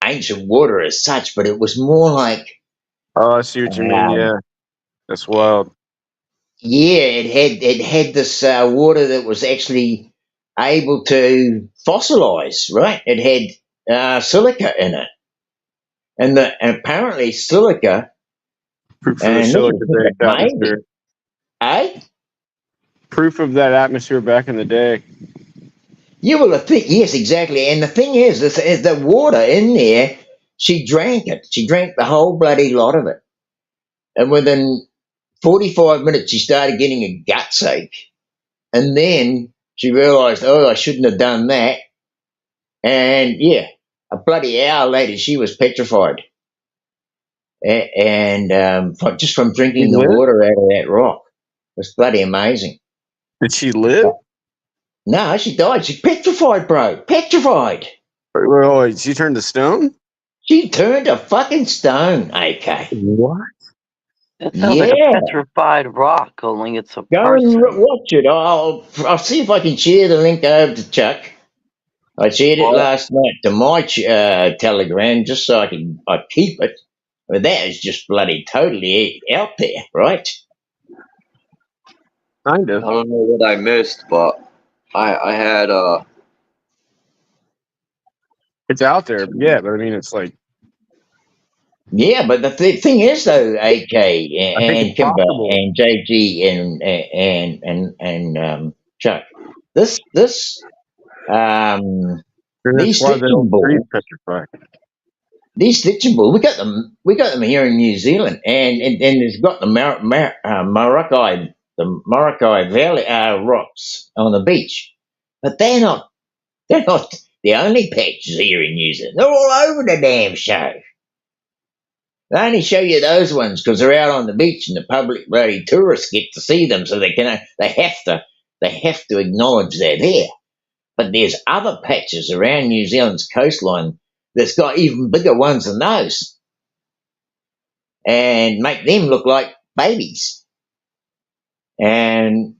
ancient water as such, but it was more like Oh, I see what you mean. Yeah, that's wild. yeah, it had this water that was actually able to fossilize, right? It had silica in it, and apparently silica. Proof of the And this is silica-based just amazing, atmosphere. eh? Proof of that atmosphere back in the day. You will think, yes, exactly. And the thing is the water in there. She drank it. She drank the whole bloody lot of it, and within 45 minutes, she started getting a gutsache. And then she realised, oh, I shouldn't have done that. And yeah, a bloody hour later, she was petrified. Just from drinking She the lived? water out of that rock. It was bloody amazing. Did she live? No, she died. She's petrified, bro. Petrified. Oh, she turned to stone? She turned to fucking stone, AK. What? It sounds like a petrified rock, only it's a Go person. and watch it. I'll see if I can share the link over to Chuck. I shared it last night to my Telegram just so I keep it. But that is just bloody totally out there, right? Kind of. I don't know what I missed, but I had It's out there, yeah, but I mean, it's like Yeah, but the thing is though, AK I think and it's Kimber possible. and JG and Chuck, this That's these why the stitching old tree's balls, we got them here in New Zealand, and it's got the Marakai Valley rocks on the beach, but they're not the only patches here in New Zealand. They're all over the damn show. They only show you those ones because they're out on the beach and the public bloody tourists get to see them, so they have to acknowledge they're there. But there's other patches around New Zealand's coastline that's got even bigger ones than those, and make them look like babies. And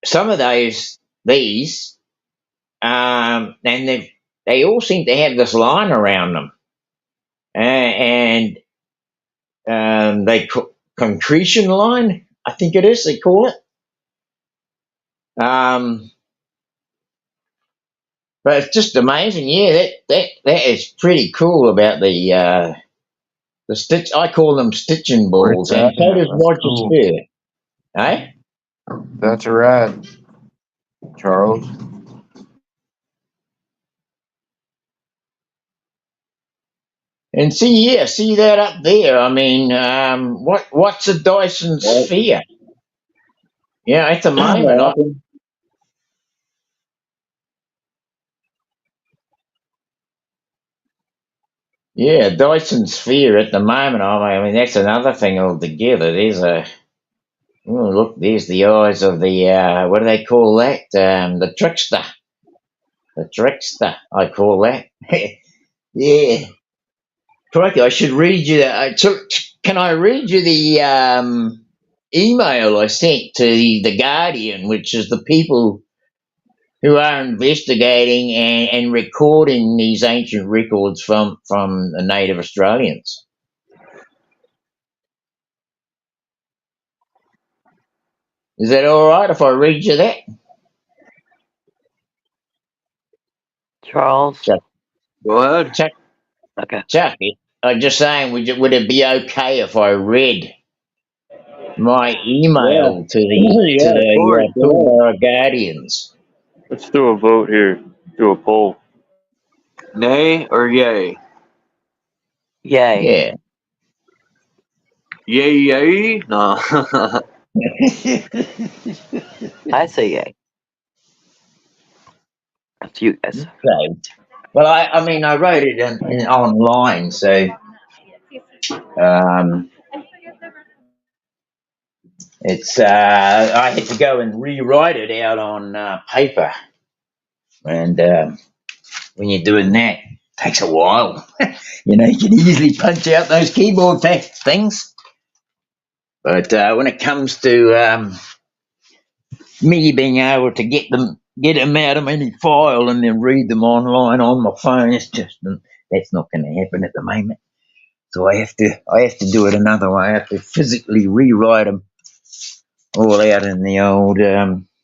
some of these, and they all seem to have this line around them, and they concretion line, I think it is, they call it. But it's just amazing. Yeah, that is pretty cool about the stitch. I call them stitching balls, and so does Roger Spear. Eh? That's rad, Charles. And see that up there. I mean, what's a Dyson sphere? Yeah, at the moment, Dyson sphere at the moment. I mean, that's another thing altogether. There's there's the eyes of the what do they call that? The trickster. The trickster, I call that. Yeah. Crikey, I should read you that. Can I read you the email I sent to the Guardian, which is the people who are investigating and recording these ancient records from the native Australians? Is that all right if I read you that? Charles? Chuck. Go ahead. Chuck. Okay. Chuck, I'm just saying, would it be okay if I read my email to the Pilbara Guardians? Let's do a vote here. Do a poll. Nay or yay? Yay. Yeah. Yay. No. I say yay. That's you guys. Okay. Well, I mean, I wrote it in online, so um, it's I had to go and rewrite it out on paper, and when you're doing that, it takes a while. You know, you can easily punch out those keyboard things, but when it comes to me being able to get them out of any file and then read them online on my phone, it's just that's not going to happen at the moment. So I have to do it another way. I have to physically rewrite them all out in the old. Well,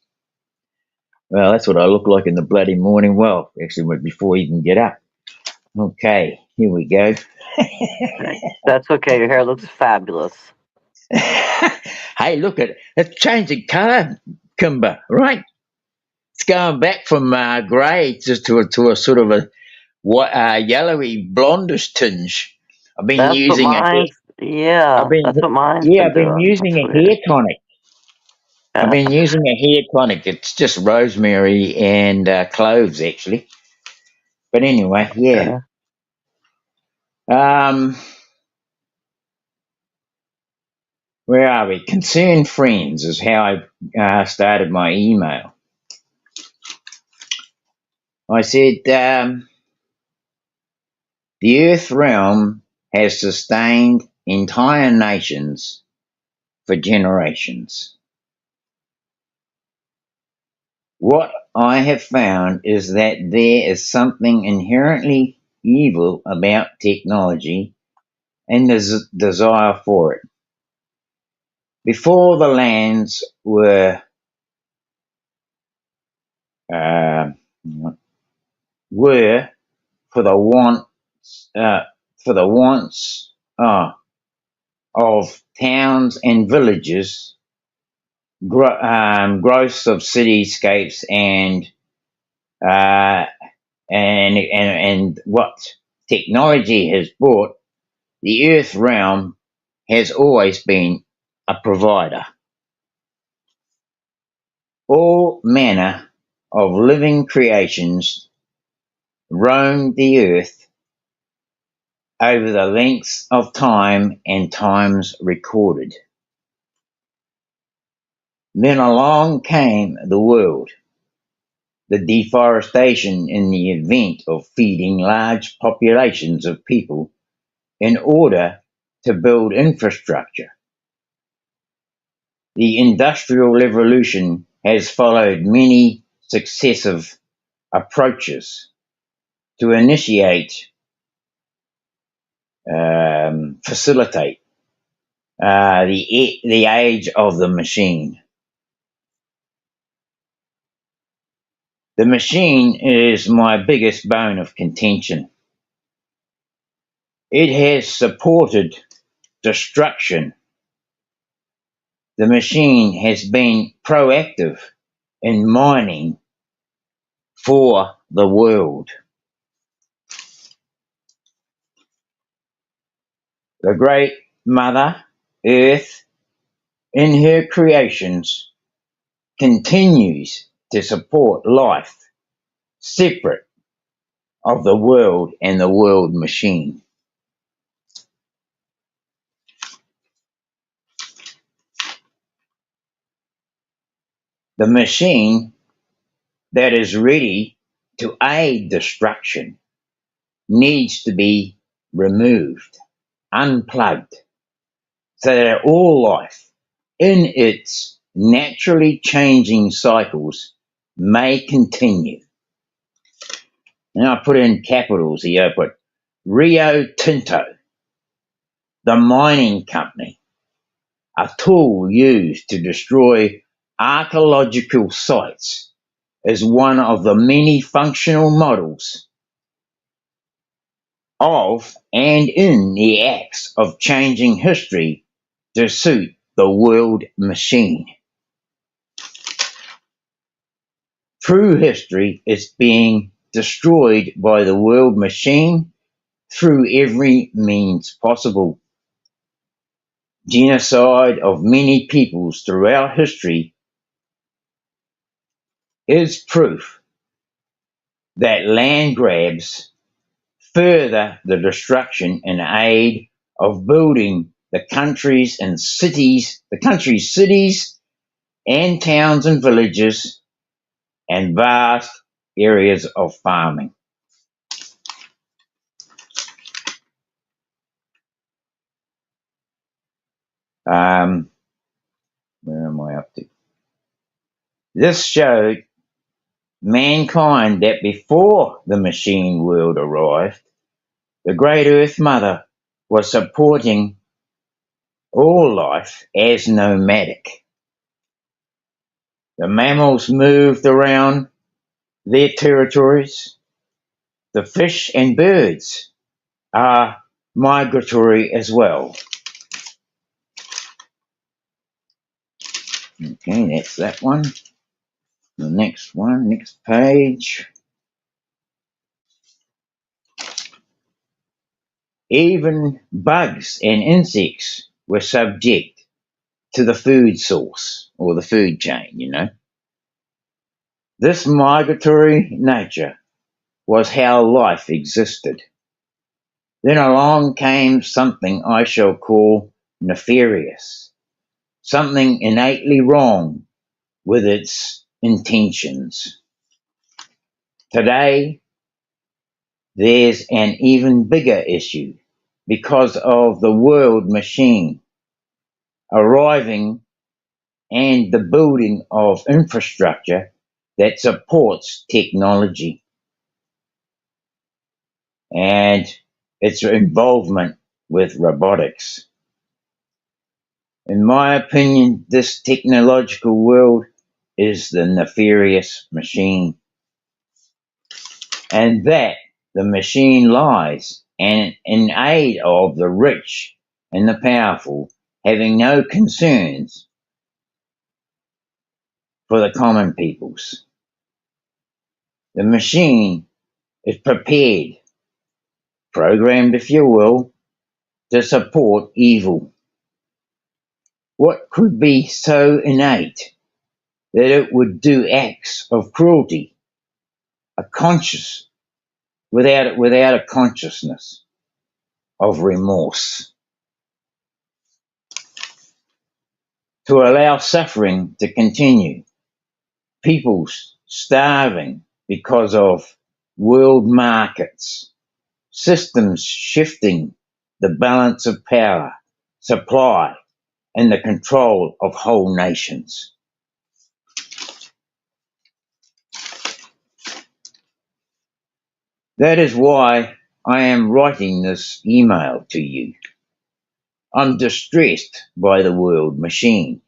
that's what I look like in the bloody morning. Well, actually, before you can get up. Okay, here we go. That's okay. Your hair looks fabulous. Hey, look at it. It's changing colour, Kimber. Right? It's going back from grey to a sort of a yellowy blondish tinge. I've been That's what using mine's. I've Yeah, been that's what mine's yeah, been I've been doing. using That's a hair weird. tonic. I've been using a hair tonic. It's just rosemary and cloves, actually. But anyway, yeah. Um, where are we? Concerned friends is how I started my email. I said, the Earth realm has sustained entire nations for generations. What I have found is that there is something inherently evil about technology and the desire for it. Before the lands uh, were for the wants of towns and villages, growths of cityscapes, uh, and what technology has brought, the Earth realm has always been a provider. All manner of living creations roam the earth over the lengths of time and times recorded. Then along came the world, the deforestation in the event of feeding large populations of people in order to build infrastructure. The Industrial Revolution has followed many successive approaches to initiate, facilitate the age of the machine. The machine is my biggest bone of contention. It has supported destruction. The machine has been proactive in mining for the world. The Great Mother Earth, in her creations, continues to support life separate of the world and the world machine. The machine that is ready to aid destruction needs to be removed, unplugged, so that all life in its naturally changing cycles may continue. And I put in capitals here, I put Rio Tinto, the mining company, a tool used to destroy archaeological sites, is one of the many functional models of and in the acts of changing history to suit the world machine. True history is being destroyed by the world machine through every means possible. Genocide of many peoples throughout history is proof that land grabs further the destruction in aid of building the country's cities and towns and villages and vast areas of farming. Where am I up to? This showed mankind that before the machine world arrived, the Great Earth Mother was supporting all life as nomadic. The mammals moved around their territories. The fish and birds are migratory as well. Okay, that's that one. The next one, next page. Even bugs and insects were subject to the food source or the food chain, you know. This migratory nature was how life existed. Then along came something I shall call nefarious, something innately wrong with its intentions. Today, there's an even bigger issue because of the world machine arriving and the building of infrastructure that supports technology and its involvement with robotics. In my opinion, this technological world is the nefarious machine, and that the machine lies and in aid of the rich and the powerful, having no concerns for the common peoples. The machine is prepared, programmed if you will, to support evil. What could be so innate that it would do acts of cruelty, without a consciousness of remorse, to allow suffering to continue, peoples starving because of world markets, systems shifting the balance of power, supply, and the control of whole nations. That is why I am writing this email to you. I'm distressed by the world machine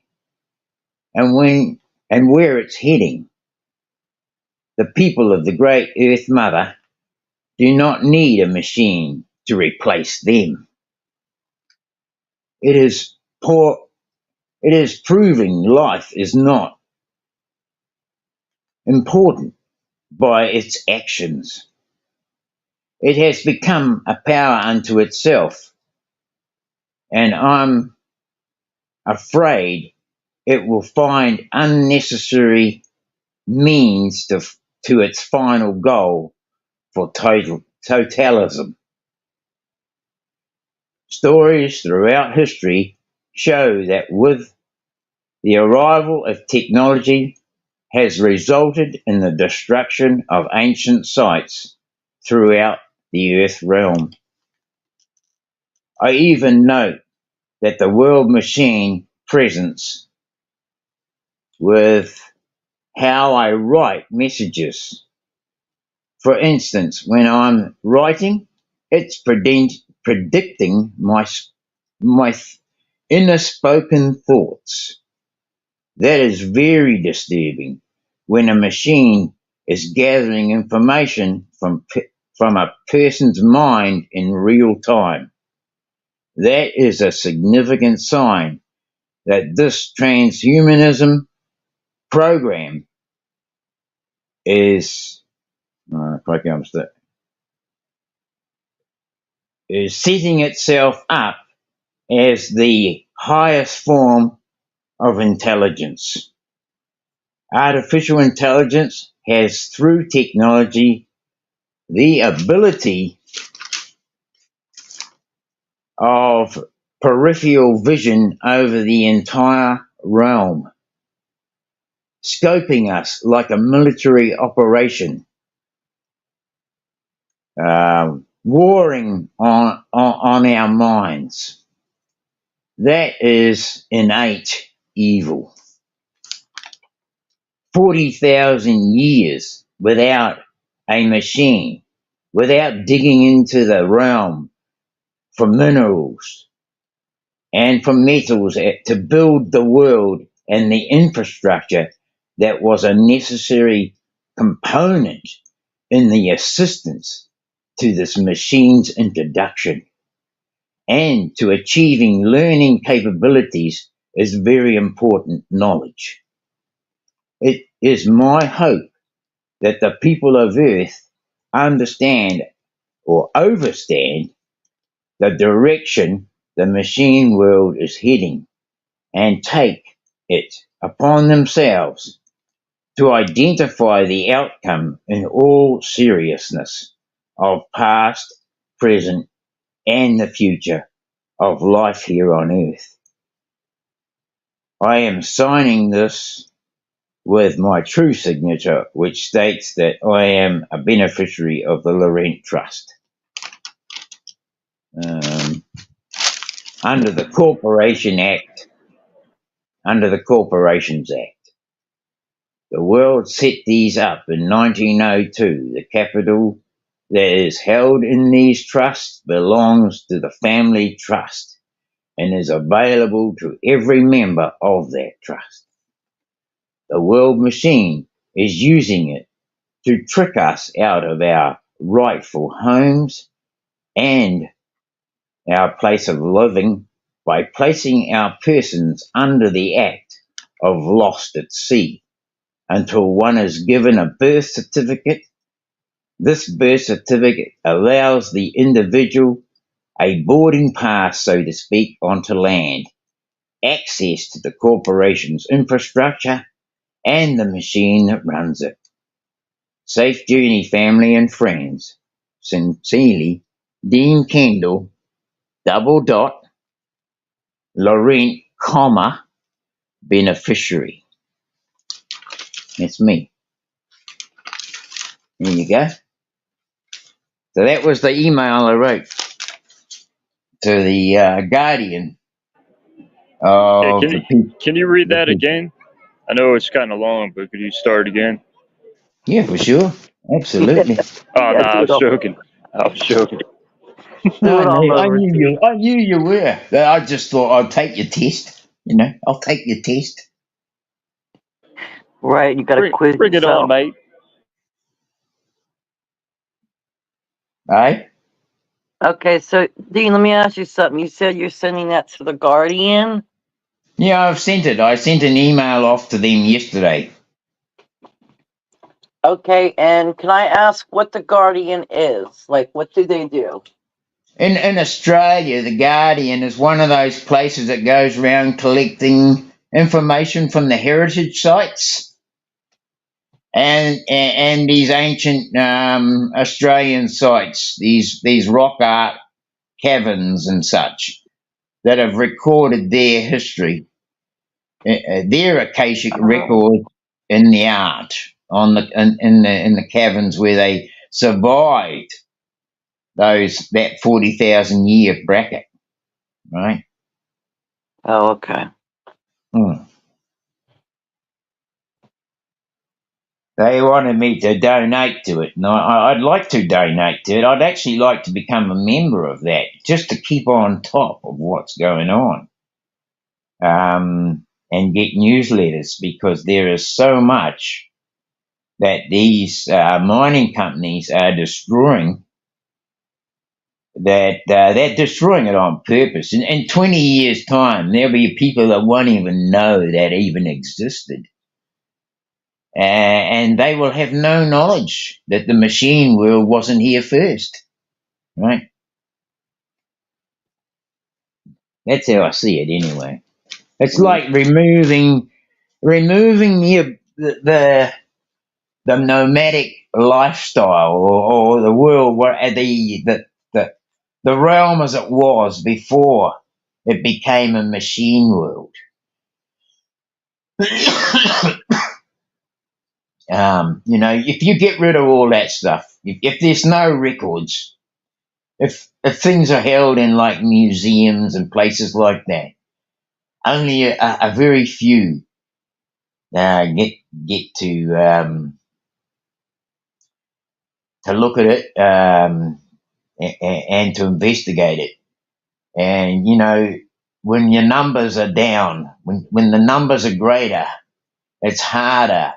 and where it's heading. The people of the Great Earth Mother do not need a machine to replace them. It is proving life is not important by its actions. It has become a power unto itself, and I'm afraid it will find unnecessary means to its final goal for totalism. Stories throughout history show that with the arrival of technology has resulted in the destruction of ancient sites throughout the Earth realm. I even note that the world machine presence with how I write messages. For instance, when I'm writing, it's predicting my inner spoken thoughts. That is very disturbing when a machine is gathering information from a person's mind in real time. That is a significant sign that this transhumanism program is setting itself up as the highest form of intelligence. Artificial intelligence has, through technology, the ability of peripheral vision over the entire realm, scoping us like a military operation, warring on our minds. That is innate evil. 40,000 years without a machine, without digging into the realm for minerals and for metals to build the world and the infrastructure that was a necessary component in the assistance to this machine's introduction and to achieving learning capabilities is very important knowledge. It is my hope that the people of Earth understand or overstand the direction the machine world is heading and take it upon themselves to identify the outcome in all seriousness of past, present, and the future of life here on Earth. I am signing this with my true signature, which states that I am a beneficiary of the Laurent Trust. Under the Corporation Act, under the Corporations Act. The world set these up in 1902. The capital that is held in these trusts belongs to the family trust and is available to every member of that trust. The world machine is using it to trick us out of our rightful homes and our place of living by placing our persons under the act of lost at sea until one is given a birth certificate. This birth certificate allows the individual a boarding pass, so to speak, onto land, access to the corporation's infrastructure and the machine that runs it. Safe journey, family and friends. Sincerely, Dean Kendall, Laurent, beneficiary. It's me. There you go. So that was the email I wrote to the Guardian. Can you read that again? I know it's kind of long, but could you start again? Yeah, for sure. Absolutely. Oh, no, I was joking. No, I knew you were. I just thought I'd take your test. I'll take your test. Right, you got to quiz Bring it on, mate. Hey? Okay, so Dean, let me ask you something. You said you're sending that to the Guardian? Yeah, I've sent it. I sent an email off to them yesterday. Okay, and can I ask what the Guardian is? Like, what do they do? In Australia, the Guardian is one of those places that goes around collecting information from the heritage sites and these ancient Australian sites, these rock art caverns and such that have recorded their history, their akashic record in the art in the caverns where they survived that 40,000 year bracket, right? Oh, okay. They wanted me to donate to it, and I'd like to donate to it. I'd actually like to become a member of that, just to keep on top of what's going on, and get newsletters, because there is so much that these mining companies are destroying, that they're destroying it on purpose. In 20 years' time, there'll be people that won't even know that even existed. And they will have no knowledge that the machine world wasn't here first, right? That's how I see it, anyway. It's like removing the the nomadic lifestyle, or the world where the realm as it was before it became a machine world. If you get rid of all that stuff, if there's no records, if things are held in like museums and places like that, only a very few get to look at it and to investigate it. And when your numbers are down, when the numbers are greater, it's harder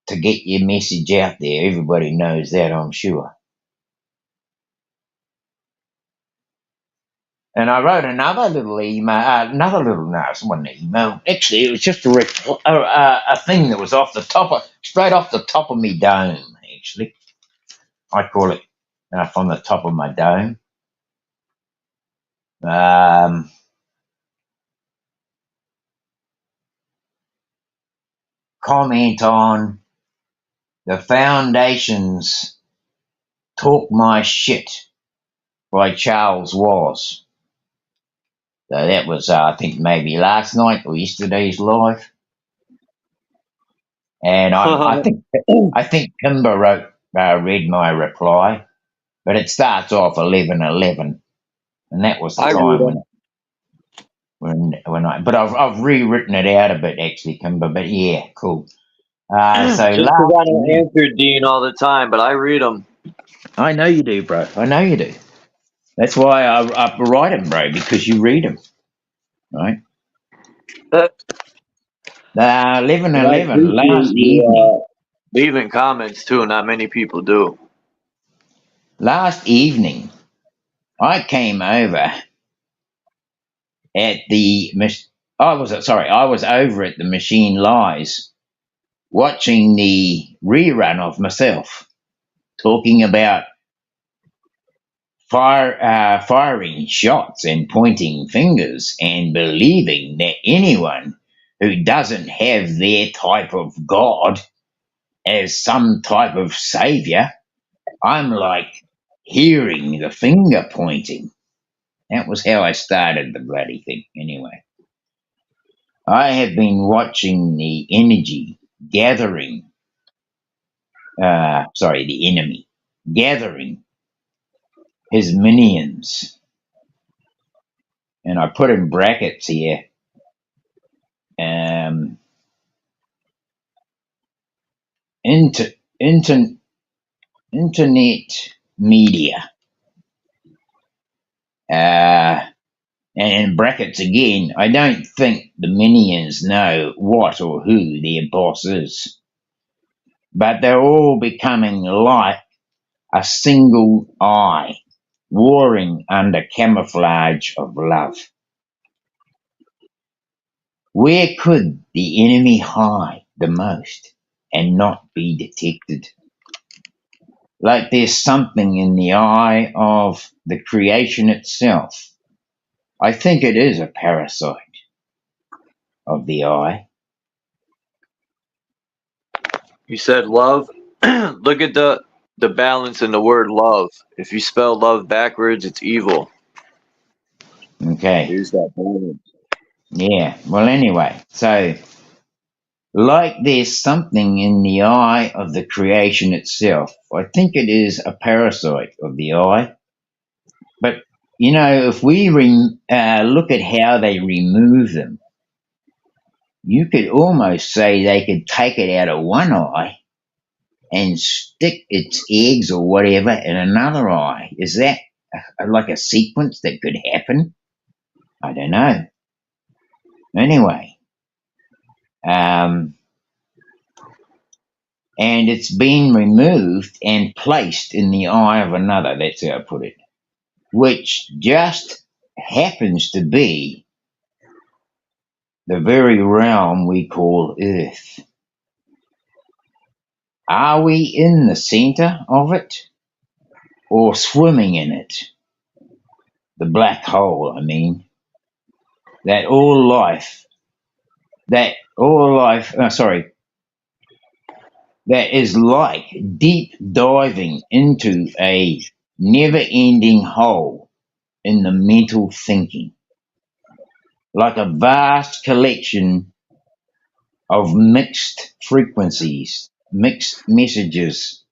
to get your message out there. Everybody knows that, I'm sure. And I wrote another little email, no, it wasn't an email. Actually, it was just a thing that was straight off the top of me dome, actually. I call it from the top of my dome. Comment on the Foundation's Talk My Shit by Charles Was. So that was, I think, maybe last night or yesterday's live. And I think Kimber read my reply, but it starts off 11:11, and that was the time when I. But I've rewritten it out a bit, actually, Kimber. But yeah, cool. So Just because I don't answer Dean all the time, but I read them. I know you do, bro. I know you do. That's why I write them, bro, because you read them, right? 11:11 last evening. Leaving comments too. Not many people do. Last evening, I came over at I was over at the Machine Lies, watching the rerun of myself talking about firing shots and pointing fingers and believing that anyone who doesn't have their type of God as some type of savior, I'm like hearing the finger pointing. That was how I started the bloody thing, anyway. I have been watching the energy gathering, the enemy gathering his minions. And I put in brackets here, internet media. And in brackets again, I don't think the minions know what or who their boss is. But they're all becoming like a single eye, warring under camouflage of love. Where could the enemy hide the most and not be detected? Like there's something in the eye of the creation itself. I think it is a parasite of the eye. You said love. Look at the balance in the word love. If you spell love backwards, it's evil. Okay. Here's that balance. Yeah. Well, anyway, so like there's something in the eye of the creation itself. I think it is a parasite of the eye. But if we look at how they remove them, you could almost say they could take it out of one eye and stick its eggs or whatever in another eye. Is that like a sequence that could happen? I don't know. Anyway, and it's been removed and placed in the eye of another. That's how I put it. Which just happens to be the very realm we call Earth. Are we in the center of it or swimming in it? The black hole, I mean. That all life, that is like deep diving into a never-ending hole in the mental thinking, like a vast collection of mixed frequencies, mixed messages.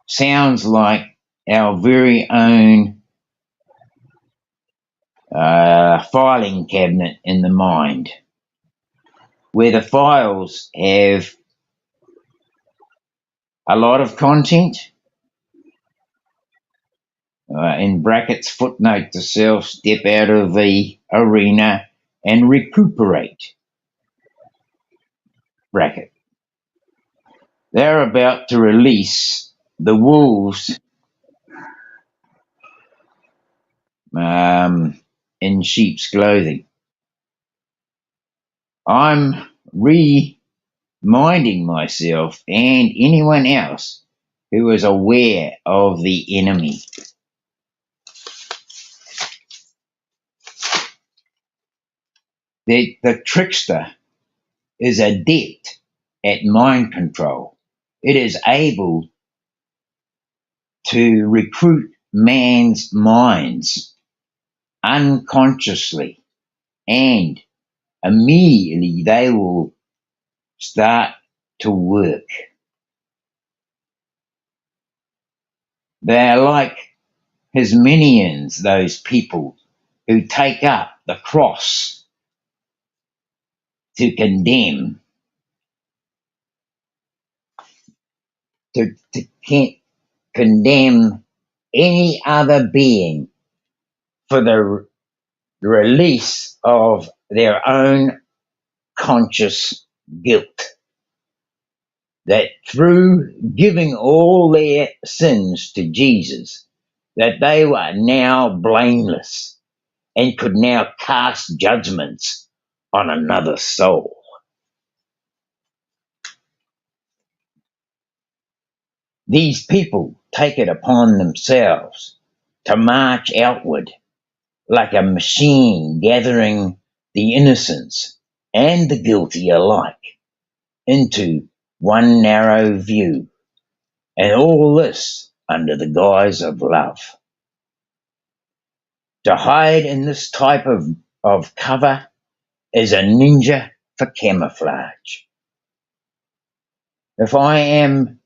Sounds like our very own filing cabinet in the mind, where the files have a lot of content. In brackets, footnote to self, step out of the arena and recuperate. Bracket. They're about to release the wolves in sheep's clothing. I'm reminding myself and anyone else who is aware of the enemy that the trickster is adept at mind control. It is able to recruit man's minds unconsciously, and immediately they will start to work. They're like his minions, those people who take up the cross to condemn, to condemn any other being for the release of their own conscious guilt. That through giving all their sins to Jesus, that they were now blameless and could now cast judgments on another soul. These people take it upon themselves to march outward like a machine, gathering the innocents and the guilty alike into one narrow view, and all this under the guise of love. To hide in this type of cover is a ninja for camouflage. If I am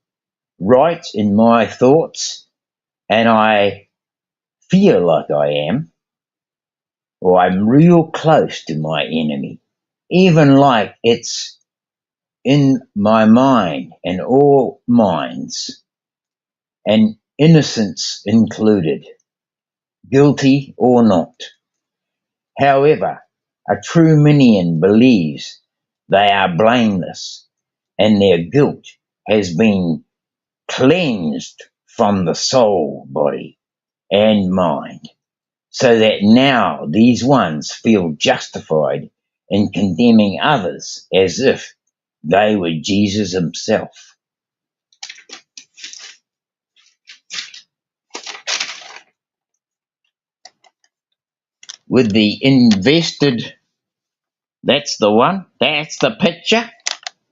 right in my thoughts, and I feel like I am, or I'm real close to my enemy, even like it's in my mind and all minds, and innocence included, guilty or not. However, a true minion believes they are blameless and their guilt has been cleansed from the soul, body, and mind, so that now these ones feel justified in condemning others as if they were Jesus himself. With the invested, that's the one, that's the picture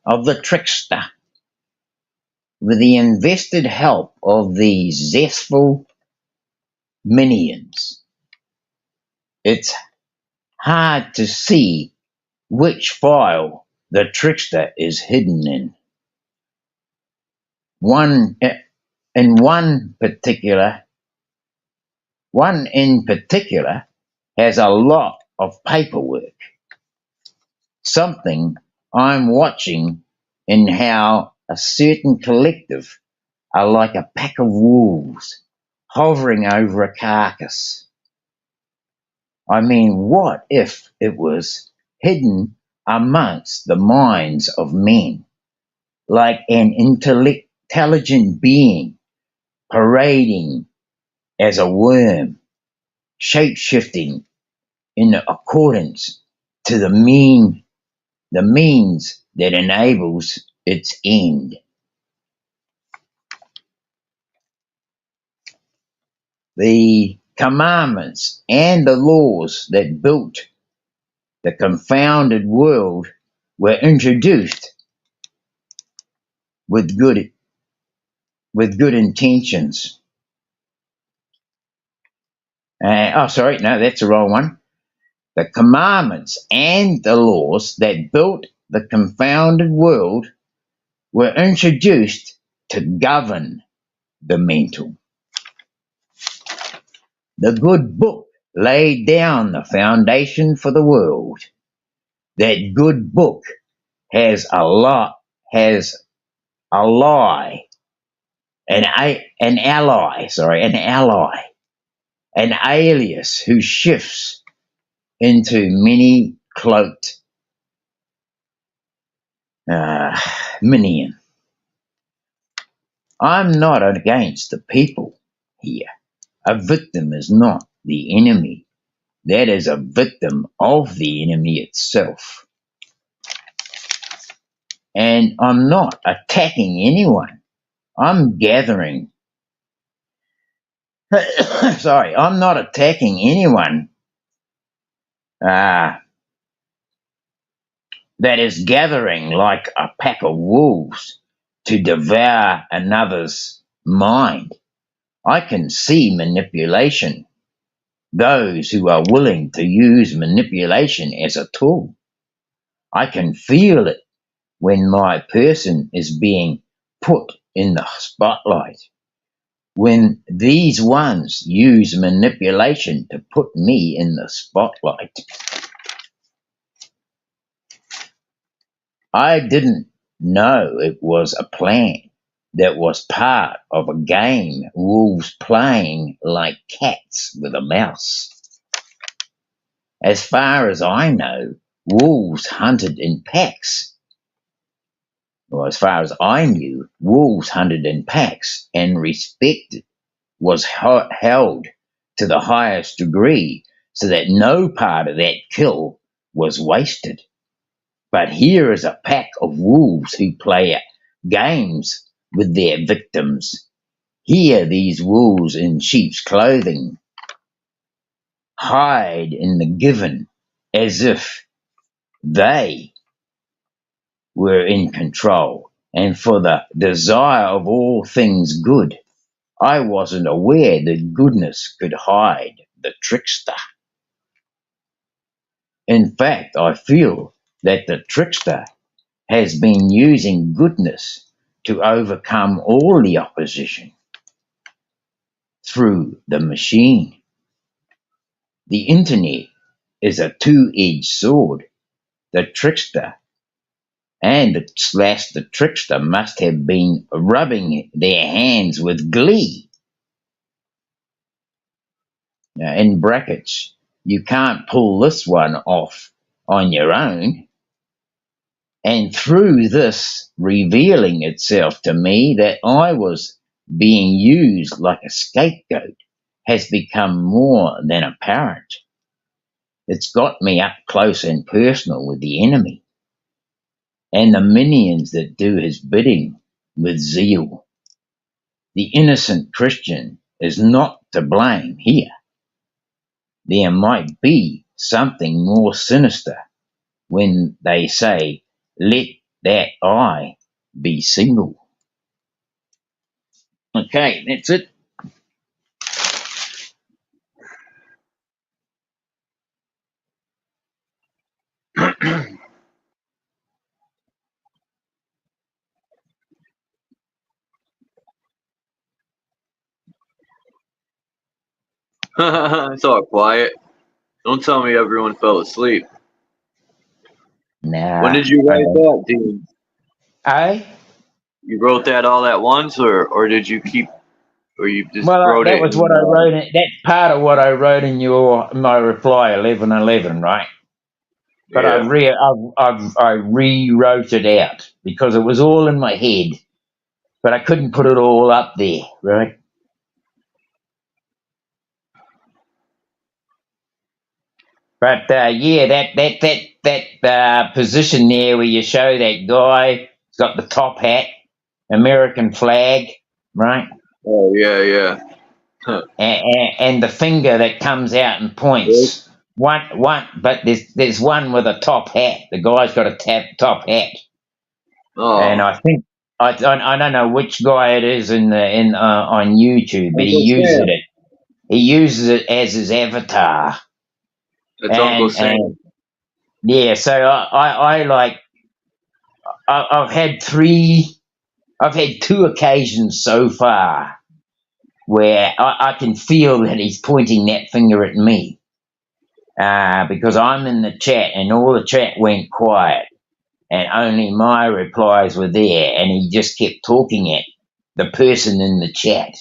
of the trickster. With the invested help of these zestful minions, it's hard to see which file the trickster is hidden in. One in particular has a lot of paperwork. Something I'm watching in how a certain collective are like a pack of wolves hovering over a carcass. I mean, what if it was hidden amongst the minds of men, like an intelligent being parading as a worm, shape-shifting in accordance to the means that enables its end. The commandments and the laws that built the confounded world were introduced with good intentions. Sorry, no, that's the wrong one. The commandments and the laws that built the confounded world were introduced to govern the mental. The good book laid down the foundation for the world. That good book has an ally, an alias who shifts into many cloaked minion. I'm not against the people here. A victim is not the enemy. That is a victim of the enemy itself. And I'm not attacking anyone. I'm gathering. Sorry, I'm not attacking anyone that is gathering like a pack of wolves to devour another's mind. I can see manipulation. Those who are willing to use manipulation as a tool. I can feel it when my person is being put in the spotlight. When these ones use manipulation to put me in the spotlight. I didn't know it was a plan that was part of a game wolves playing like cats with a mouse. As far as I know, wolves hunted in packs. Well, as far as I knew, wolves hunted in packs, and respect was held to the highest degree so that no part of that kill was wasted. But here is a pack of wolves who play games with their victims. Here these wolves in sheep's clothing hide in the given as if they were in control and for the desire of all things good. I wasn't aware that goodness could hide the trickster. In fact, I feel that the trickster has been using goodness to overcome all the opposition through the machine. The internet is a two-edged sword. The trickster the trickster must have been rubbing their hands with glee. Now, in brackets, you can't pull this one off on your own. And through this revealing itself to me that I was being used like a scapegoat has become more than apparent. It's got me up close and personal with the enemy and the minions that do his bidding with zeal. The innocent Christian is not to blame here. There might be something more sinister when they say, let that eye be single. Okay, that's it. It's all quiet. Don't tell me everyone fell asleep. Nah. When did you write that, Dean? You wrote that all at once, or did you keep, or you just wrote it? That was what I wrote. That's part of what I wrote in my reply 1111, right? But yeah. I rewrote it out because it was all in my head, but I couldn't put it all up there, right? But yeah, that position there where you show that guy, he's got the top hat, American flag, right? Oh yeah. Huh. And the finger that comes out and points. One, but there's one with a top hat. The guy's got a top hat. Oh. And I I don't know which guy it is on YouTube, but Uncle Sam. He uses it as his avatar, That's Uncle and Sam. yeah. So I like I've had two occasions so far where I can feel that he's pointing that finger at me, because I'm in the chat and all the chat went quiet and only my replies were there, and he just kept talking at the person in the chat.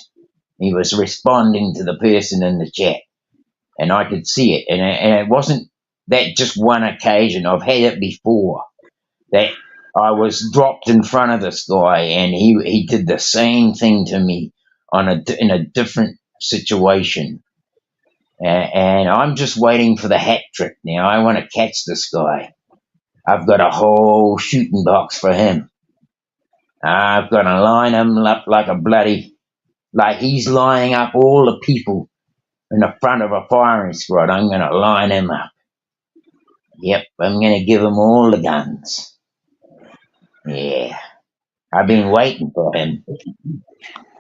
He was responding to the person in the chat, and I could see it. And it wasn't that just one occasion. I've had it before that I was dropped in front of this guy, and he did the same thing to me in a different situation. And I'm just waiting for the hat trick now. I want to catch this guy. I've got a whole shooting box for him. I've got to line him up like he's lining up all the people in the front of a firing squad. I'm going to line him up. Yep, I'm going to give him all the guns. Yeah, I've been waiting for him.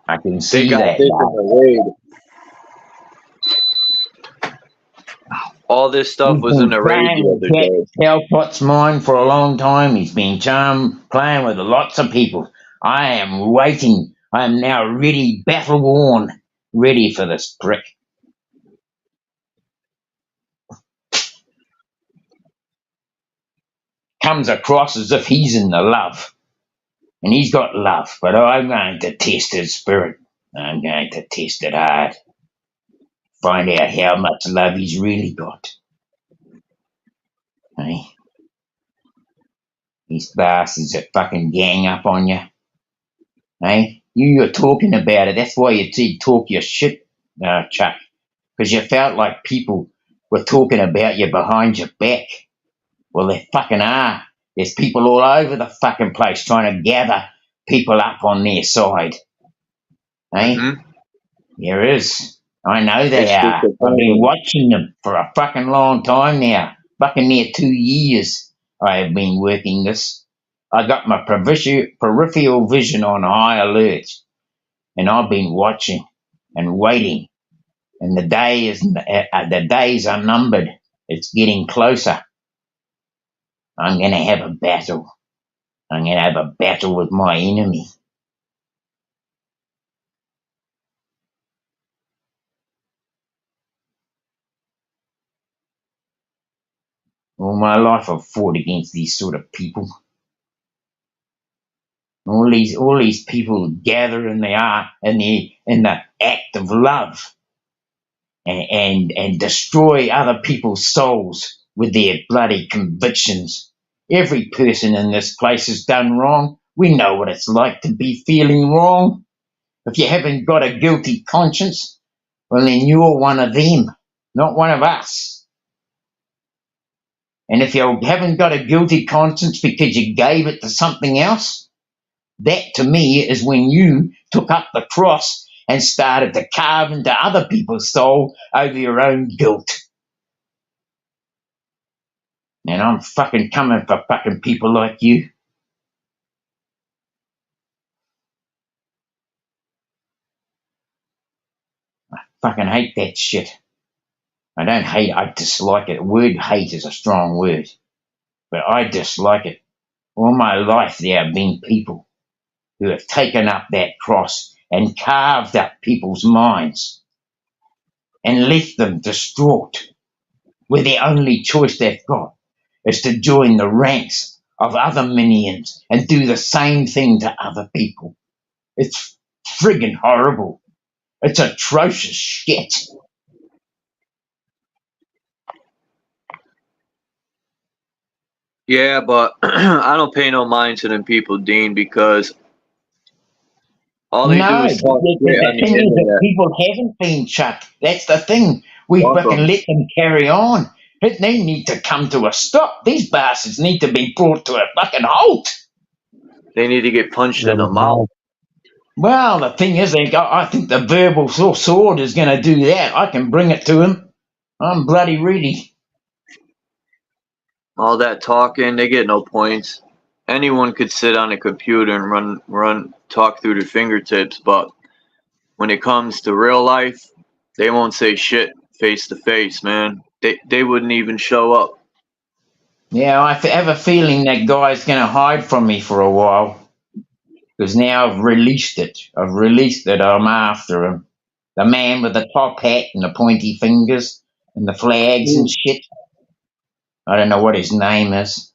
I can see They got that. this in the raid. All this stuff was in the raid the other day. Telpot's mine for a long time. He's been playing with lots of people. I am waiting. I am now ready, battle worn, ready for this prick. Comes across as if he's in the love. And he's got love, but I'm going to test his spirit. I'm going to test it hard. Find out how much love he's really got. Hey? These bastards that fucking gang up on you. Hey? You're talking about it. That's why you talk your shit, Chuck. Because you felt like people were talking about you behind your back. Well, they fucking are. There's people all over the fucking place trying to gather people up on their side. Hey? Mm-hmm. There is. I know they are. I've been watching them for a fucking long time now. Fucking near 2 years I have been working this. I got my peripheral vision on high alert. And I've been watching and waiting. And the days are numbered. It's getting closer. I'm going to have a battle. I'm going to have a battle with my enemy. All my life I've fought against these sort of people. All these people gather in the act of love and destroy other people's souls with their bloody convictions. Every person in this place has done wrong. We know what it's like to be feeling wrong. If you haven't got a guilty conscience, well then you're one of them, not one of us. And if you haven't got a guilty conscience because you gave it to something else, that to me is when you took up the cross and started to carve into other people's soul over your own guilt. And I'm fucking coming for fucking people like you. I fucking hate that shit. I don't hate, I dislike it. The word hate is a strong word, but I dislike it. All my life there have been people who have taken up that cross and carved up people's minds and left them distraught, where the only choice they've got is to join the ranks of other minions and do the same thing to other people. It's friggin' horrible. It's atrocious shit. Yeah, but I don't pay no mind to them people, Dean, because all they do is talk shit on the thing is that internet. people haven't been shut. That's the thing. We Welcome. fucking let them carry on. But they need to come to a stop. These bastards need to be brought to a fucking halt. They need to get punched in the mouth. Well, the thing is, I think the verbal sword is going to do that. I can bring it to him. I'm bloody ready. All that talking, they get no points. anyone could sit on a computer and talk through their fingertips, but when it comes to real life, they won't say shit face to face, man. They wouldn't even show up. Yeah, I have a feeling that guy's going to hide from me for a while. Because now I've released it. I'm after him. The man with the top hat and the pointy fingers and the flags and shit. I don't know what his name is.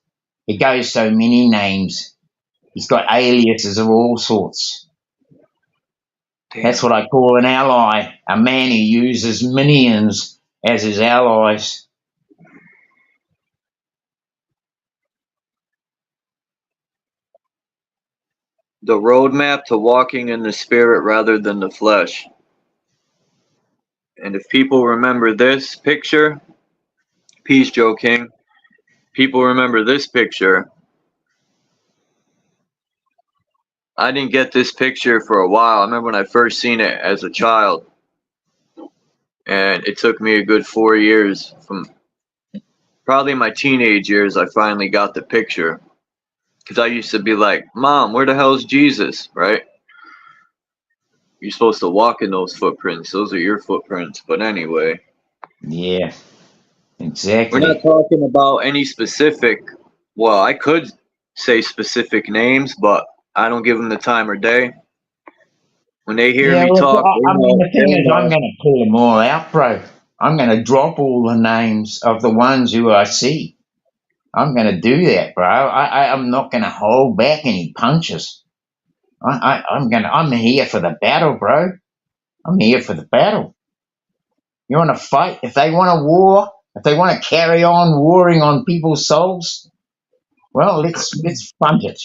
He goes so many names. He's got aliases of all sorts. Damn. That's what I call an ally. A man who uses minions as his allies. The roadmap to walking in the spirit rather than the flesh. And if people remember this picture, peace, Joe King. People remember this picture. I didn't get this picture for a while. I remember when I first seen it as a child. And it took me a good 4 years, from probably my teenage years, I finally got the picture. Because I used to be like, Mom, where the hell's Jesus, right? You're supposed to walk in those footprints. Those are your footprints. But anyway. Yeah, exactly. We're not talking about any specific, well, I could say specific names, but I don't give them the time or day. When they hear me talk, I mean, the thing is, I'm going to pull them all out, bro. I'm going to drop all the names of the ones who I see. I'm going to do that, bro. I'm not going to hold back any punches. I'm here for the battle, bro. I'm here for the battle. You want to fight? If they want a war, if they want to carry on warring on people's souls, well, let's fund it.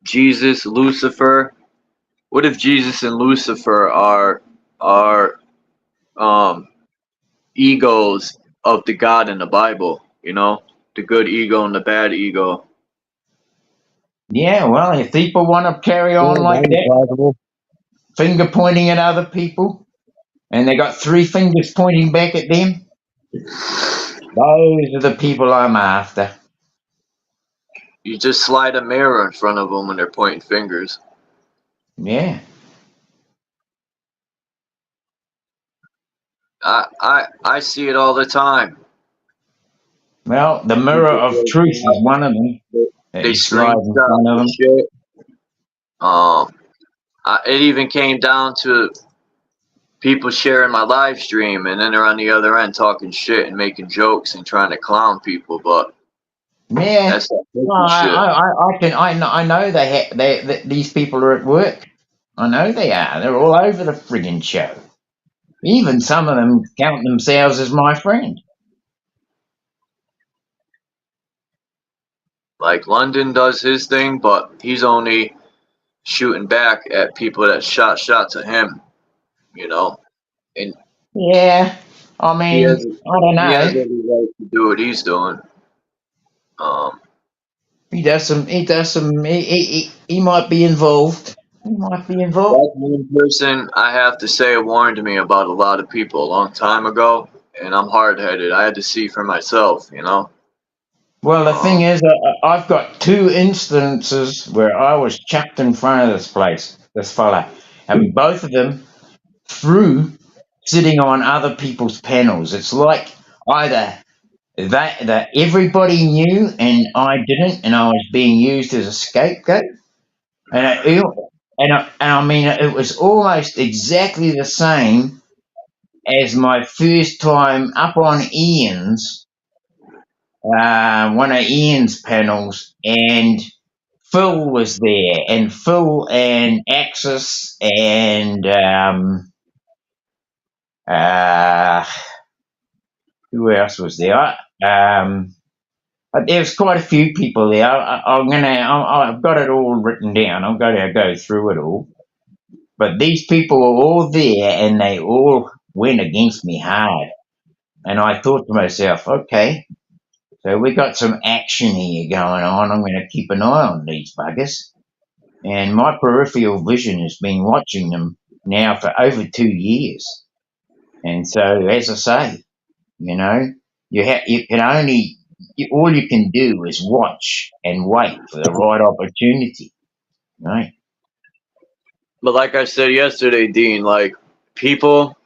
Jesus, Lucifer. What if Jesus and Lucifer are egos of the God in the Bible? You know, the good ego and the bad ego. Yeah, well, if people want to carry on like that, finger pointing at other people, and they got 3 fingers pointing back at them, those are the people I'm after. You just slide a mirror in front of them when they're pointing fingers. Yeah. I see it all the time. Well, the mirror of truth is one of them. They screenshot shit. It even came down to people sharing my live stream, and then they're on the other end talking shit and making jokes and trying to clown people. But yeah, that's that shit. I know these people are at work. I know they are. They're all over the friggin' show. Even some of them count themselves as my friend. Like London does his thing, but he's only shooting back at people that shot shots at him, you know. And yeah, I mean, I don't know. He has every right to do what he's doing. He does some. He might be involved. He might be involved. That's one person I have to say warned me about a lot of people a long time ago, and I'm hard-headed. I had to see for myself, you know. Well, the thing is, I've got 2 instances where I was chucked in front of this fella, and both of them through sitting on other people's panels. It's like either that everybody knew and I didn't, and I was being used as a scapegoat, and I mean, it was almost exactly the same as my first time up on Ian's. One of Ian's panels, and Phil was there, and Phil and Axis and who else was there? There was quite a few people there. I've got it all written down. I'm going to go through it all. But these people were all there, and they all went against me hard. And I thought to myself, okay, so we got some action here going on. I'm going to keep an eye on these buggers. And my peripheral vision has been watching them now for over 2 years. And so, as I say, you know, you can only all you can do is watch and wait for the right opportunity, right? But like I said yesterday, Dean, like people,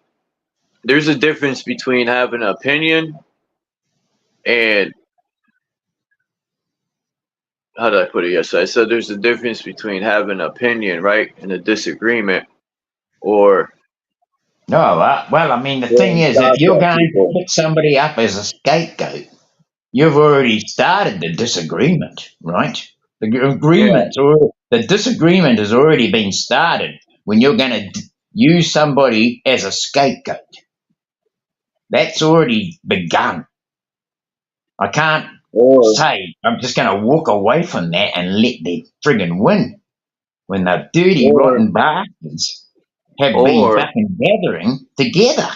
there's a difference between having an opinion and how did I put it yesterday? I said there's a difference between having an opinion, right, and a disagreement, or No, well, I mean, the thing throwing is, if shots you're at going to people. put somebody up as a scapegoat, you've already started the disagreement, right? Yeah, The disagreement has already been started when you're going to use somebody as a scapegoat. That's already begun. I can't or say I'm just going to walk away from that and let them friggin' win when the dirty, or rotten bastards have been or fucking gathering together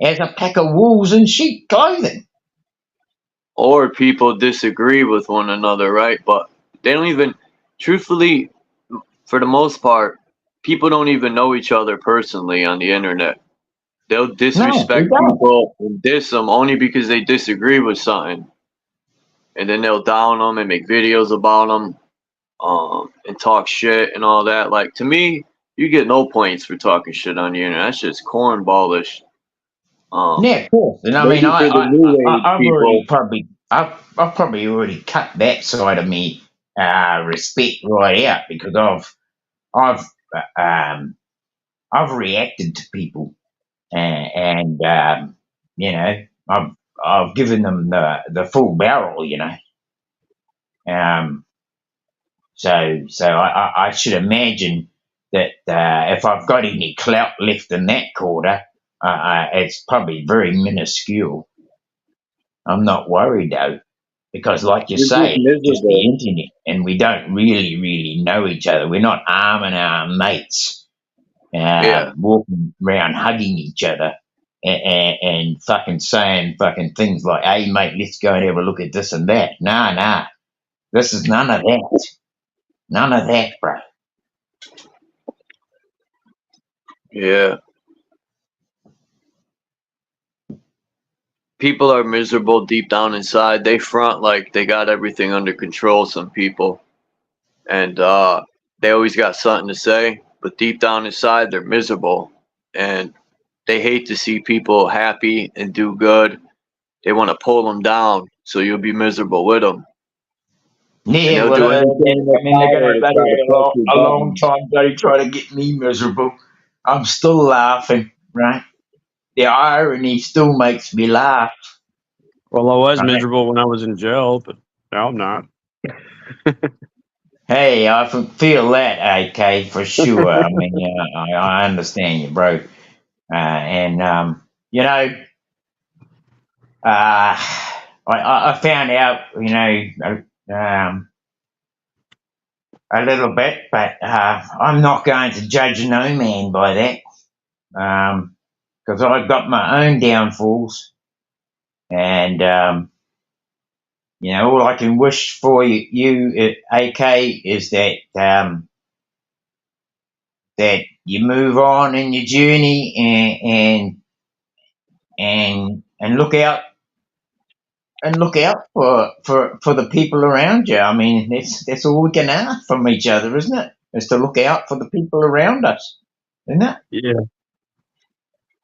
as a pack of wolves in sheep clothing. or people disagree with one another, right? But they don't even, truthfully, for the most part, people don't even know each other personally on the internet. They'll No, we disrespect don't. people and diss them only because they disagree with something, and then they'll down them and make videos about them, and talk shit and all that. Like to me, you get no points for talking shit on the internet. That's just cornballish. Yeah, of course. And I mean, Maybe for the new age I've already people, probably, I've probably already cut that side of me respect right out because I've, I've reacted to people and you know, I've given them the full barrel, you know. Um, so I should imagine that if I've got any clout left in that quarter, it's probably very minuscule. I'm not worried though, because like you you're just say, it's just the miserable. internet, and we don't really know each other. We're not arm in arm mates, Yeah. walking around hugging each other and fucking saying fucking things like, "Hey mate, let's go and have a look at this and that." Nah, this is none of that. None of that, bro. Yeah. People are miserable deep down inside. They front like they got everything under control, some people. And they always got something to say, but deep down inside they're miserable. And they hate to see people happy and do good. They want to pull them down so you'll be miserable with them. And Yeah, they'll well, do anything in their I mean, they're power gonna to bloody try to press your a long buttons. time bloody try to get me miserable. I'm still laughing, right? The irony still makes me laugh. Well, I was Right? miserable when I was in jail, but now I'm not. Hey, I feel that, AK, for sure. I mean, I understand you, bro. And you know, I found out, you know, a little bit, but I'm not going to judge no man by that. Because I've got my own downfalls, and you know, all I can wish for you, AK, is that that you move on in your journey and look out for the people around you. I mean, that's all we can ask from each other, isn't it? Is to look out for the people around us, isn't it? Yeah,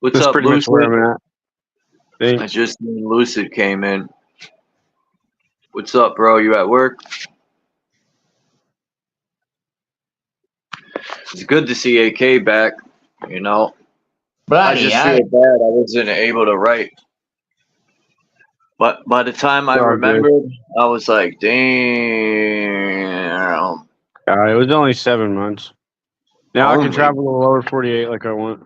What's that's up, pretty much where Lucid? I'm at. I Thanks. just seen Lucid came in. What's up, bro? You at work? It's good to see AK back. You know, I Bloody just hell. feel bad I wasn't able to write. But by the time I It's all good. remembered, I was like, damn. It was only 7 months. Now I can Only, travel the lower 48 like I want.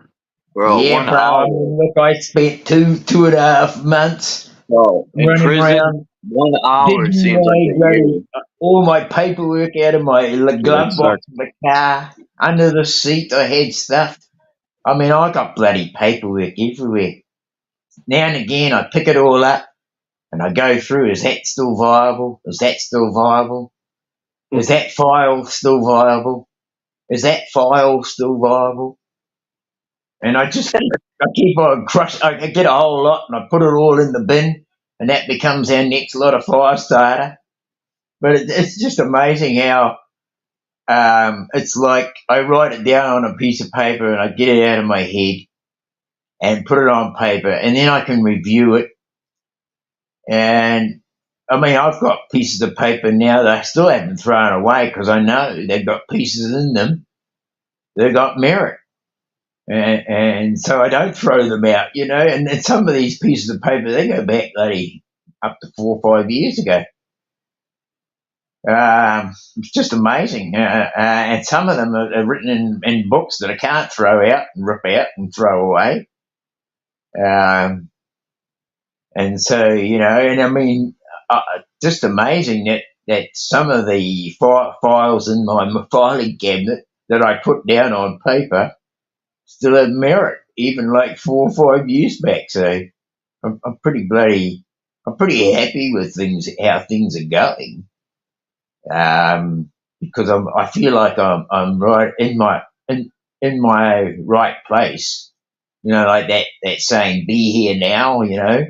bro, Yeah, 1 bro. I hour. mean, look, I spent two and a half months Bro, in running prison, around 1 hour digging seems like my a year. bloody all my paperwork out of my Yeah, it glove box sucks. of the car. Under the seat, I had stuff. I mean, I got bloody paperwork everywhere. Now and again, I pick it all up and I go through. Is that still viable? Is that still viable? Is that file still viable? Is that file still viable? And I just I keep on crush. I get a whole lot and I put it all in the bin. and that becomes our next lot of fire starter. But it's just amazing how it's like I write it down on a piece of paper and I get it out of my head and put it on paper, and then I can review it. And I mean, I've got pieces of paper now that I still haven't thrown away because I know they've got pieces in them that got merit. And so I don't throw them out, you know. And some of these pieces of paper, they go back bloody up to 4 or 5 years ago. It's just amazing. And some of them are written in books that I can't throw out and rip out and throw away. And so, you know, and I mean, just amazing that some of the files in my filing cabinet that I put down on paper still have merit, even like 4 or 5 years back. So I'm pretty happy with things, how things are going. Because I feel like I'm right in my right place. You know, like that saying, "Be here now." You know,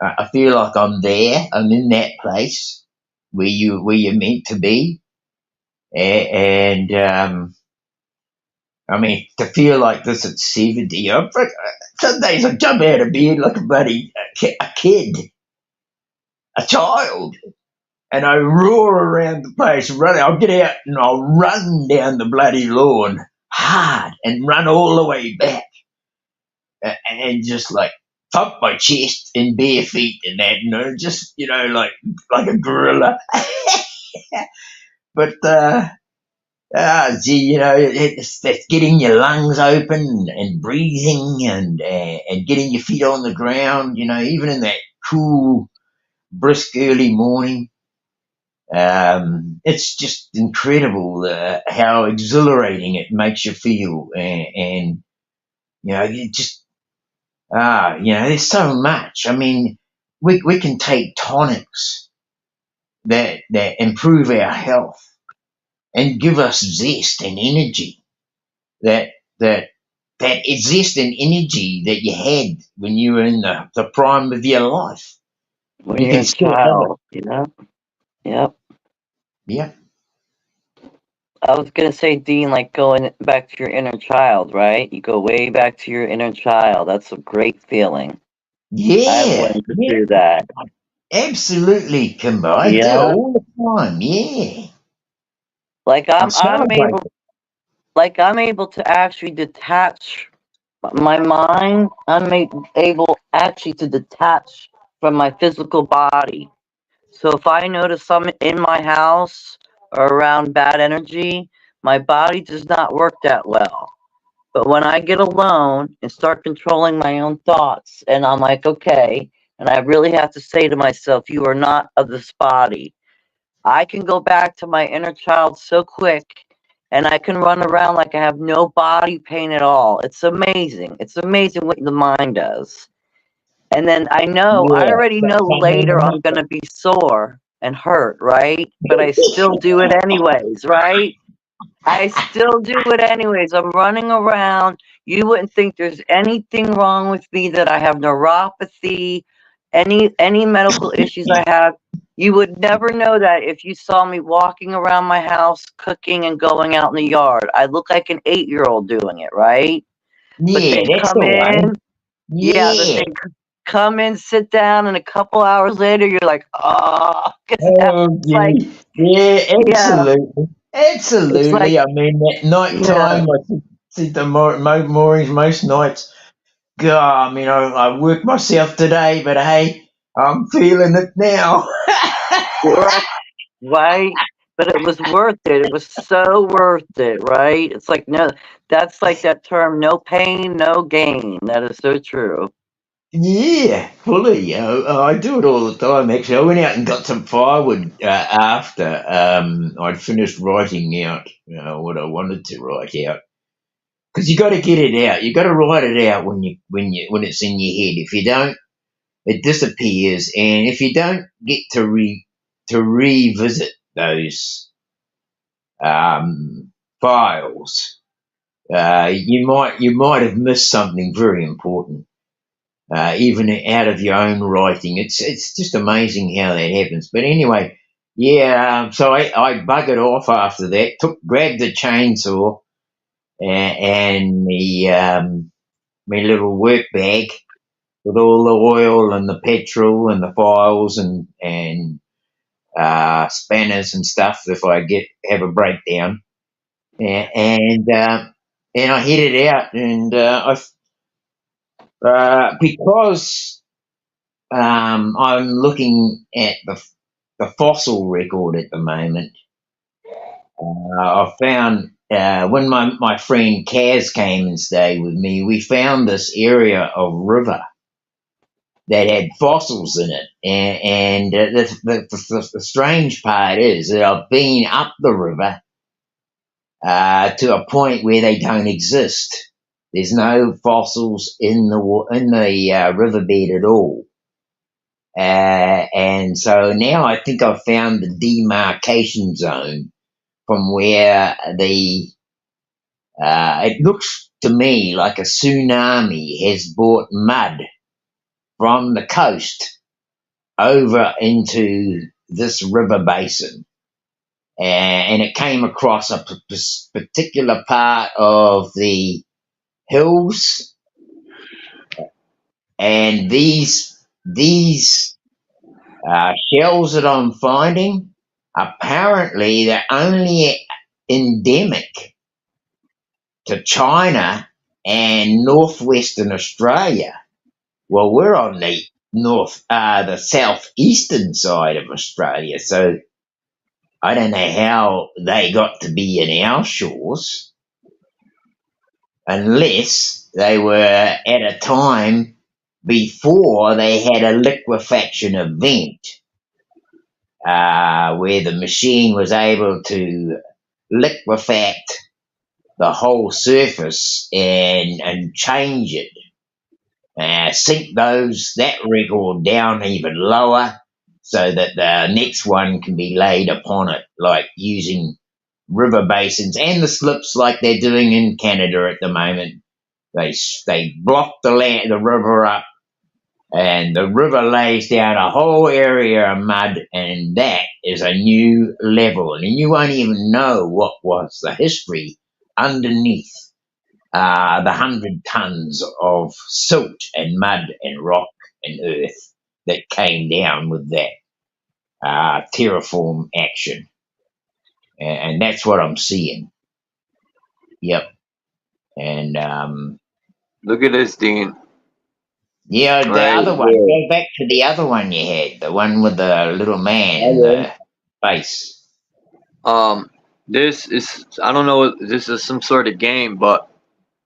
I feel like I'm there. I'm in that place where you're meant to be, and I mean, to feel like this at 70, some days I jump out of bed like a bloody a kid, a child, and I roar around the place, run. I'll get out and I'll run down the bloody lawn hard and run all the way back, and just like thump my chest in bare feet and that, you know, just, you know, like a gorilla. But gee, you know, it's getting your lungs open and breathing and getting your feet on the ground, you know, even in that cool, brisk early morning. It's just incredible how exhilarating it makes you feel, and you know, you just you know, there's so much. I mean, we can take tonics that improve our health and give us zest and energy. That zest and energy that you had when you were in the prime of your life. When You you're can a still have it. child, you know? Yep. Yeah. I was gonna say, Dean, like going back to your inner child, right? You go way back to your inner child. That's a great feeling. I've Yeah. went Yeah. through that. Absolutely, Kimbo. I do Yeah. all the time. Yeah. Like I I'm celebrate able I'm able to actually detach my mind. I'm able actually to detach from my physical body. So if I notice something in my house or around bad energy, my body does not work that well. But when I get alone and start controlling my own thoughts, and I'm like, okay, and I really have to say to myself, you are not of this body. I can go back to my inner child so quick, and I can run around like I have no body pain at all. It's amazing. It's amazing what the mind does. And then I Yeah. already know later I'm going to be sore and hurt, right? But I still do it anyways, right? I still do it anyways. I'm running around. You wouldn't think there's anything wrong with me, that I have neuropathy, any medical issues I have. You would never know that if you saw me walking around my house, cooking and going out in the yard. I look like an 8-year-old doing it, right? But Yeah, then that's come the in, way. yeah, then Yeah. come in, sit down, and a couple hours later, you're like, oh, because Oh, it's like, yeah. Yeah, yeah, absolutely. it's like, Absolutely. I mean, at night yeah. time, I sit the mornings, most nights. God, I mean, I work myself today, but hey, I'm feeling it now. Right, right. But it was worth it. It was so worth it, right? It's like, no, that's like that term, no pain, no gain. That is so true. Yeah, fully. I do it all the time, actually. I went out and got some firewood after I'd finished writing out what I wanted to write out. Because you got to get it out. You got to write it out when it's in your head. If you don't, it disappears. And if you don't get to revisit those files, you might have missed something very important. even out of your own writing. It's just amazing how that happens. But anyway, yeah. So I buggered off after that. Grabbed the chainsaw and my little work bag with all the oil and the petrol and the files and spanners and stuff if I have a breakdown. And I headed out, and because I'm looking at the fossil record at the moment. I found when my friend Kaz came and stayed with me, we found this area of river that had fossils in it, and the strange part is that I've been up the river to a point where they don't exist. There's no fossils in the riverbed at all. And so now I think I've found the demarcation zone from where it looks to me like a tsunami has brought mud from the coast over into this river basin. And it came across a particular part of the hills, and these shells that I'm finding, apparently they're only endemic to China and northwestern Australia. Well, we're on the the southeastern side of Australia, so I don't know how they got to be in our shores, unless they were at a time before they had a liquefaction event where the machine was able to liquefact the whole surface and change it, sink that record down even lower so that the next one can be laid upon it, like using river basins and the slips like they're doing in Canada at the moment. They block the river up, and the river lays down a whole area of mud, and that is a new level. And you won't even know what was the history underneath the 100 tons of silt and mud and rock and earth that came down with that terraform action. And that's what I'm seeing. Yep. And Look at this, Dean. yeah, the Right other one. here. Go back to the other one you had, the one with the little man in the face. This is, I don't know, this is some sort of game, but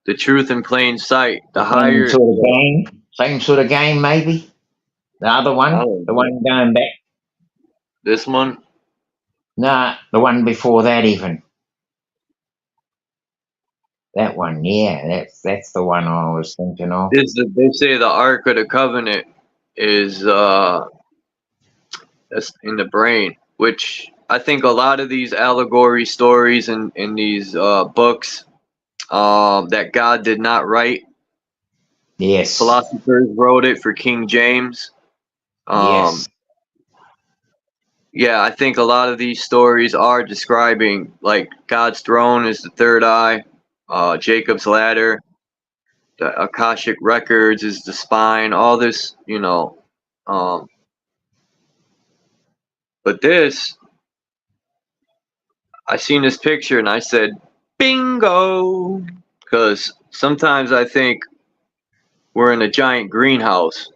the truth in plain sight. The higher Same sort of game, maybe. The other one, the one going back. This one? Nah, the one before that even. That one, yeah, that's the one I was thinking of. They say the Ark of the Covenant is that's in the brain, which I think a lot of these allegory stories and in these books that God did not write. Yes. Philosophers wrote it for King James. Yes. Yeah, I think a lot of these stories are describing, like, God's throne is the third eye, Jacob's ladder, the Akashic records is the spine, all this, but this, I seen this picture and I said, bingo, because sometimes I think we're in a giant greenhouse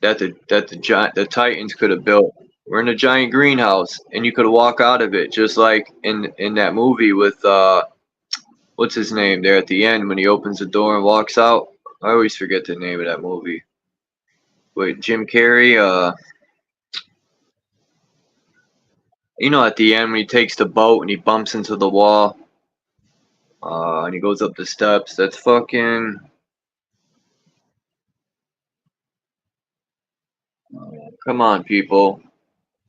that the Titans could have built. We're in a giant greenhouse, and you could walk out of it, just like in that movie with what's his name there at the end when he opens the door and walks out. I always forget the name of that movie. Wait, Jim Carrey. At the end when he takes the boat and he bumps into the wall, and he goes up the steps. That's fucking. Come on, people.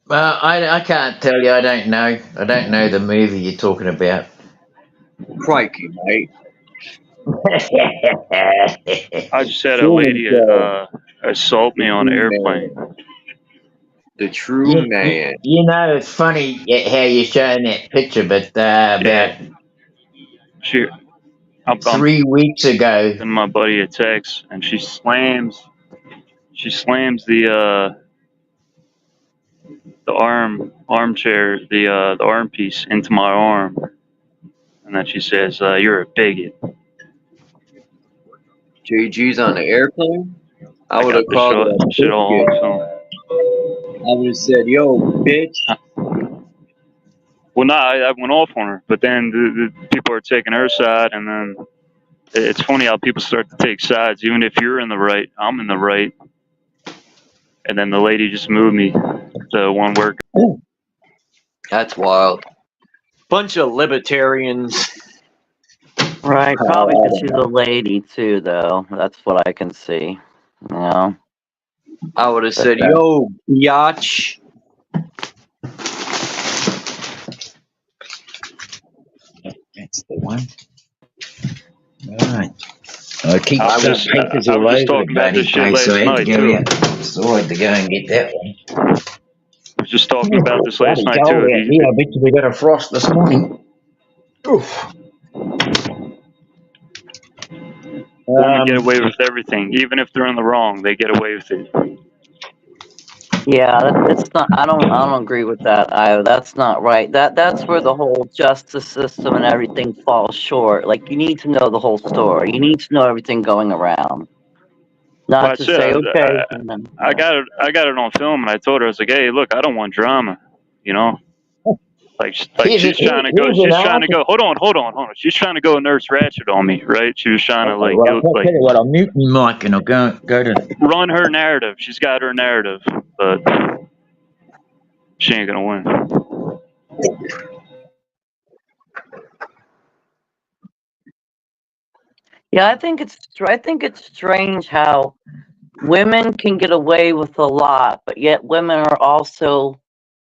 Well, I can't tell you. I don't know. I don't know the movie you're talking about. Crikey, mate. I just had a Truman lady Show. assault me The on an true airplane. man. The true man. You know, it's funny how you're showing that picture, but about Yeah, I'm 3 weeks ago, sending my buddy a text, and she slams the armchair, the arm piece into my arm, and then she says, "You're a bigot." JG's on the airplane? I I would got have the called it a shit all biscuit. on film. I would have said, yo, bitch. Well, no, I went off on her, but then the people are taking her side, and then it's funny how people start to take sides. Even if you're in the right, I'm in the right, and then the lady just moved me to one worker. That's wild. Bunch of libertarians. Right, probably because she's a lady too, though. That's what I can see. You know. I would have said, yo, biatch. that's the one. Right. I keep I some was papers I all was just over the talking about bloody this shit place, so I last had to night go too. outside to go and get that one. I was just talking about this last Bloody night cold too. out here. I bet you we got a frost this morning. Oof. Women get away with everything, even if they're in the wrong. They get away with it. Yeah, it's not. I don't agree with that either. That's not right. That's where the whole justice system and everything falls short. Like, you need to know the whole story. You need to know everything going around, But not I to said say okay. And then, I got it on film, and I told her, I was like, "Hey, look, I don't want drama, you know." Like she's trying to go. She's trying to go. Hold on. She's trying to go Nurse Ratched on me, right? She was trying to Well, I'll tell you what, I'll mute my mic and I'll go to run her narrative. She's got her narrative, but she ain't gonna win. yeah, I think it's strange how women can get away with a lot, but yet women are also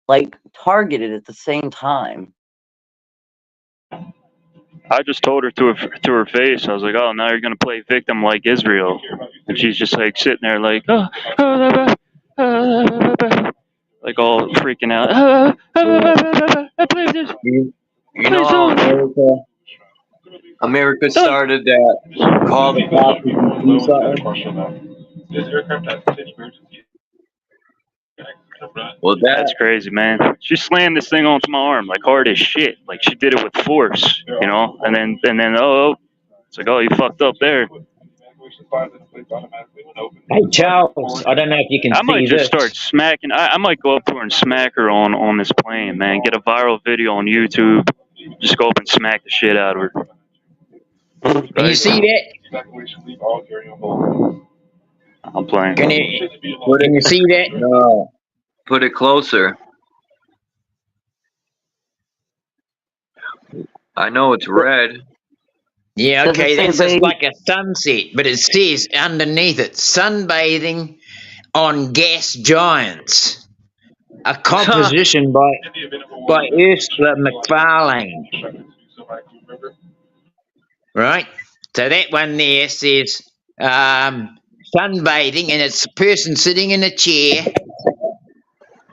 like targeted at the same time. I just told her to her face. I was like, "Oh, now you're gonna play victim like Israel," and she's just like sitting there like, like all freaking out. You know how America started that call the cops if you see something? Well, That's crazy, man. She slammed this thing onto my arm like hard as shit. Like she did it with force, you know. And then it's like, oh, you fucked up there. Hey Charles, I don't know if you can I might see just this. start smacking. I might go up to her and smack her on this plane, man. Get a viral video on YouTube. Just go up and smack the shit out of her. Can you see that? I'm playing. Can you see that? No. Put it closer. I know it's red. Yeah, Does it okay, say that's just baby? like a sunset, but it says underneath it, sunbathing on gas giants. A composition by Ursula McFarlane. Right? So that one there says sunbathing, and it's a person sitting in a chair,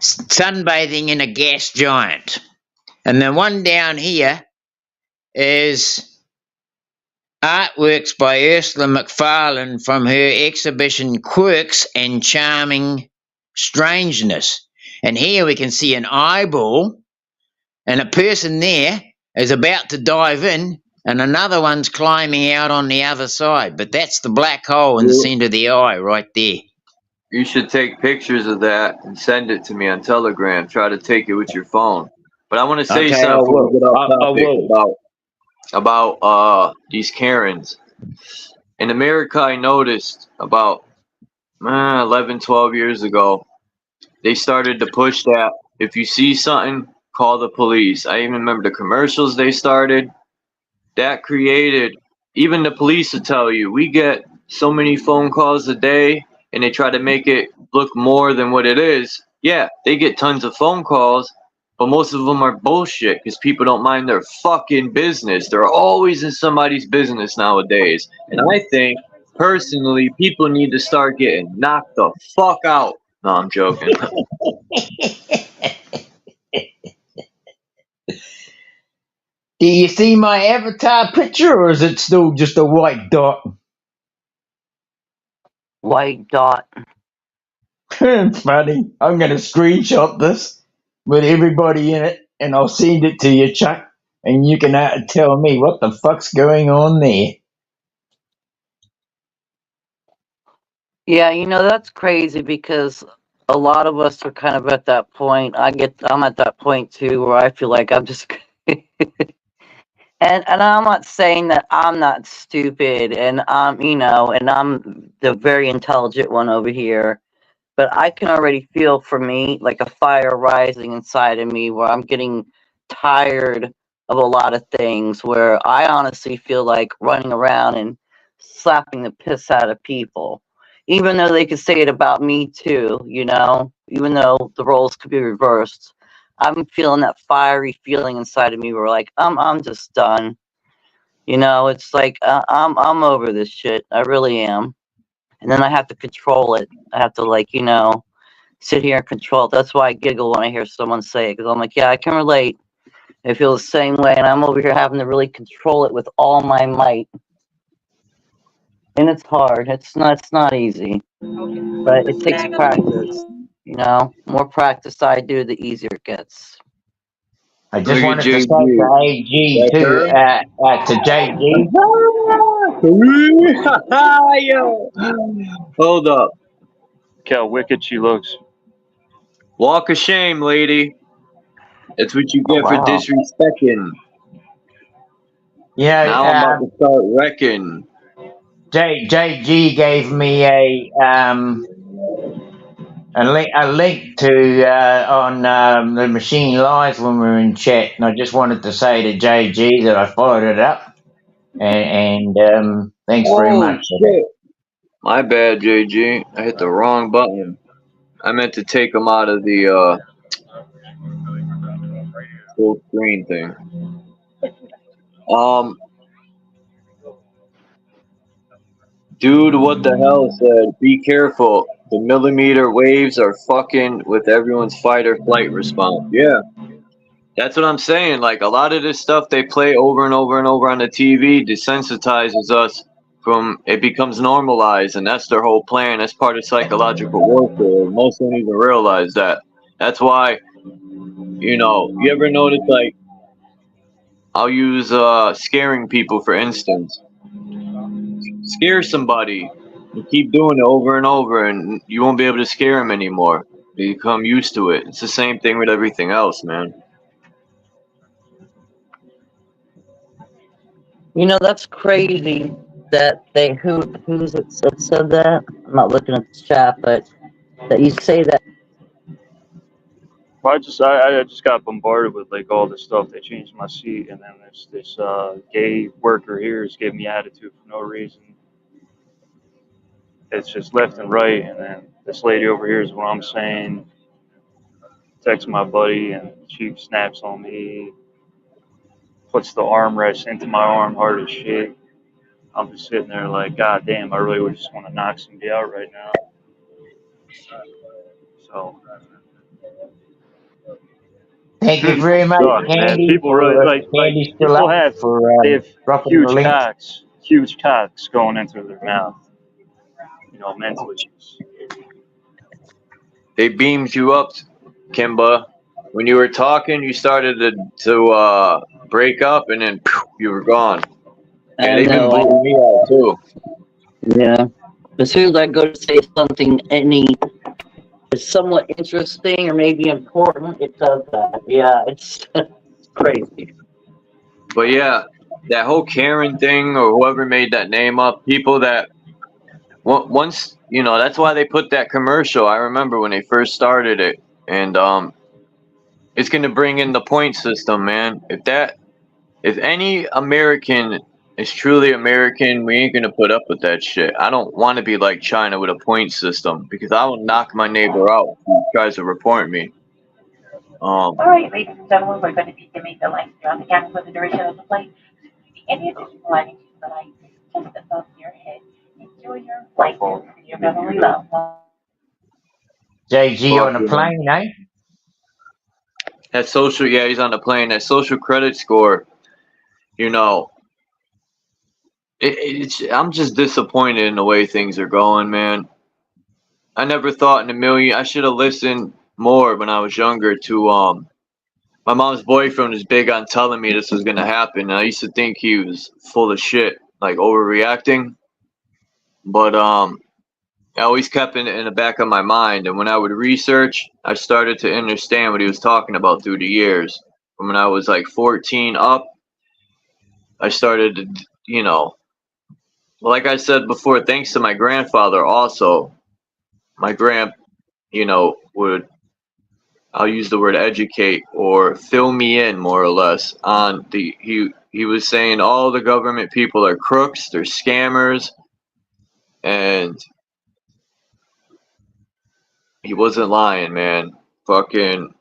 sunbathing in a gas giant. And the one down here is artworks by Ursula McFarlane from her exhibition Quirks and Charming Strangeness. And here we can see an eyeball, and a person there is about to dive in, and another one's climbing out on the other side. But that's the black hole in the center of the eye right there. You should take pictures of that and send it to me on Telegram. Try to take it with your phone. But I want to say Okay, something I before we get off will. topic about these Karens. In America, I noticed about 11, 12 years ago, they started to push that if you see something, call the police. I even remember the commercials they started. That created, even the police will tell you, we get so many phone calls a day, and they try to make it look more than what it is. Yeah, they get tons of phone calls, but most of them are bullshit because people don't mind their fucking business. They're always in somebody's business nowadays. And I think, personally, people need to start getting knocked the fuck out. No, I'm joking. Do you see my avatar picture, or is it still just a white dot? White dot. Funny. I'm going to screenshot this with everybody in it, and I'll send it to you, Chuck, and you can tell me what the fuck's going on there. Yeah, that's crazy because a lot of us are kind of at that point. I'm at that point too where I feel like I'm just and I'm not saying that I'm not stupid and and I'm the very intelligent one over here, but I can already feel for me like a fire rising inside of me where I'm getting tired of a lot of things where I honestly feel like running around and slapping the piss out of people. Even though they could say it about me too, even though the roles could be reversed. I'm feeling that fiery feeling inside of me where like I'm just done. It's like I'm over this shit. I really am. And then I have to control it. I have to sit here and control it. That's why I giggle when I hear someone say it because I'm like, yeah, I can relate. I feel the same way, and I'm over here having to really control it with all my might. And it's hard. It's not easy, but it takes practice. More practice I do, the easier it gets. I just Look at wanted to say JG. to AG That's too, her? to JG. Yo. Hold up. Look how wicked she looks. Walk of shame, lady. That's what you Oh get for wow. disrespecting. Yeah, Now I'm about to start wrecking. JG gave me a link to on the Machine Lies when we were in chat, and I just wanted to say to JG that I followed it up, and thanks very Oh, much. shit. My bad, JG. I hit the wrong button. I meant to take him out of the full screen thing. Dude, what the hell said, be careful. The millimeter waves are fucking with everyone's fight or flight response. Yeah. That's what I'm saying. Like, a lot of this stuff they play over and over and over on the TV desensitizes us from it becomes normalized, and that's their whole plan. That's part of psychological warfare. Most don't even realize that. That's why, you ever notice, like, I'll use scaring people for instance. Scare somebody and keep doing it over and over, and you won't be able to scare them anymore. You become used to it. It's the same thing with everything else, man. That's crazy that who's it that said that? I'm not looking at the chat, but that you say that. Well, I just got bombarded with like all this stuff. They changed my seat, and then this gay worker here is giving me attitude for no reason. It's just left and right, and then this lady over here is what I'm saying. Text my buddy, and she snaps on me, puts the armrest into my arm hard as shit. I'm just sitting there like, God damn, I really would just want to knock somebody out right now. So. Thank you very much, Sucks, man. Candy. People really like Candy's still people up have for they have dropping the link. huge cocks going into their mouth. Mentally. They beamed you up, Kimba. When you were talking, you started to break up, and then you were gone. Yeah, they've been blowing me out too. Yeah. As soon as I go to say something, is somewhat interesting or maybe important, it does that. Yeah, it's crazy. But yeah, that whole Karen thing, or whoever made that name up, people that once that's why they put that commercial. I remember when they first started it, and it's gonna bring in the point system, man. If any American is truly American, we ain't gonna put up with that shit. I don't want to be like China with a point system because I will knock my neighbor out who tries to report me. Um, All right, ladies and gentlemen, we're going to be giving the light throughout the camera for the duration of the flight. Any additional lighting to the light just above your head. Enjoy your flight with your memory love. JG on a fucking plane, eh? that social, yeah, he's on the plane. That social credit score, you know, I'm just disappointed in the way things are going, man. I never thought in a million. I should have listened more when I was younger to my mom's boyfriend was big on telling me this was gonna happen, and I used to think he was full of shit, like overreacting. But I always kept it in the back of my mind, and when I would research, I started to understand what he was talking about through the years. From when I was like 14 up, I started to, you know, like I said before, thanks to my grandfather also. My you know, would, I'll use the word educate or fill me in more or less on he was saying all the government people are crooks, they're scammers, and he wasn't lying, man. Fucking,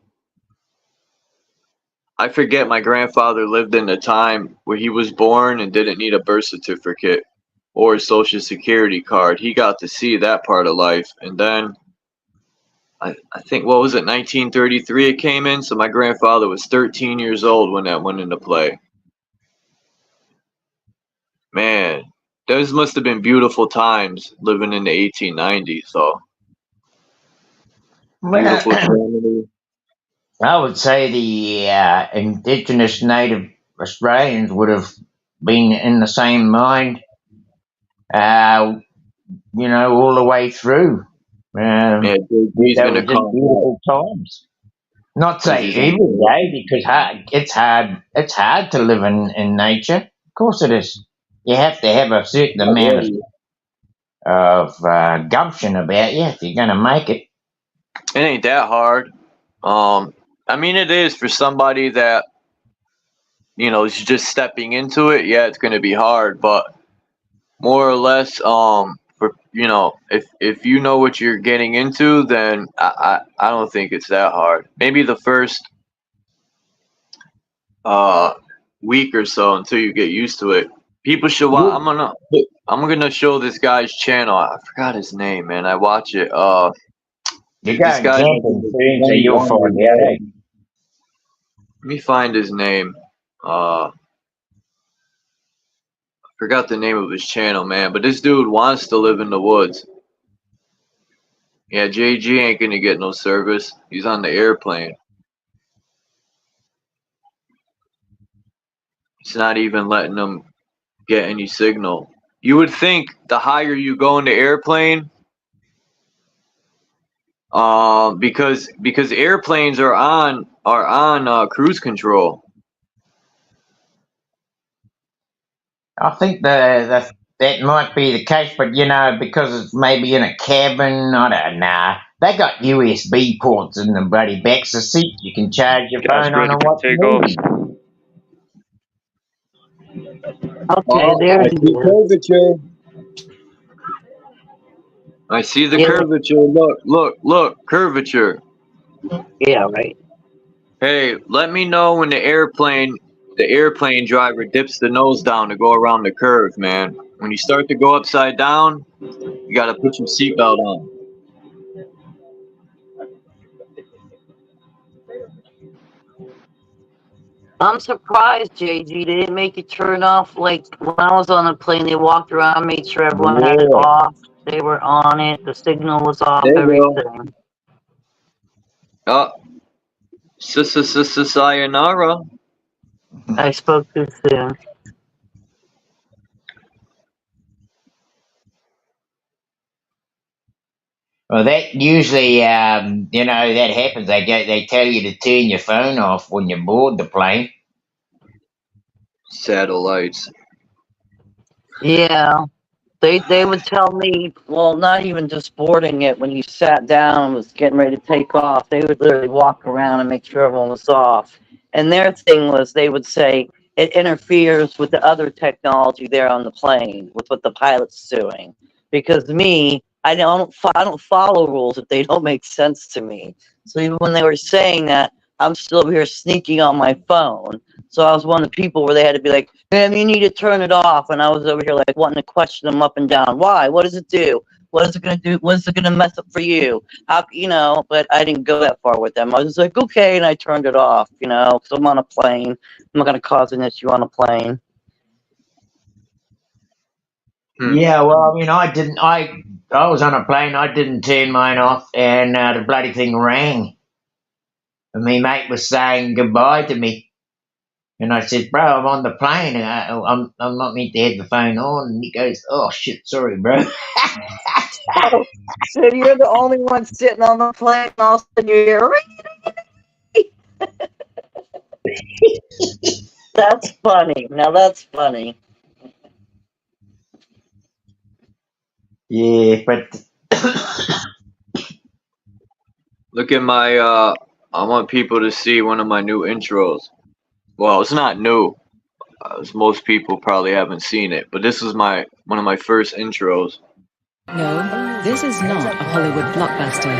I forget my grandfather lived in a time where he was born and didn't need a birth certificate or a social security card. He got to see that part of life, and then I think, what was it, 1933 it came in, so my grandfather was 13 years old when that went into play. Man, those must have been beautiful times living in the 1890s, so beautiful Well, family. I would say the indigenous native Australians would have been in the same mind, uh, all the way through. Yeah, he's They were gonna just call beautiful times. Not that. say every day because it's hard. It's hard to live in nature. Of course it is. You have to have a certain Not amount really. of gumption about you if you're going to make it. It ain't that hard. I mean, it is for somebody that, you know, is just stepping into it. Yeah, it's gonna be hard, but more or less, for, you know, if you know what you're getting into, then I don't think it's that hard. Maybe the first uh week or so until you get used to it. People should watch. I'm gonna show this guy's channel. I forgot his name, man. I watch it. You're This going guy's camping soon, so you'll find out. Eh? Let me find his name. Forgot the name of his channel, man. But this dude wants to live in the woods. Yeah, JG ain't gonna get no service. He's on the airplane. It's not even letting him get any signal. You would think the higher you go in the airplane, because airplanes are on cruise control. I think that might be the case, but because it's maybe in a cabin, I don't know. They got USB ports in the bloody backs of seats. You can charge your Guys, phone on ready and for watch takeoff? movies. Okay, there I he see is. curvature. I see the Yeah, curvature. Look, curvature. yeah, right. Hey, let me know when the airplane driver dips the nose down to go around the curve, man. When you start to go upside down, you gotta put your seatbelt on. I'm surprised, JG. They didn't make it turn off. Like when I was on the plane, they walked around, made sure everyone had it Yeah, off. They were on it. The signal was off. there you go. Everything. Sayonara. I spoke too soon. Well, that usually, that happens. They tell you to turn your phone off when you board the plane. Satellites. Yeah. They would tell me, well, not even just boarding it, when you sat down and was getting ready to take off, they would literally walk around and make sure everyone was off. And their thing was they would say it interferes with the other technology there on the plane, with what the pilot's doing. Because me, I don't follow rules if they don't make sense to me. So even when they were saying that, I'm still over here sneaking on my phone. So I was one of the people where they had to be like, "Man, you need to turn it off." And I was over here like wanting to question them up and down. Why? What does it do? What is it gonna do? What is it gonna mess up for you? How but I didn't go that far with them. I was just like, okay, and I turned it off. Because I'm on a plane. I'm not gonna cause an issue on a plane. Yeah, well, I mean, I didn't. I was on a plane. I didn't turn mine off, and the bloody thing rang. And my mate was saying goodbye to me, and I said, "Bro, I'm on the plane. I'm not meant to have the phone on." And he goes, "Oh shit, sorry, bro." Oh, so you're the only one sitting on the plane, and all of a sudden you hear, that's funny. Now that's funny. Yeah, but Look at my I want people to see one of my new intros. Well, it's not new. As most people probably haven't seen it, but this was one of my first intros. No, this is not a Hollywood blockbuster.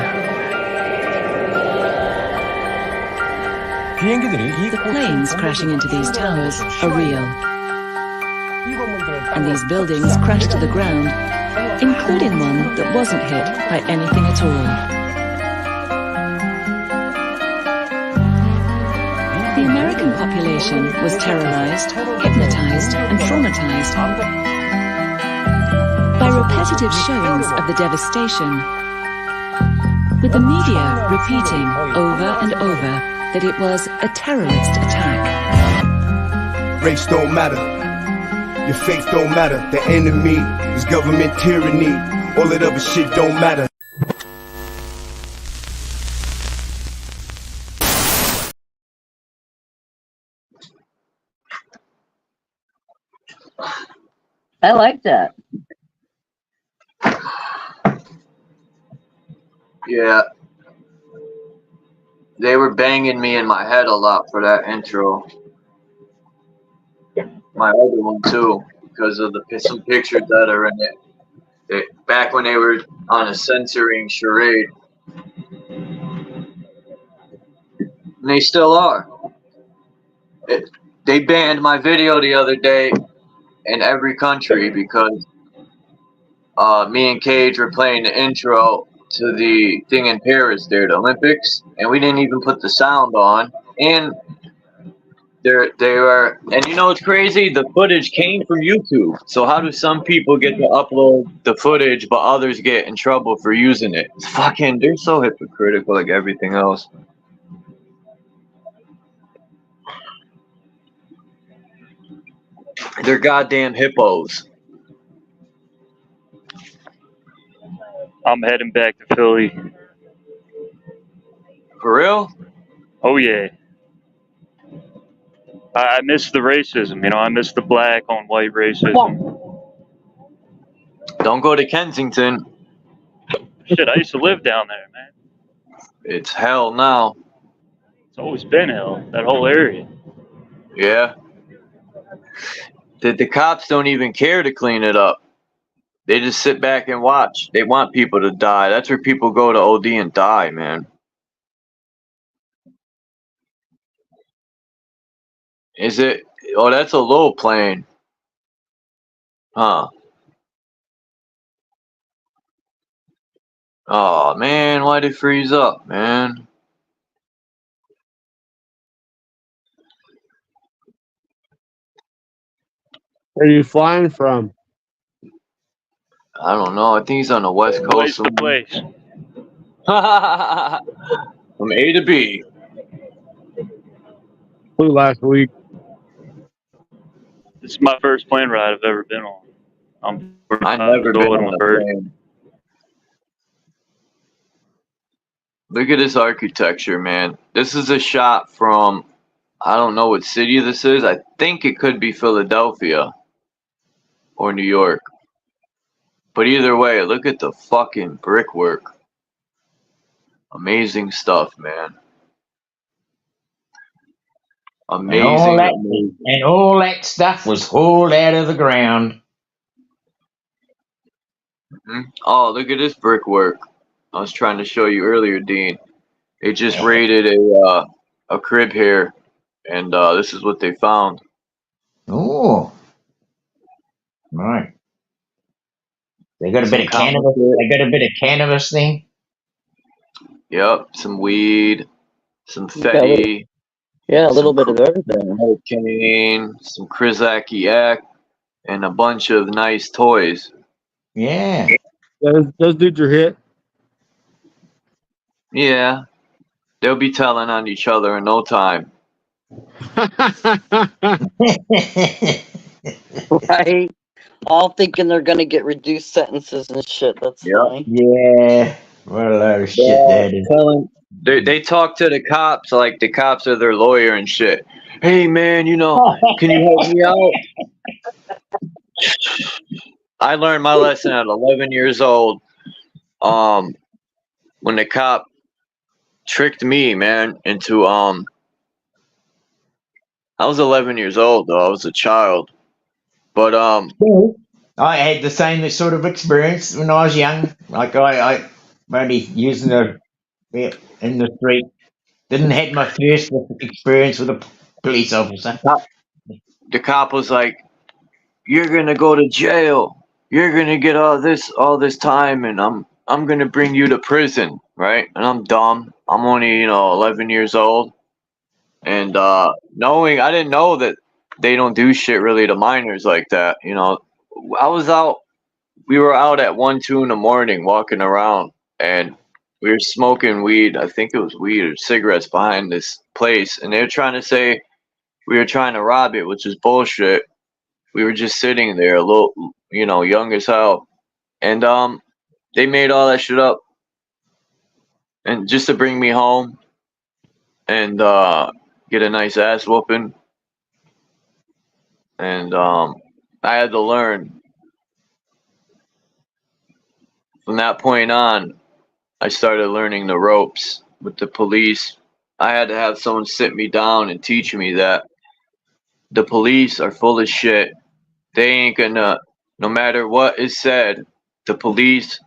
The planes crashing into these towers are real. And these buildings crashed to the ground, including one that wasn't hit by anything at all. The American population was terrorized, hypnotized, and traumatized by repetitive showings of the devastation, with the media repeating over and over that it was a terrorist attack. Race don't matter, your faith don't matter, the enemy is government tyranny, all that other shit don't matter. I like that. Yeah. They were banging me in my head a lot for that intro. My other one too, because of some pictures that are in it. Back when they were on a censoring charade. And they still are. They banned my video the other day in every country because me and Cage were playing the intro to the thing in Paris there, the Olympics, and we didn't even put the sound on. And they were, and it's crazy, the footage came from YouTube. So how do some people get to upload the footage but others get in trouble for using it? It's fucking, they're so hypocritical like everything else. They're goddamn hippos. I'm heading back to Philly. For real? Oh yeah. I miss the racism, I miss the black on white racism. Don't go to Kensington. Shit, I used to live down there, man. It's hell now. It's always been hell, that whole area. Yeah. The cops don't even care to clean it up. They just sit back and watch. They want people to die. That's where people go to OD and die, man. Is it? Oh, that's a low plane. Huh. Oh, man, why'd it freeze up, man? Where are you flying from? I don't know. I think he's on the west coast. Place. From A to B. Flew last week. This is my first plane ride I've ever been on. I've never been on a plane. Look at this architecture, man. This is a shot from, I don't know what city this is. I think it could be Philadelphia or New York. But either way, look at the fucking brickwork. Amazing stuff, man. Amazing. And all that stuff was hauled out of the ground. Mm-hmm. Oh, look at this brickwork. I was trying to show you earlier, Dean. They just raided a a crib here, and this is what they found. Ooh, right. They got a Some bit of cannabis. counterfeit. They got a bit of cannabis thing. Yep, some weed, some You got a little, Fetty, yeah, a little some bit of everything. cocaine, some Krizak yak, and a bunch of nice toys. Yeah. Those dudes are hit. Yeah, they'll be telling on each other in no time. Right? All thinking they're gonna get reduced sentences and shit. That's Yep. funny. Yeah. What a load of shit Yeah, that is. they talk to the cops like the cops are their lawyer and shit. Hey man, can you help me out? I learned my lesson at 11 years old. When the cop tricked me, man, into I was 11 years old though. I was a child, but I had the same sort of experience when I was young. Like I only using the in the street. Didn't have my first experience with a police officer. the cop was like, "You're gonna go to jail. You're gonna get all this time, and I'm gonna bring you to prison, right?" And I'm dumb. I'm only 11 years old, and knowing I didn't know that they don't do shit really to minors like that. I was out. We were out at 1, 2 in the morning walking around, and we were smoking weed. I think it was weed or cigarettes behind this place, and they were trying to say we were trying to rob it, which is bullshit. We were just sitting there, a little, young as hell, and they made all that shit up, and just to bring me home and get a nice ass whooping, and I had to learn from that point on. I started learning the ropes with the police. I had to have someone sit me down and teach me that the police are full of shit. They ain't gonna, no matter what is said, the police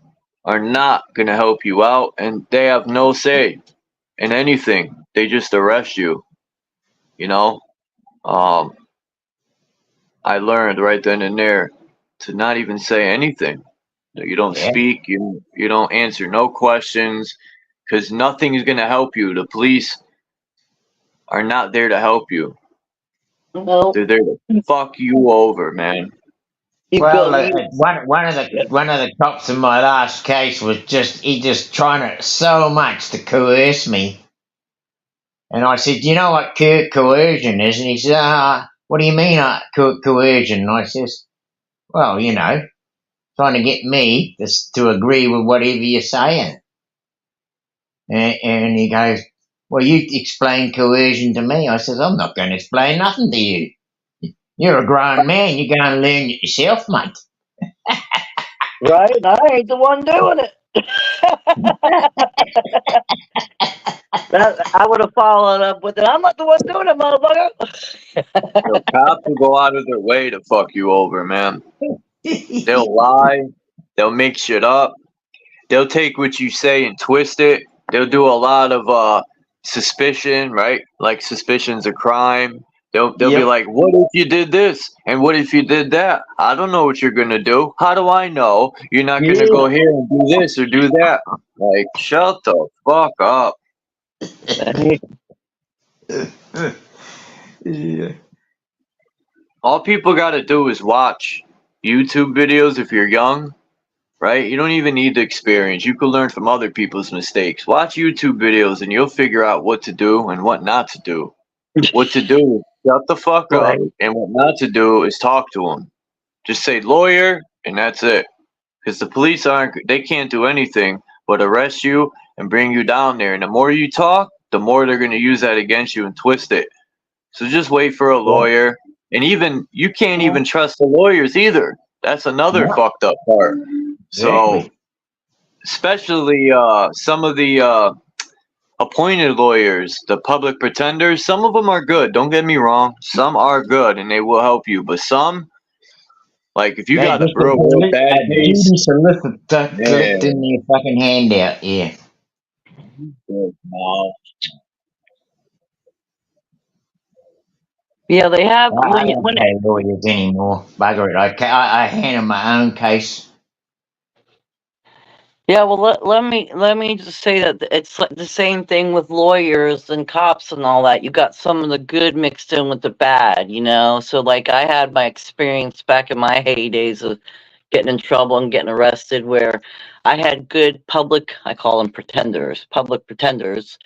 are not gonna help you out, and they have no say in anything. They just arrest you. You know, um, I learned right then and there to not even say anything. You don't Yeah. speak. You don't answer no questions, because nothing is gonna help you. The police are not there to help you. No. They're there to fuck you over, man. Well, one of the cops in my last case was just trying to so much to coerce me, and I said, "You know what coercion is?" And he said, "What do you mean coercion?" And I says, "Well, trying to get me to agree with whatever you're saying." And he goes, "Well, you explain coercion to me." I says, "I'm not going to explain nothing to you. You're a grown man. You're going to learn it yourself, mate." Right? I ain't the one doing it. I would have followed up with it. I'm not the one doing it, motherfucker. Cops will go out of their way to fuck you over, man. They'll lie. They'll make shit up. They'll take what you say and twist it. They'll do a lot of suspicion, right? Like suspicions of crime. They'll be like, "What if you did this? And what if you did that? I don't know what you're gonna do. How do I know you're not gonna go here and do this or do that?" Like, shut the fuck up. Yeah. All people gotta do is watch YouTube videos if you're young, right? You don't even need the experience. You can learn from other people's mistakes. Watch YouTube videos and you'll figure out what to do and what not to do. What to do is shut the fuck up, Right. and what not to do is talk to them. Just say lawyer, and that's it. Because the police they can't do anything but arrest you and bring you down there. And the more you talk, the more they're going to use that against you and twist it. So just wait for a lawyer. And even, you can't even trust the lawyers either. That's another fucked up part. So, especially some of the appointed lawyers, the public pretenders, some of them are good. Don't get me wrong. Some are good and they will help you. But some, like if you got a real bad case, duty solicitor collecting your fucking handout. Yeah. No. Yeah, they have I when don't pay lawyers anymore. Bugger it. I handle my own case. Yeah, well, let me just say that it's like the same thing with lawyers and cops and all that. You got some of the good mixed in with the bad, you know. So like I had my experience back in my heydays of getting in trouble and getting arrested, where I had good public, I call them pretenders, public pretenders.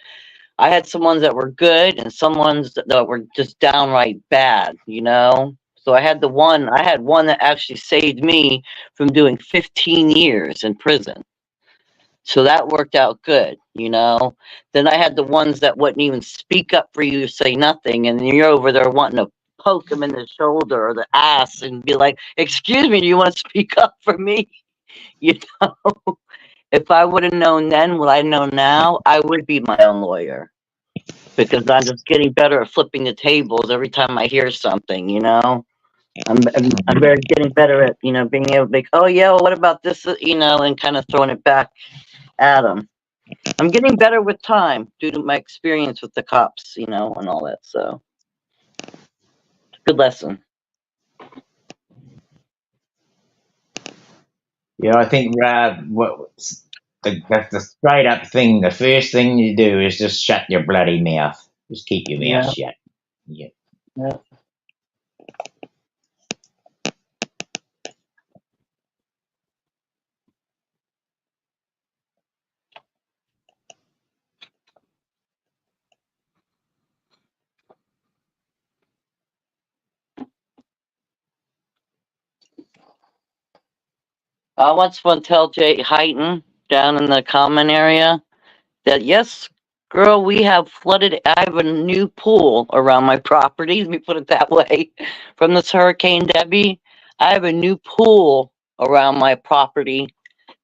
I had some ones that were good and some ones that were just downright bad, you know. So I had one that actually saved me from doing 15 years in prison. So that worked out good, you know. Then I had the ones that wouldn't even speak up for you, say nothing, and you're over there wanting to poke them in the shoulder or the ass and be like, "Excuse me, do you want to speak up for me?" You know, if I would have known then what I know now, I would be my own lawyer because I'm just getting better at flipping the tables every time I hear something. You know, I'm very getting better at being able to be, oh yeah, well, what about this? And kind of throwing it back at them. I'm getting better with time due to my experience with the cops, and all that. So, good lesson. Yeah, I think the straight up thing. The first thing you do is just shut your bloody mouth. Just keep your mouth Yeah, shut. Yeah. yeah. I once want to tell Jay Heighton down in the common area that yes, girl, we have flooded. I have a new pool around my property. Let me put it that way. From this Hurricane Debbie, I have a new pool around my property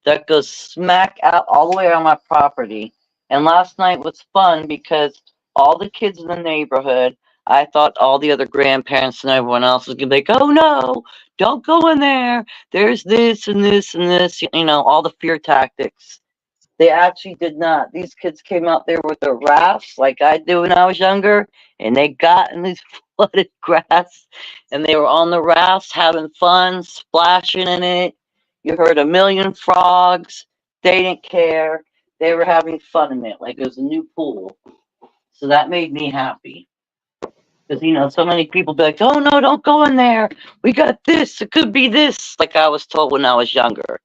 that goes smack out all the way around my property. And last night was fun because all the kids in the neighborhood, I thought all the other grandparents and everyone else was gonna be like, "Oh no, don't go in there. There's this and this and this." All the fear tactics. They actually did not. These kids came out there with their rafts like I did when I was younger, and they got in these flooded grass, and they were on the rafts having fun, splashing in it. You heard a million frogs. They didn't care. They were having fun in it like it was a new pool. So that made me happy. Because, so many people be like, oh no, don't go in there. We got this. It could be this. Like I was told when I was younger.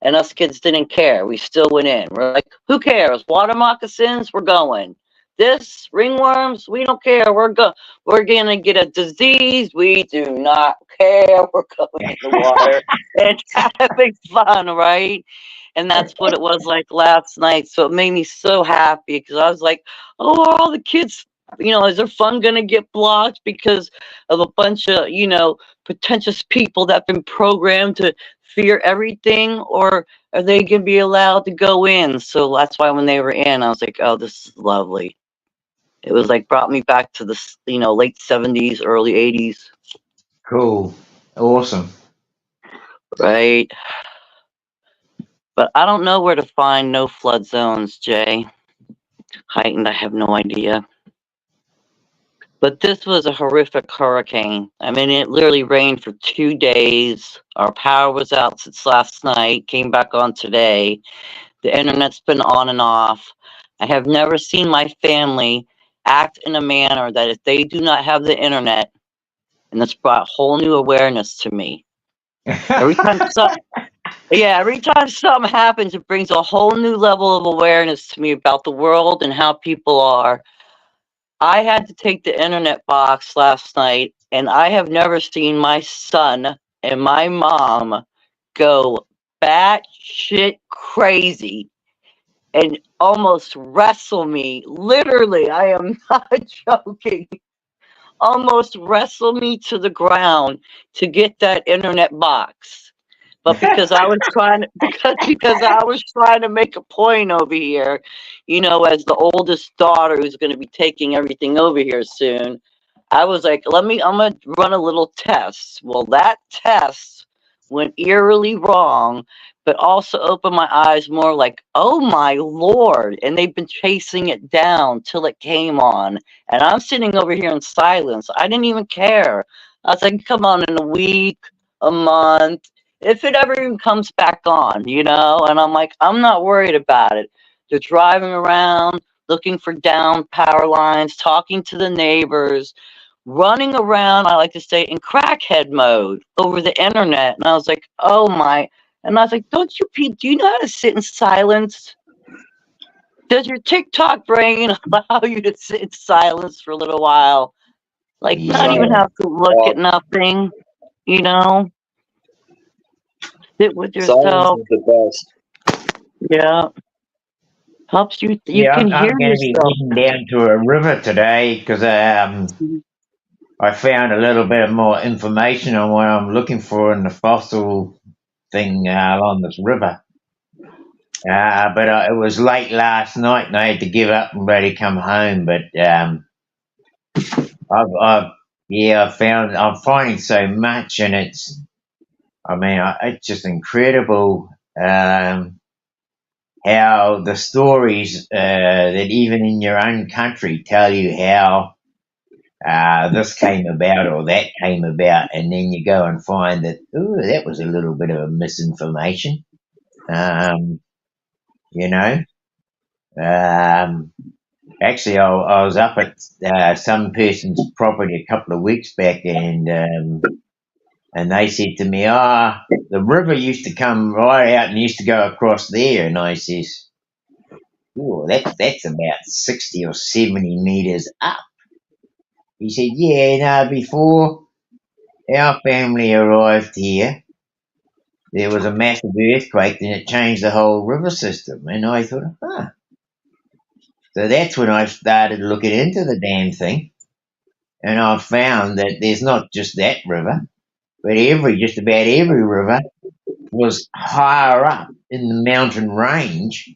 And us kids didn't care. We still went in. We're like, who cares? Water moccasins, we're going. This ringworms, we don't care. We're gonna get a disease. We do not care. We're going in the water and having fun, right? And that's what it was like last night. So it made me so happy because I was like, oh, are all the kids, is their fun gonna get blocked because of a bunch of, pretentious people that have been programmed to fear everything, or are they going to be allowed to go in? So that's why when they were in, I was like, oh, this is lovely. It was like brought me back to the late 70s, early 80s. Cool. Awesome. Right. But I don't know where to find no flood zones, Jay. Heightened, I have no idea. But this was a horrific hurricane. I mean, it literally rained for 2 days. Our power was out since last night, came back on today. The internet's been on and off. I have never seen my family act in a manner that if they do not have the internet, and that's brought whole new awareness to me. Every time something happens, it brings a whole new level of awareness to me about the world and how people are. I had to take the internet box last night, and I have never seen my son and my mom go batshit crazy and almost wrestle me. Literally, I am not joking. Almost wrestle me to the ground to get that internet box. But because I was trying to, because I was trying to make a point over here, as the oldest daughter who's going to be taking everything over here soon, I was like, I'm going to run a little test. Well, that test went eerily wrong, but also opened my eyes more like, oh my Lord. And they've been chasing it down till it came on. And I'm sitting over here in silence. I didn't even care. I was like, come on, in a week, a month, if it ever even comes back on, you know? And I'm like, I'm not worried about it. They're driving around, looking for down power lines, talking to the neighbors, running around, I like to say, in crackhead mode over the internet. And I was like, oh my. And I was like, don't you people, do you know how to sit in silence? Does your TikTok brain allow you to sit in silence for a little while? Like, not even Silence. have to look at nothing, you know? Sit with Silence yourself. is the best. Yeah. Helps you, you Yeah, can hear I'm going to be yourself. heading down to a river today because I found a little bit more information on what I'm looking for in the fossil thing along this river. But it was late last night and I had to give up and ready to come home. But I'm finding so much, and it's just incredible how the stories that even in your own country tell you how this came about or that came about, and then you go and find that, ooh, that was a little bit of misinformation. You know, actually, I was up at some person's property a couple of weeks back, and they said to me, the river used to come right out and used to go across there, and I says, oh, that's about 60 or 70 meters up. He said, yeah, no, before our family arrived here, there was a massive earthquake and it changed the whole river system. And I thought, So that's when I started looking into the damn thing. And I found that there's not just that river, but just about every river was higher up in the mountain range.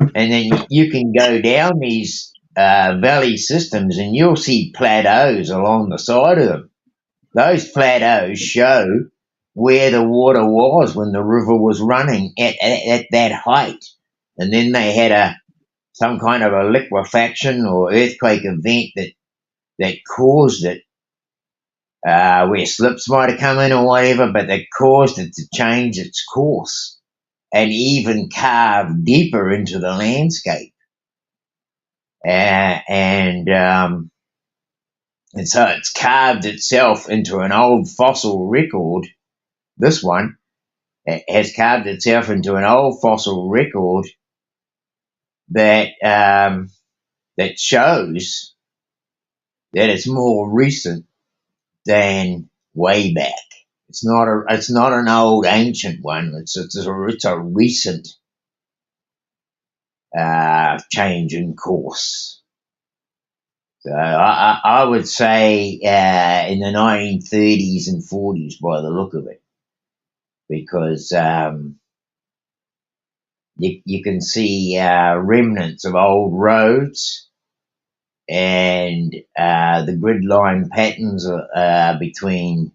And then you can go down these valley systems and you'll see plateaus along the side of them. Those plateaus show where the water was when the river was running at that height. And then they had some kind of a liquefaction or earthquake event that caused it, where slips might have come in or whatever, but that caused it to change its course and even carve deeper into the landscape. And so it's carved itself into an old fossil record. This one has carved itself into an old fossil record that that shows that it's more recent than way back. It's not an old ancient one. It's a recent change in course. So I would say in the 1930s and 40s by the look of it, because you can see remnants of old roads and the grid line patterns between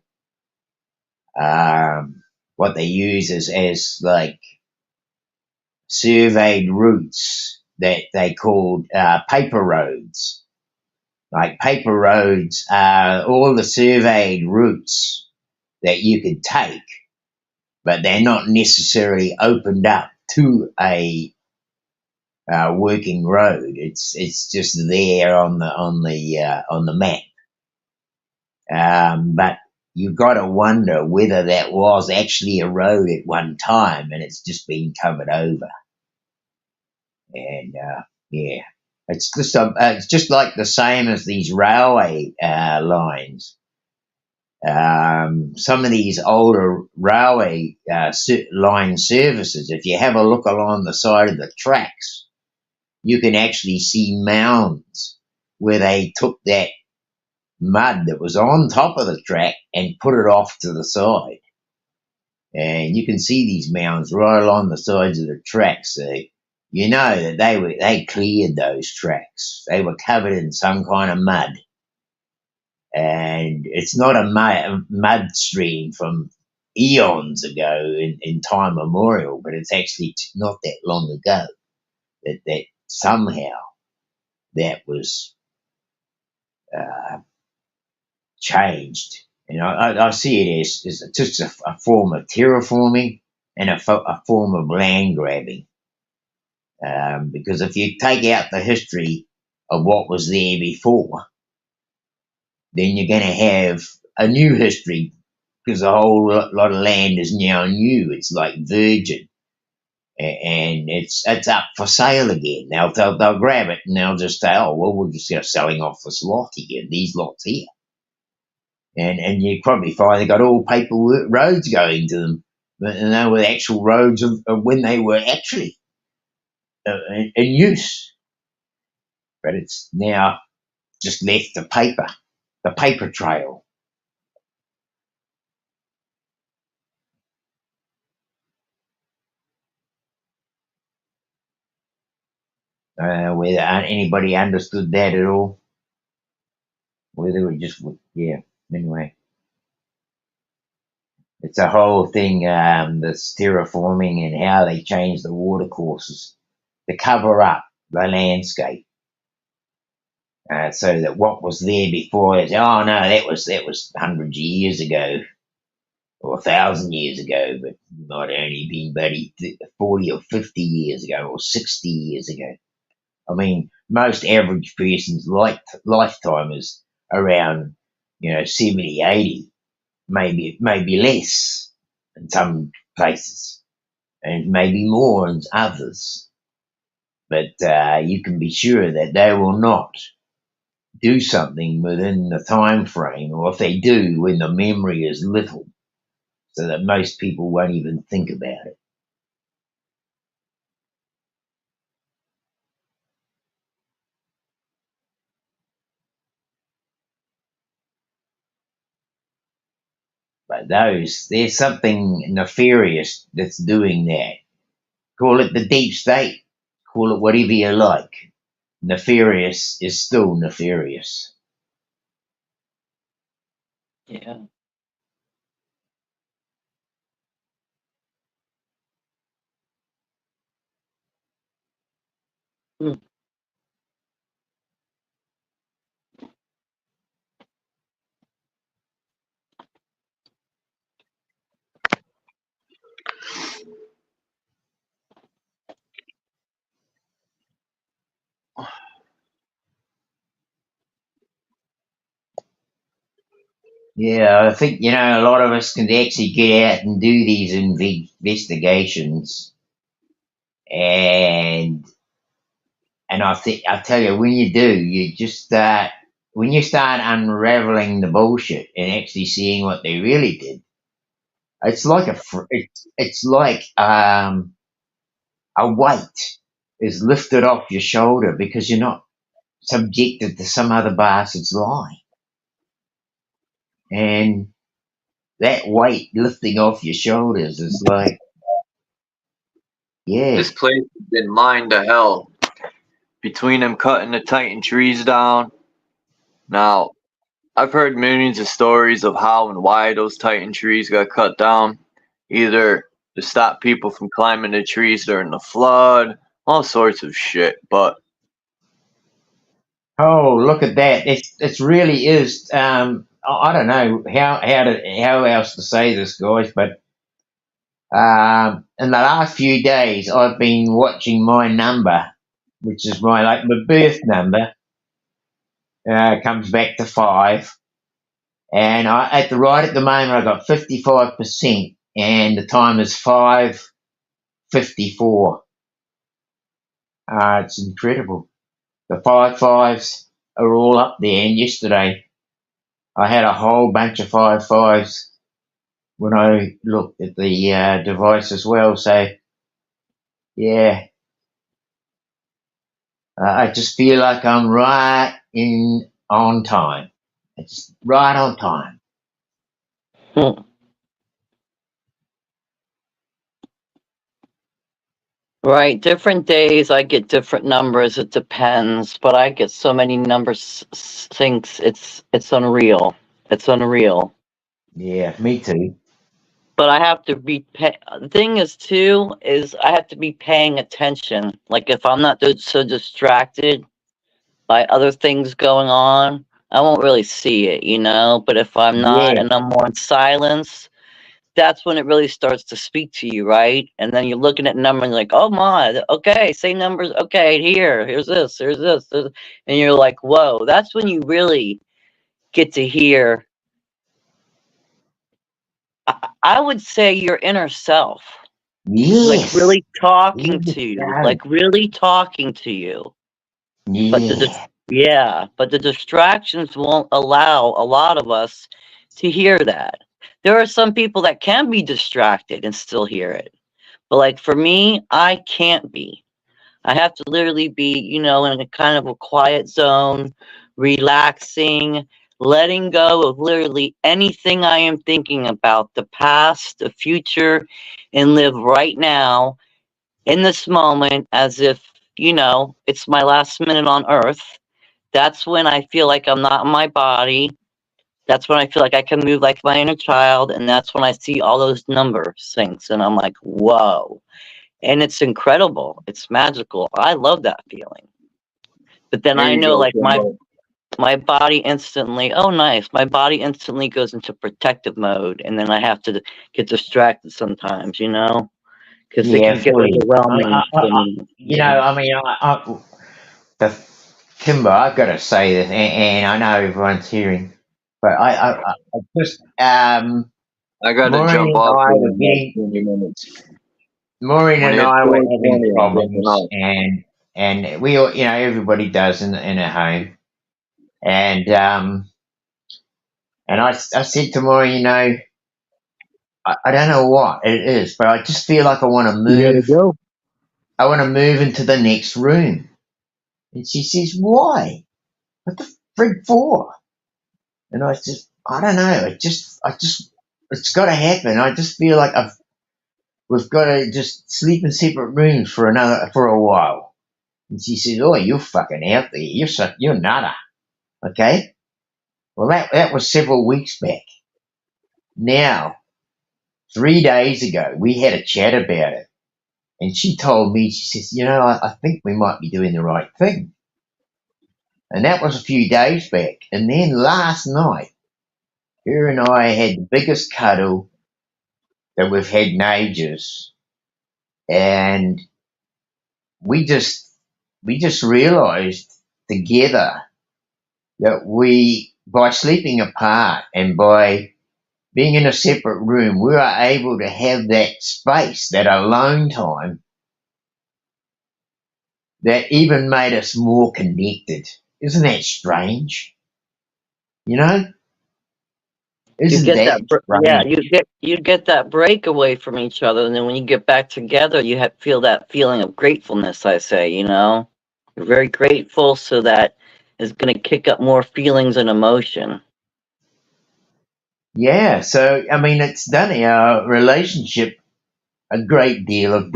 what they use as like surveyed routes that they called paper roads. Like paper roads are all the surveyed routes that you could take, but they're not necessarily opened up to a working road. It's just there on the map. But you've got to wonder whether that was actually a road at one time and it's just been covered over. And yeah, it's just like the same as these railway lines. Some of these older railway line services, if you have a look along the side of the tracks, you can actually see mounds where they took that mud that was on top of the track and put it off to the side. And you can see these mounds right along the sides of the tracks. You know that they cleared those tracks. They were covered in some kind of mud. And it's not a mud stream from eons ago in time memorial, but it's actually not that long ago that somehow that was changed. And I see it as just a form of terraforming and a form of land grabbing. Because if you take out the history of what was there before, then you're going to have a new history because a whole lot of land is now new. It's like virgin, and it's up for sale again. They'll grab it and they'll just say, "Oh well, we're just selling off this lot again, these lots here," and you probably find they got all paperwork roads going to them, and they were actual roads of when they were actually in use. But it's now just left the paper trail. Whether anybody understood that at all, whether we just, yeah, anyway. It's a whole thing, this terraforming and how they change the water courses to cover up the landscape. So that what was there before is, oh no, that was 100 years ago or 1,000 years ago, but might only been maybe 40 or 50 years ago or 60 years ago. I mean, most average person's lifetime is around, 70, 80, maybe less in some places, and maybe more in others. But you can be sure that they will not do something within the time frame, or if they do, when the memory is little, so that most people won't even think about it. But there's something nefarious that's doing that. Call it the deep state, call it whatever you like. Nefarious is still nefarious. Yeah. Hmm. Yeah, I think, a lot of us can actually get out and do these investigations. And I tell you, when you do, you just start, when you start unraveling the bullshit and actually seeing what they really did, it's like it's like a weight is lifted off your shoulder because you're not subjected to some other bastard's lie. And that weight lifting off your shoulders is like, yeah. This place has been mined to hell. Between them cutting the Titan trees down. Now, I've heard millions of stories of how and why those Titan trees got cut down. Either to stop people from climbing the trees during the flood, all sorts of shit. But Oh, look at that! It's really is. I don't know how else to say this, guys, but in the last few days, I've been watching my number, which is my birth number, comes back to 5, and right at the moment I got 55%, and the time is 5:54. It's incredible. The 5 5s are all up there, and yesterday I had a whole bunch of 5 5s when I looked at the device as well. So, yeah, I just feel like I'm right on time. It's right on time. Hmm. Right. Different days I get different numbers. It depends, but I get so many numbers things. It's unreal. It's unreal. Yeah, me too. but I have to be. The thing is, too, is I have to be paying attention. Like if I'm not so distracted by other things going on, I won't really see it, you know. But if I'm not Yeah, and I'm more in silence, that's when it really starts to speak to you, right? And then you're looking at numbers and like, oh my, okay, say numbers. Okay, here's this, and you're like, whoa. That's when you really get to hear. I would say your inner self, like yes, really talking yes, to you, no, like really talking to you. But yeah, but the distractions won't allow a lot of us to hear that. There are some people that can be distracted and still hear it. But like for me, I can't be. I have to literally be, you know, in a kind of a quiet zone, relaxing, letting go of literally anything I am thinking about, the past, the future, and live right now in this moment as if, you know, it's my last minute on earth. That's when I feel like I'm not in my body. That's when I feel like I can move like my inner child. And that's when I see all those number things. And I'm like, whoa. And it's incredible. It's magical. I love that feeling. But then There I you know go, like Kimbo. my body instantly, oh nice. My body instantly goes into protective mode. And then I have to get distracted sometimes, you know? Because it yeah, can get fully. overwhelming for me. You know, I mean, the Kimber, I've got to say this, and I know everyone's hearing, but I just, I gotta Maureen jump and off I here were in like getting, 20 minutes. Maureen When and it hits I were having 4:20, I'm jumping problems, off. and we all, you know, everybody does in a home, and I said to Maureen, you know, I don't know what it is, but I just feel like I want to You gotta move. go. I want to move into the next room. And she says, why? What the frig for? And I don't know. It's got to happen. I just feel like we've got to just sleep in separate rooms for a while. And she says, oh, you're fucking out there. You're nada. Okay. Well, that was several weeks back. Now, 3 days ago, we had a chat about it. And she told me, she says, you know, I think we might be doing the right thing. And that was a few days back. And then last night, her and I had the biggest cuddle that we've had in ages. And we just realized together that by sleeping apart and by being in a separate room, we were able to have that space, that alone time, that even made us more connected. Isn't that strange? You know? You Isn't get that that, yeah. strange? You get that break away from each other, and then when you get back together, you feel that feeling of gratefulness. I say, you know, you're very grateful, so that is going to kick up more feelings and emotion. Yeah, so I mean, it's done our relationship a great deal of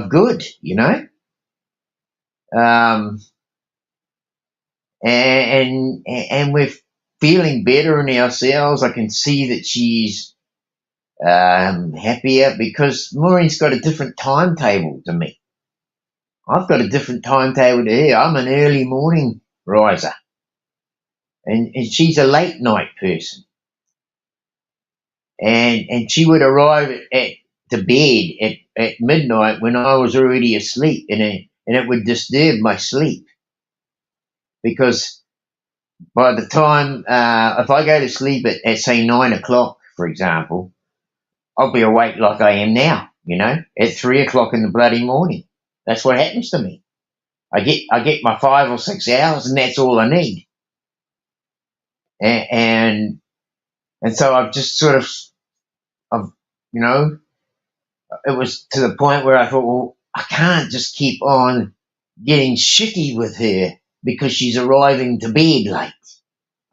good, you know. Um, and we're feeling better in ourselves. I can see that she's happier because Maureen's got a different timetable to me. I've got a different timetable to her. I'm an early morning riser, and she's a late night person. And she would arrive to bed at midnight when I was already asleep, and it would disturb my sleep because by the time if I go to sleep at say 9 o'clock, for example, I'll be awake like I am now, you know, at 3 o'clock in the bloody morning. That's what happens to me. I get my 5 or 6 hours, and that's all I need. And so I've just sort of, you know, it was to the point where I thought, well, I can't just keep on getting shitty with her because she's arriving to bed late.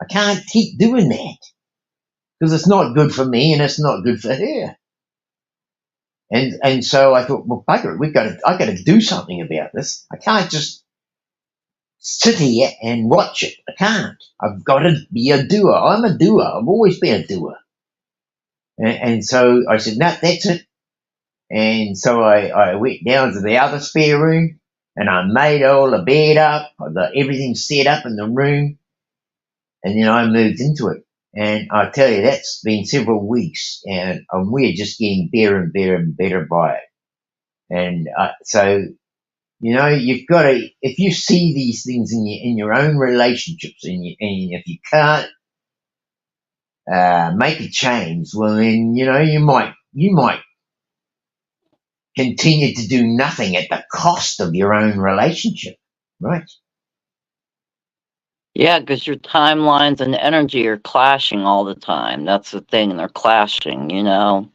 I can't keep doing that because it's not good for me and it's not good for her. And so I thought, well, bugger it, I got to do something about this. I can't just sit here and watch it. I can't. I've got to be a doer. I'm a doer. I've always been a doer. And so I said, no, that's it. And so I went down to the other spare room and I made all the bed up, I got everything set up in the room, and then I moved into it. And I tell you, that's been several weeks, and we're just getting better and better and better by it. And so, you've got to, if you see these things in your own relationships, and if you can't make a change, well, then you might continue to do nothing at the cost of your own relationship, right? Yeah, because your timelines and energy are clashing all the time. That's the thing. They're clashing, and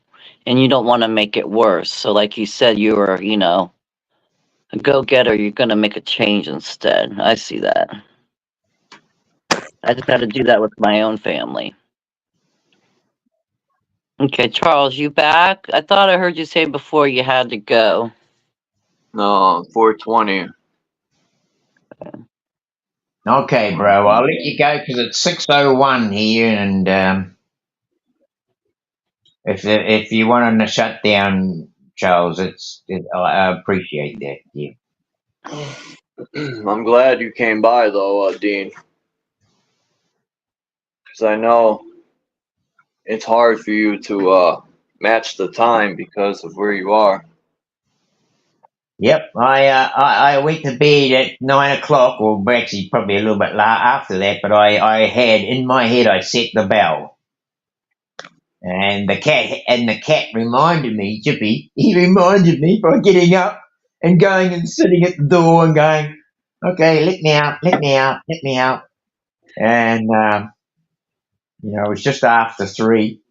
you don't want to make it worse. So, like you said, you were, a go-getter. You're going to make a change instead. I see that. I just had to do that with my own family. Okay, Charles, you back? I thought I heard you say before you had to go. No, 420. Okay, bro, I'll let you go because it's 6:01 here, and if you want to shut down, Charles, I appreciate that. Yeah. I'm glad you came by, though, Dean. Because I know it's hard for you to match the time because of where you are. Yep, I went to bed at 9 o'clock, or actually probably a little bit after that. But I had in my head I set the bell, and the cat reminded me, Chippy. He reminded me by getting up and going and sitting at the door and going, "Okay, let me out, let me out, let me out." And it was just after 3,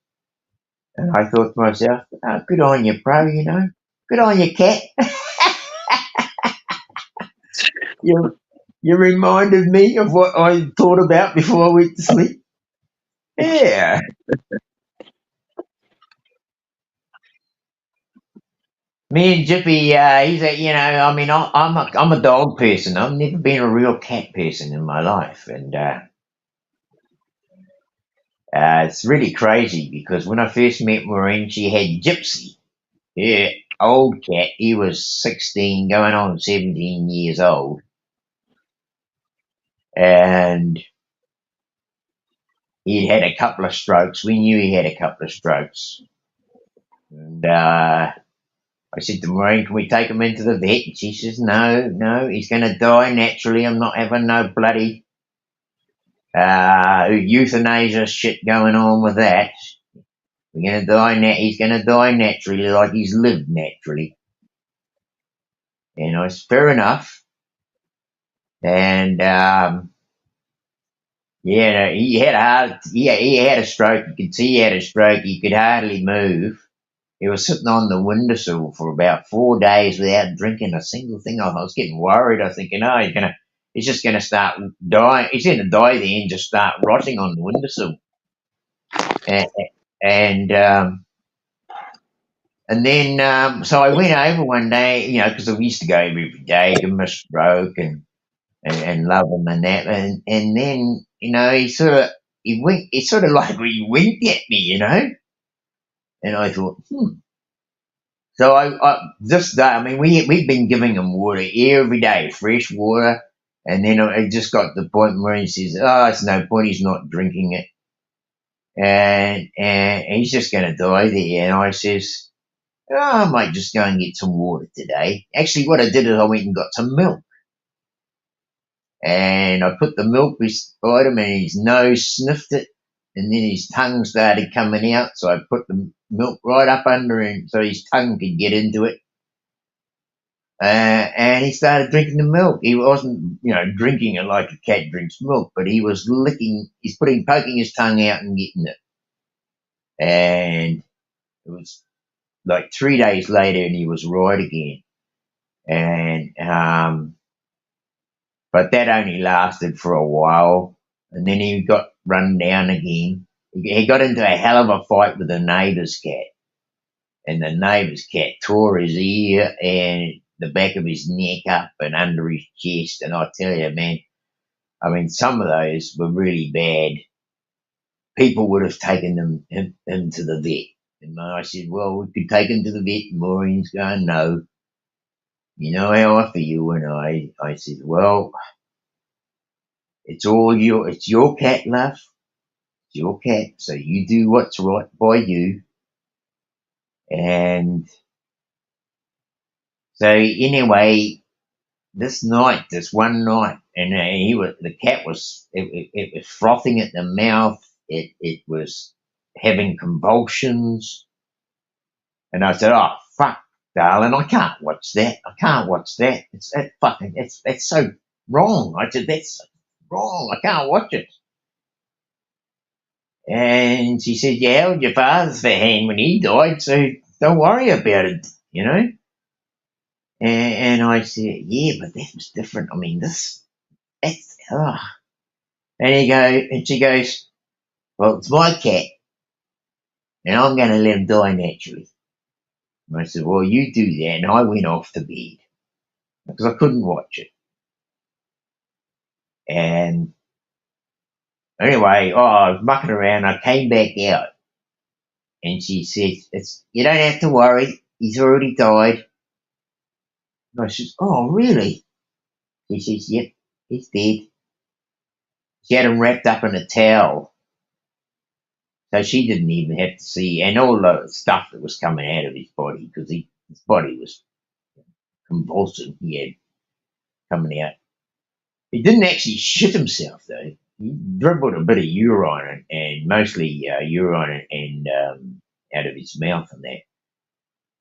and I thought to myself, oh, "Good on you, bro. Good on you, cat." You reminded me of what I thought about before I went to sleep. Yeah. Me and Jippy, he's I'm a dog person. I've never been a real cat person in my life, and it's really crazy because when I first met Maureen, she had Gypsy. Yeah, old cat. He was 16, going on 17 years old, and he'd had a couple of strokes. We knew he had a couple of strokes, and I said to Maureen, "Can we take him into the vet?" And she says, "No, he's going to die naturally. I'm not having no bloody euthanasia shit going on with that. We're going to die. He's going to die naturally, like he's lived naturally." And I said, "Fair enough." And he had a stroke. You could see he had a stroke. He could hardly move. He was sitting on the windowsill for about 4 days without drinking a single thing. I was getting worried. I was thinking, "Oh, he's just going to start dying. He's going to die there and just start rotting on the windowsill." And then, so I went over one day, because we used to go every day, give him a stroke and love him and that. And then, he winked. It's sort of like he winked at me, And I thought, So this day, we've been giving him water every day, fresh water, and then it just got to the point where he says, "Oh, it's no point. He's not drinking it, and he's just going to die there." And I says, "Oh, I might just go and get some water today." Actually, what I did is I went and got some milk, and I put the milk beside him, and his nose sniffed it, and then his tongue started coming out. So I put the milk right up under him so his tongue could get into it. And he started drinking the milk. He wasn't, drinking it like a cat drinks milk, but he was poking his tongue out and getting it. And it was like 3 days later, and he was right again. And but that only lasted for a while, and then he got run down again. He got into a hell of a fight with the neighbour's cat, and the neighbour's cat tore his ear and the back of his neck up and under his chest. And I tell you, man, some of those were really bad. People would have taken him to the vet. And I said, well, we could take him to the vet. And Maureen's going, no. You know how I feel. And I said, well, it's your cat, love. It's your cat. So you do what's right by you. And so anyway, this one night, and the cat was, it was frothing at the mouth. It was having convulsions. And I said, oh, fuck, darling, I can't watch that. I can't watch that. That's so wrong. I said, that's wrong. I can't watch it. And she said, you held your father's hand when he died, so don't worry about it, you know? And I said, yeah, but that was different. I mean, that's, oh. And she goes, well, it's my cat, and I'm going to let him die naturally. And I said, well, you do that. And I went off to bed because I couldn't watch it. And anyway, I was mucking around. I came back out, and she said, you don't have to worry. He's already died. And I said, oh, really? She says, yep, he's dead. She had him wrapped up in a towel. So she didn't even have to see, and all the stuff that was coming out of his body, because his body was convulsing, he had coming out. He didn't actually shit himself, though. He dribbled a bit of urine, and mostly urine and out of his mouth and that.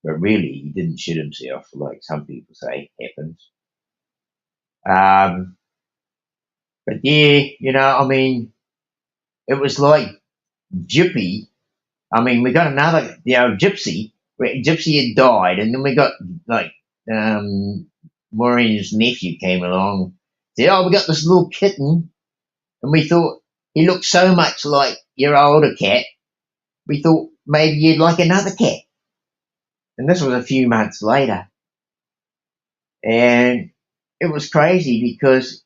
But really, he didn't shit himself, like some people say happens. But yeah, you know, I mean, it was like Gypsy. I mean, we got another, Gypsy. Gypsy had died, and then we got like Maureen's nephew came along. Said, "Oh, we got this little kitten," and we thought he looked so much like your older cat. We thought maybe you'd like another cat. And this was a few months later, and it was crazy because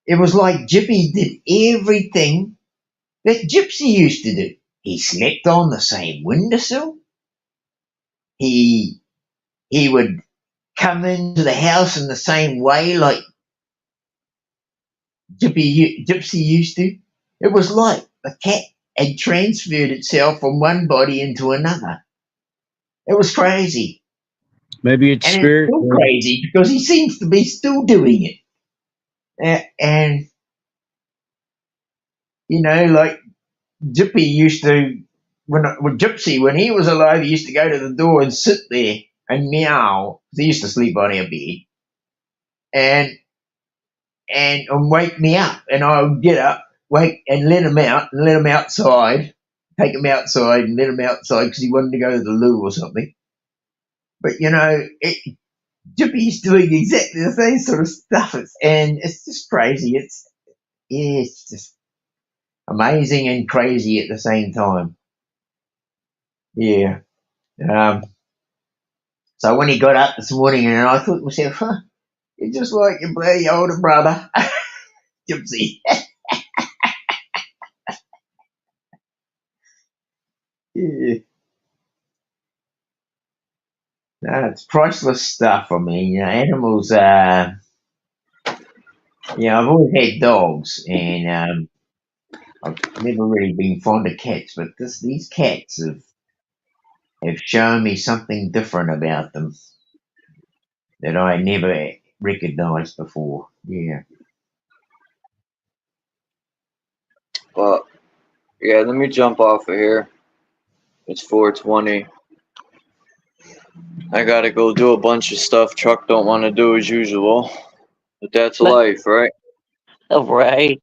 it was like Gypsy did everything that Gypsy used to do. He slept on the same windowsill. He would come into the house in the same way like Gypsy used to. It was like the cat had transferred itself from one body into another. It was crazy. Maybe it's And spirit. it's still crazy because he seems to be still doing it. And, you know, like Gypsy used to, Gypsy, when he was alive, he used to go to the door and sit there and meow. He used to sleep on our bed. And wake me up. And I would get up, wake, and let him out, and let him outside, take him outside and let him outside because he wanted to go to the loo or something. But, you know, Gypsy's doing exactly the same sort of stuff. It's just crazy. It's just amazing and crazy at the same time. Yeah. So when he got up this morning, and I thought to myself, you're just like your bloody older brother, Gypsy. Yeah. No, it's priceless stuff. I mean, animals. I've always had dogs, and I've never really been fond of cats. But these cats have shown me something different about them that I never recognized before. Yeah. But yeah, let me jump off of here. It's 4:20. I gotta go do a bunch of stuff Chuck don't want to do as usual. But that's life, right? All right.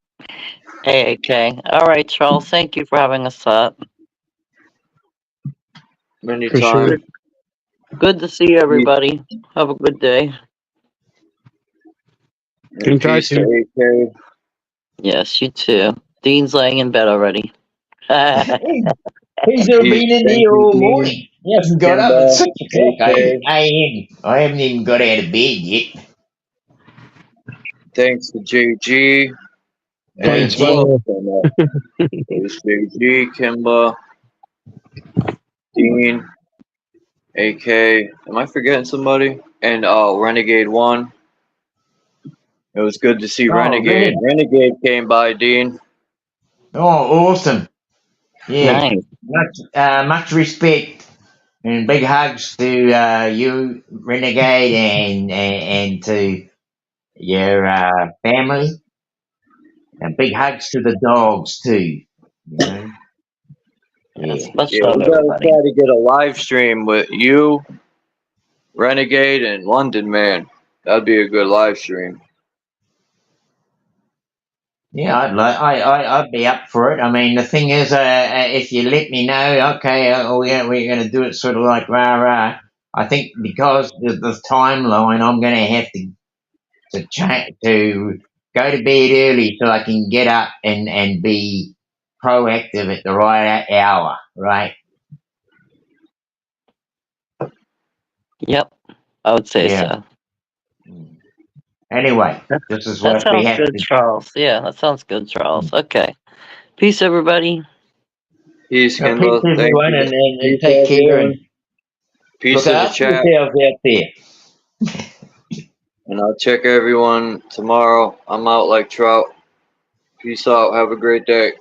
Hey, okay. All right, Charles. Thank you for having us up. Anytime. Good to see everybody. Have a good day. Can try to. AK. Yes, you too. Dean's laying in bed already. He's been in here all morning. He hasn't got up at 6 o'clock a.m. I haven't even got out of bed yet. Thanks to JG. Thanks, There's JG, Kimba. Dean, AK. Am I forgetting somebody? And Renegade 1. It was good to see Oh, Renegade. really? Renegade came by, Dean. Oh, awesome. Yeah. Nice. Much respect and big hugs to you, Renegade, and to your family. And big hugs to the dogs too. You know. Yeah. Much Yeah, love, we gotta everybody. try to get a live stream with you, Renegade, and London Man. That'd be a good live stream. Yeah, I'd be up for it. I mean, the thing is, if you let me know, okay, we're going to do it sort of like rah rah. I think because of the timeline, I'm going to have to go to bed early so I can get up and be proactive at the right hour, right? Yep, I would say Yeah. so. Anyway, this is That what we sounds have good, to. Charles. Yeah, that sounds good, Charles. Okay. Peace, everybody. Peace, Peace, Kendall. Thank everyone, you. and Peace, take care and everyone. Peace look to the after chat. yourselves out there. And I'll check everyone tomorrow. I'm out like trout. Peace out. Have a great day.